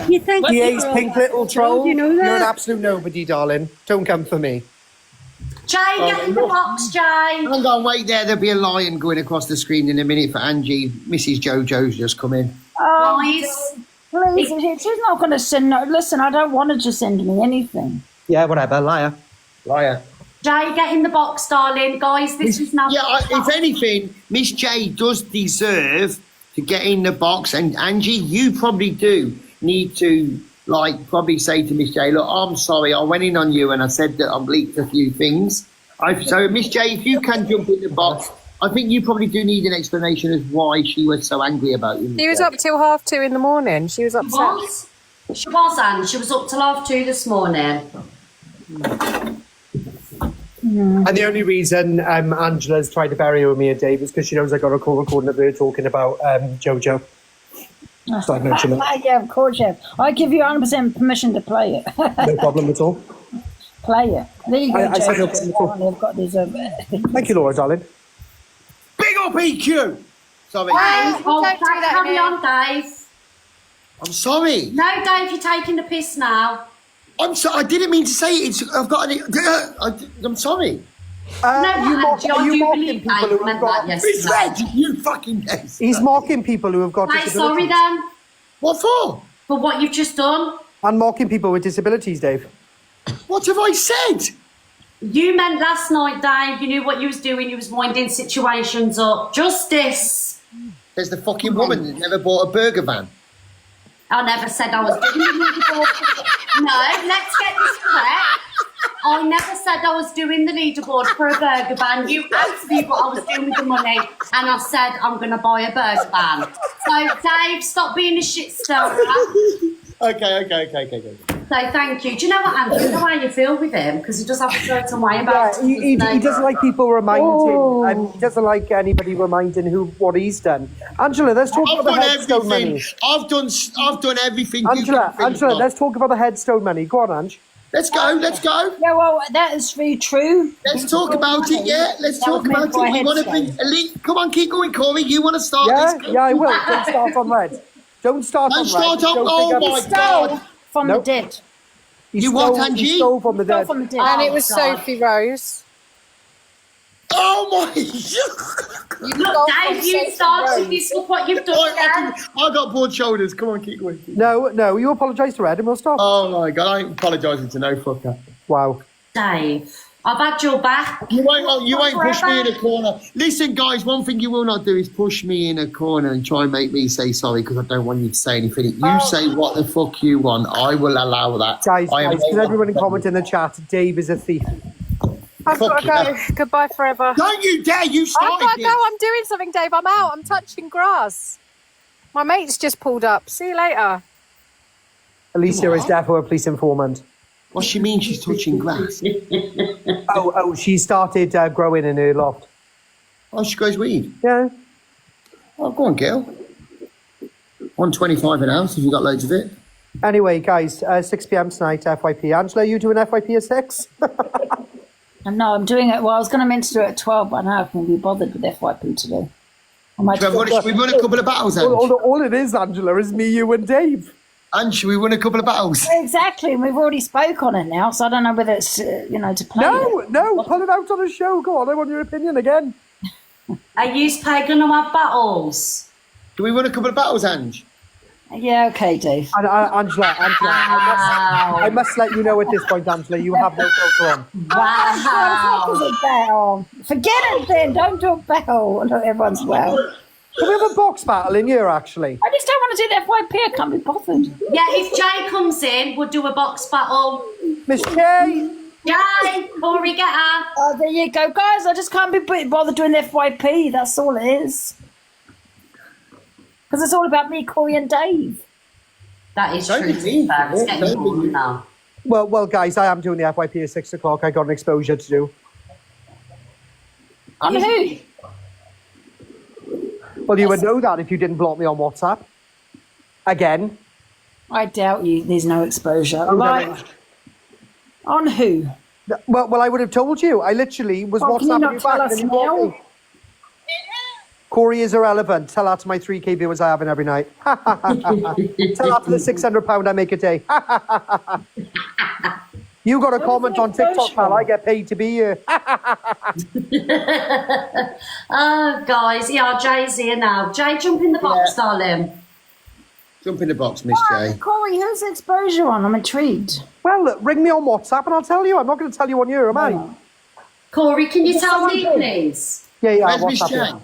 You think DA's pink little troll. You know that? You're an absolute nobody, darling. Don't come for me. Jay, get in the box, Jay. Hang on, wait there. There'll be a lion going across the screen in a minute for Angie. Mrs. Jojo's just come in. Oh, Guys. please, she's not going to send no. Listen, I don't want her to send me anything. Yeah, whatever, liar. Liar. Jay, get in the box, darling. Guys, this is now. Yeah, if anything, Miss J does deserve to get in the box. And Angie, you probably do need to, like, probably say to Miss J, look, I'm sorry, I went in on you and I said that I've leaked a few things. So, Miss J, if you can jump in the box, I think you probably do need an explanation as why she was so angry about you. She was up till 2:30 in the morning. She was upset. She was, Anne. She was up till 2:30 this morning. And the only reason Angela's tried to bury her with me and Dave is because she knows I got a call recording of her talking about Jojo. So I mentioned that. Yeah, of course, yeah. I give you 100% permission to play it. No problem at all. Play it. There you go, I said no Joe. problem at all. They've got these over there. Thank you, Laura, darling. Big up EQ! Sorry. Dave, don't do that carry here. on, Dave. I'm sorry. No, Dave, you're taking the piss now. I'm sorry. I didn't mean to say it. I've got an... I'm sorry. No, Are you mocking people who have meant got... that Miss yesterday. Red, you fucking... He's mocking people who have got Say disabilities. sorry then What for? for what you've just done. And mocking people with disabilities, Dave. What have I said? You meant last night, Dave. You knew what you was doing. You was winding situations up. Justice. There's the fucking woman that never bought a burger van. I never said I was doing the leaderboard. No, let's get this correct. I never said I was doing the leaderboard for a burger ban. You asked me what I was doing with the money, and I said I'm going to buy a burger ban. So, Dave, stop being a shit stirrer. Okay. So, thank you. Do you know what, Andrew? You know how you feel with him? Because he does have a certain way about Yeah, he it. doesn't like people reminding, and he doesn't like anybody reminding what he's done. Angela, let's talk I've about the done headstone everything. money. I've done everything. Angela, let's talk about the headstone money. Go on, Ange. Let's go. Yeah, well, that is very true. Let's talk about it, yeah. Let's That was talk meant about for a it. We want to headstone. bring a link. Come on, keep going, Corey. You want to start? Yeah, Let's go. yeah, I will. Don't start on red. Don't start Don't on red. start on. Don't Oh pick up- my Stole God. from Nope. the dead. He You stole, what, Angie? He stole from the Stole dead. from the dead. And it was God. Sophie Rose. Oh my! Look, Dave, you started this. Look what you've done. I got broad shoulders. Come on, keep going. No, you apologise to Red and we'll stop. Oh my God! I ain't apologising to no fucker. Wow. Dave, I've had your back. You won't push me in Forever. a corner. Listen, guys, one thing you will not do is push me in a corner and try and make me say sorry because I don't want you to say anything. You say what the fuck you want. I will allow that. Guys, I am can everyone comment in the chat? Dave is a thief. I've got to go. Goodbye forever. Don't you dare! You I've started got to this. go. I'm doing something, Dave. I'm out. I'm touching grass. My mate's just pulled up. See you later. Alicia is therefore a police informant. What she means? She's touching grass. Oh, she started growing in her loft. Oh, she grows weed. Yeah. Oh, go on, girl. 125 an ounce if you got loads of it. Anyway, guys, 6 p.m. tonight, FYP. Angela, you doing FYP at 6? No, I'm doing it. Well, I was going to meant to do it at 12, but now I can be bothered with FYP today. I might We won a couple of battles, Ange. All it is, Angela, is me, you, and Dave. Ange, we won a couple of battles. Exactly, and we've already spoke on it now, so I don't know whether it's, to play it. No, put it out on a show. Go on, I want your opinion again. Are you going to have battles? Do we win a couple of battles, Ange? Yeah, okay, Dave. And Angela, I must let you know at this point, Angela, you have no filter on. Wow. Forget it then. Don't do a battle. Not everyone's well. Can we have a box battle in here, actually? I just don't want to do the FYP. I can't be bothered. Yeah, if Jay comes in, we'll do a box battle. Miss Jay! Jay, Corey, get her. Oh, there you go, guys. I just can't be bothered doing the FYP. That's all it is. Because it's all about me, Corey, and Dave. That is true. It's getting boring now. Well, guys, I am doing the FYP at 6 o'clock. I got an exposure to do. On who? Well, you would know that if you didn't block me on WhatsApp. Again. I doubt you. There's no exposure. Oh, Right. On who? Well, I would have told you. I literally was Oh, can you WhatsApping not you tell back. us And you blocked now? me. Corey is irrelevant. Tell that to my 3K viewers I have in every night. Tell that to the £600 I make a day. You got a comment on TikTok, pal. I get paid to be here. Oh, guys. Yeah, Jay's here now. Jay, jump in the box, darling. Jump in the box, Miss J. Corey, who's the exposure on? I'm intrigued. Well, ring me on WhatsApp and I'll tell you. I'm not going to tell you on here, am I? Corey, can you Is tell me, someone- please? Yeah, Where's Miss WhatsApp. J? Yeah.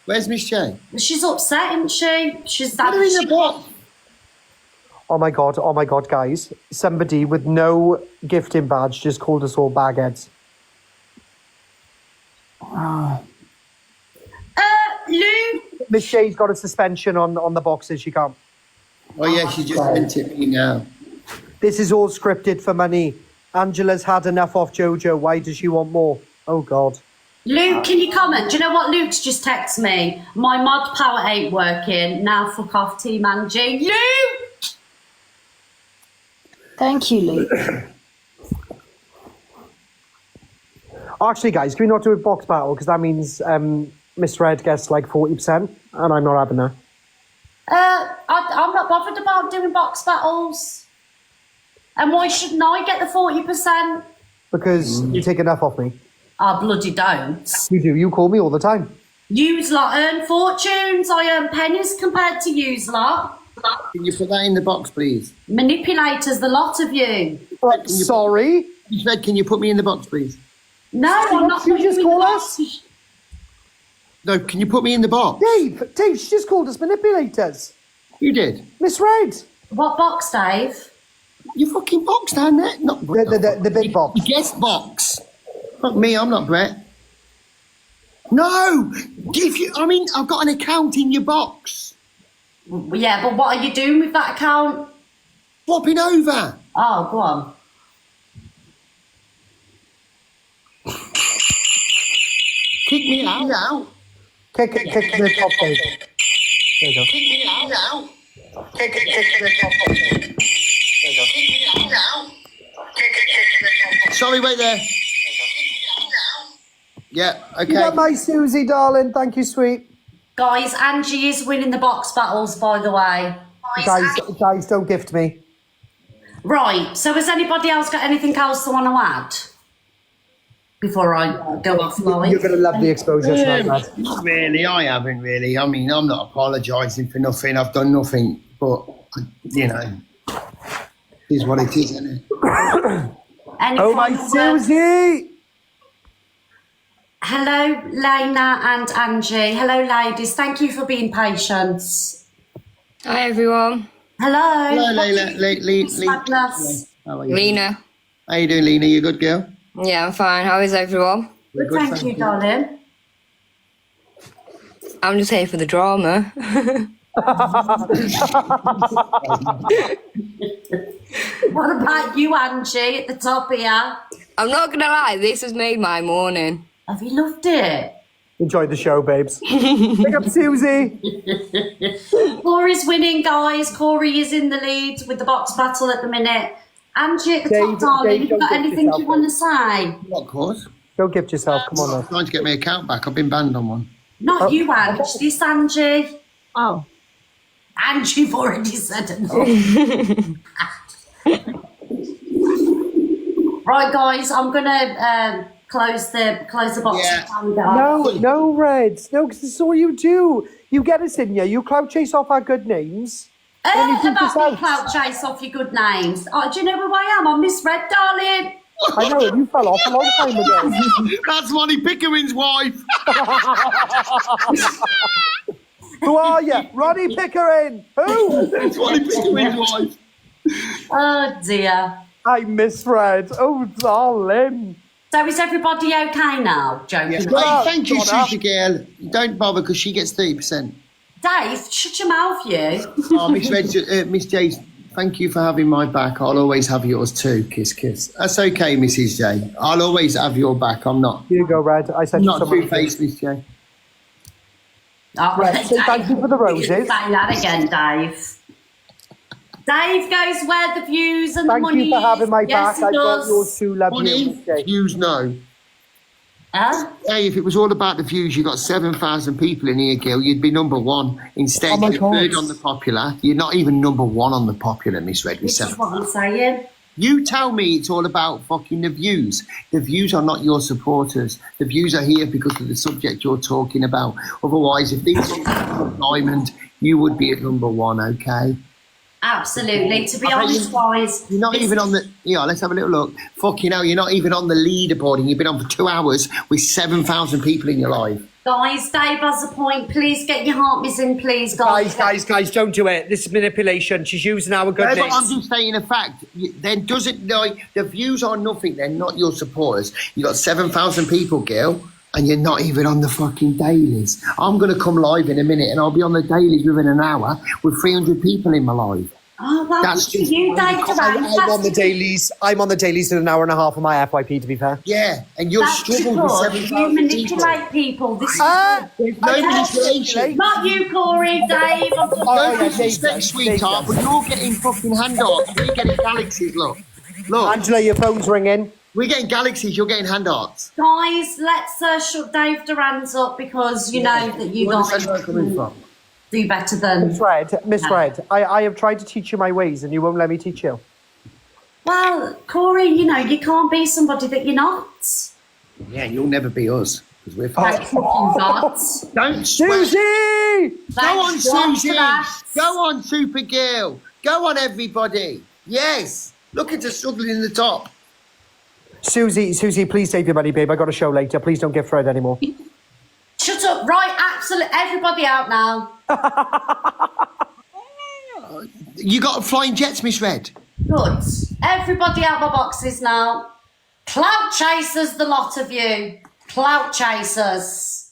Where's Miss J? She's upset, isn't she? She's Put her in the box. Oh my god, guys. Somebody with no gifting badge just called us all bagheads. Lou? Miss Shay's got a suspension on the boxes. She can't. Oh, yeah, she just sent it me now. This is all scripted for money. Angela's had enough off Jojo. Why does she want more? Oh god. Luke, can you comment? Do you know what Luke's just texted me? My mod power ain't working. Now fuck off, Team Angie. Luke! Thank you, Luke. Actually, guys, can we not do a box battle? Because that means Miss Red gets like 40%, and I'm not having that. I'm not bothered about doing box battles. And why shouldn't I get the 40%? Because you take enough off me. I bloody don't. You do. You call me all the time. Yous lot earn fortunes. I earn pennies compared to yous lot. Can you put that in the box, please? Manipulators, the lot of you. Sorry? Miss Red, can you put me in the box, please? No, I'm not putting you in the box. No, can you put me in the box? Dave, she just called us manipulators. You did? Miss Red. What box, Dave? Your fucking box down there. Not the big box. The guest box. Fuck me, I'm not Brett. No! I've got an account in your box. Yeah, but what are you doing with that account? Swapping over. Oh, go on. Kick me out. Kick the top, Dave. There you go. Kick me out. Kick the top, Dave. There you go. Kick me out. Sorry, wait there. Yeah, okay. You got my Susie, darling. Thank you, sweet. Guys, Angie is winning the box battles, by the way. Guys, don't gift me. Right, so has anybody else got anything else they want to add? Before I go off live. You're going to love the exposure tonight, lad. Not really, I haven't really. I mean, I'm not apologising for nothing. I've done nothing, but, you know, it is what it is, isn't it? Oh, my Susie! Hello, Lena and Angie. Hello, ladies. Thank you for being patient. Hi, everyone. Hello. Hello, Layla. Magnus. How are you? Lena. How you doing, Lena? You a good girl? Yeah, I'm fine. How is everyone? Good, thank you, darling. I'm just here for the drama. What about you, Angie, at the top here? I'm not going to lie, this has made my morning. Have you loved it? Enjoy the show, babes. Pick up Susie. Corey's winning, guys. Corey is in the lead with the box battle at the minute. Angie at the top, darling. Have you got anything you want to say? Of course. Don't gift yourself. Come on, I'm love. trying to get my account back. I've been banned on one. Not you, Angie. This Angie. Oh. Angie, you've already said enough. Right, guys, I'm gonna close the box. Yeah. No, Reds. No, because this is all you do. You get us in here. You clout chase off our good names. About the clout chase off your good names. Oh, do you know who I am? I'm Miss Red, darling. I know it. You fell off a long time ago. That's Ronnie Pickering's wife. Who are you? Ronnie Pickering. Who? It's Ronnie Pickering's wife. Oh dear. I misread. Oh, darling. So is everybody okay now? Joking. Yeah. Hey, thank you, Supergirl. Don't bother because she gets 30%. Dave, shut your mouth, you. Oh, Miss J, thank you for having my back. I'll always have yours too. Kiss, kiss. That's okay, Mrs. J. I'll always have your back. I'm not. Here you go, Red. I sent you not some. two-faced, Miss J. Oh, Red, say thank you for the roses. Say that again, Dave. Dave goes where the views and the money Thank you for having my yes, back. He I got does. yours too, love you. Views, no. Huh? Hey, if it was all about the views, you got 7,000 people in here, Gil. You'd be number one. Instead, Oh my you're God. third on the popular. You're not even number one on the popular, Miss Red. With This is 7. what I'm saying. You tell me it's all about fucking the views. The views are not your supporters. The views are here because of the subject you're talking about. Otherwise, if these were Diamond, you would be at number one, okay? Absolutely. To be I bet honest, guys, You're not even on the. Yeah, let's have a little look. Fucking hell, you're not even on the leaderboard, and you've been on for 2 hours with 7,000 people in your live. guys, Dave has a point. Please get your heart in, please, guys. Guys, don't do it. This is manipulation. She's using our good No, names. but I'm just saying a fact. Then does it like the views are nothing? They're not your supporters. You got 7,000 people, Gil, and you're not even on the fucking dailies. I'm gonna come live in a minute, and I'll be on the dailies within an hour with 300 people in my live. Oh, well, That's good for you, Dave. I'm on the dailies. I'm on the dailies in an hour and a half of my FYP, to be fair. Yeah, and you're That's struggling with because 7,000 you people. manipulate people. This is There's no manipulation. not you, Corey, Dave. I'm just No disrespect, sweetheart, but you're getting fucking handouts. We're getting galaxies, look. Look. Angela, your phone's ringing. We're getting galaxies, you're getting handouts. Guys, let's shut Dave Duran's up because you know that you Where guys does that coming from? do better than. Miss Red, I have tried to teach you my ways and you won't let me teach you. Well, Corey, you know, you can't be somebody that you're not. Yeah, you'll never be us. Because we're Like fucking gods. Don't Susie! Go on, Thanks, Susie! Ross. Go on, Supergirl! Go on, everybody! Yes! Look at us struggling in the top. Susie, please save your money, babe. I got a show later. Please don't get Fred anymore. Shut up. Right, absolutely. Everybody out now. You got flying jets, Miss Red? Good. Everybody out my boxes now. Clout chasers, the lot of you. Clout chasers.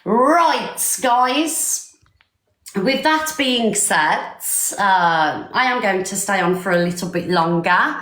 Right, guys. With that being said, I am going to stay on for a little bit longer.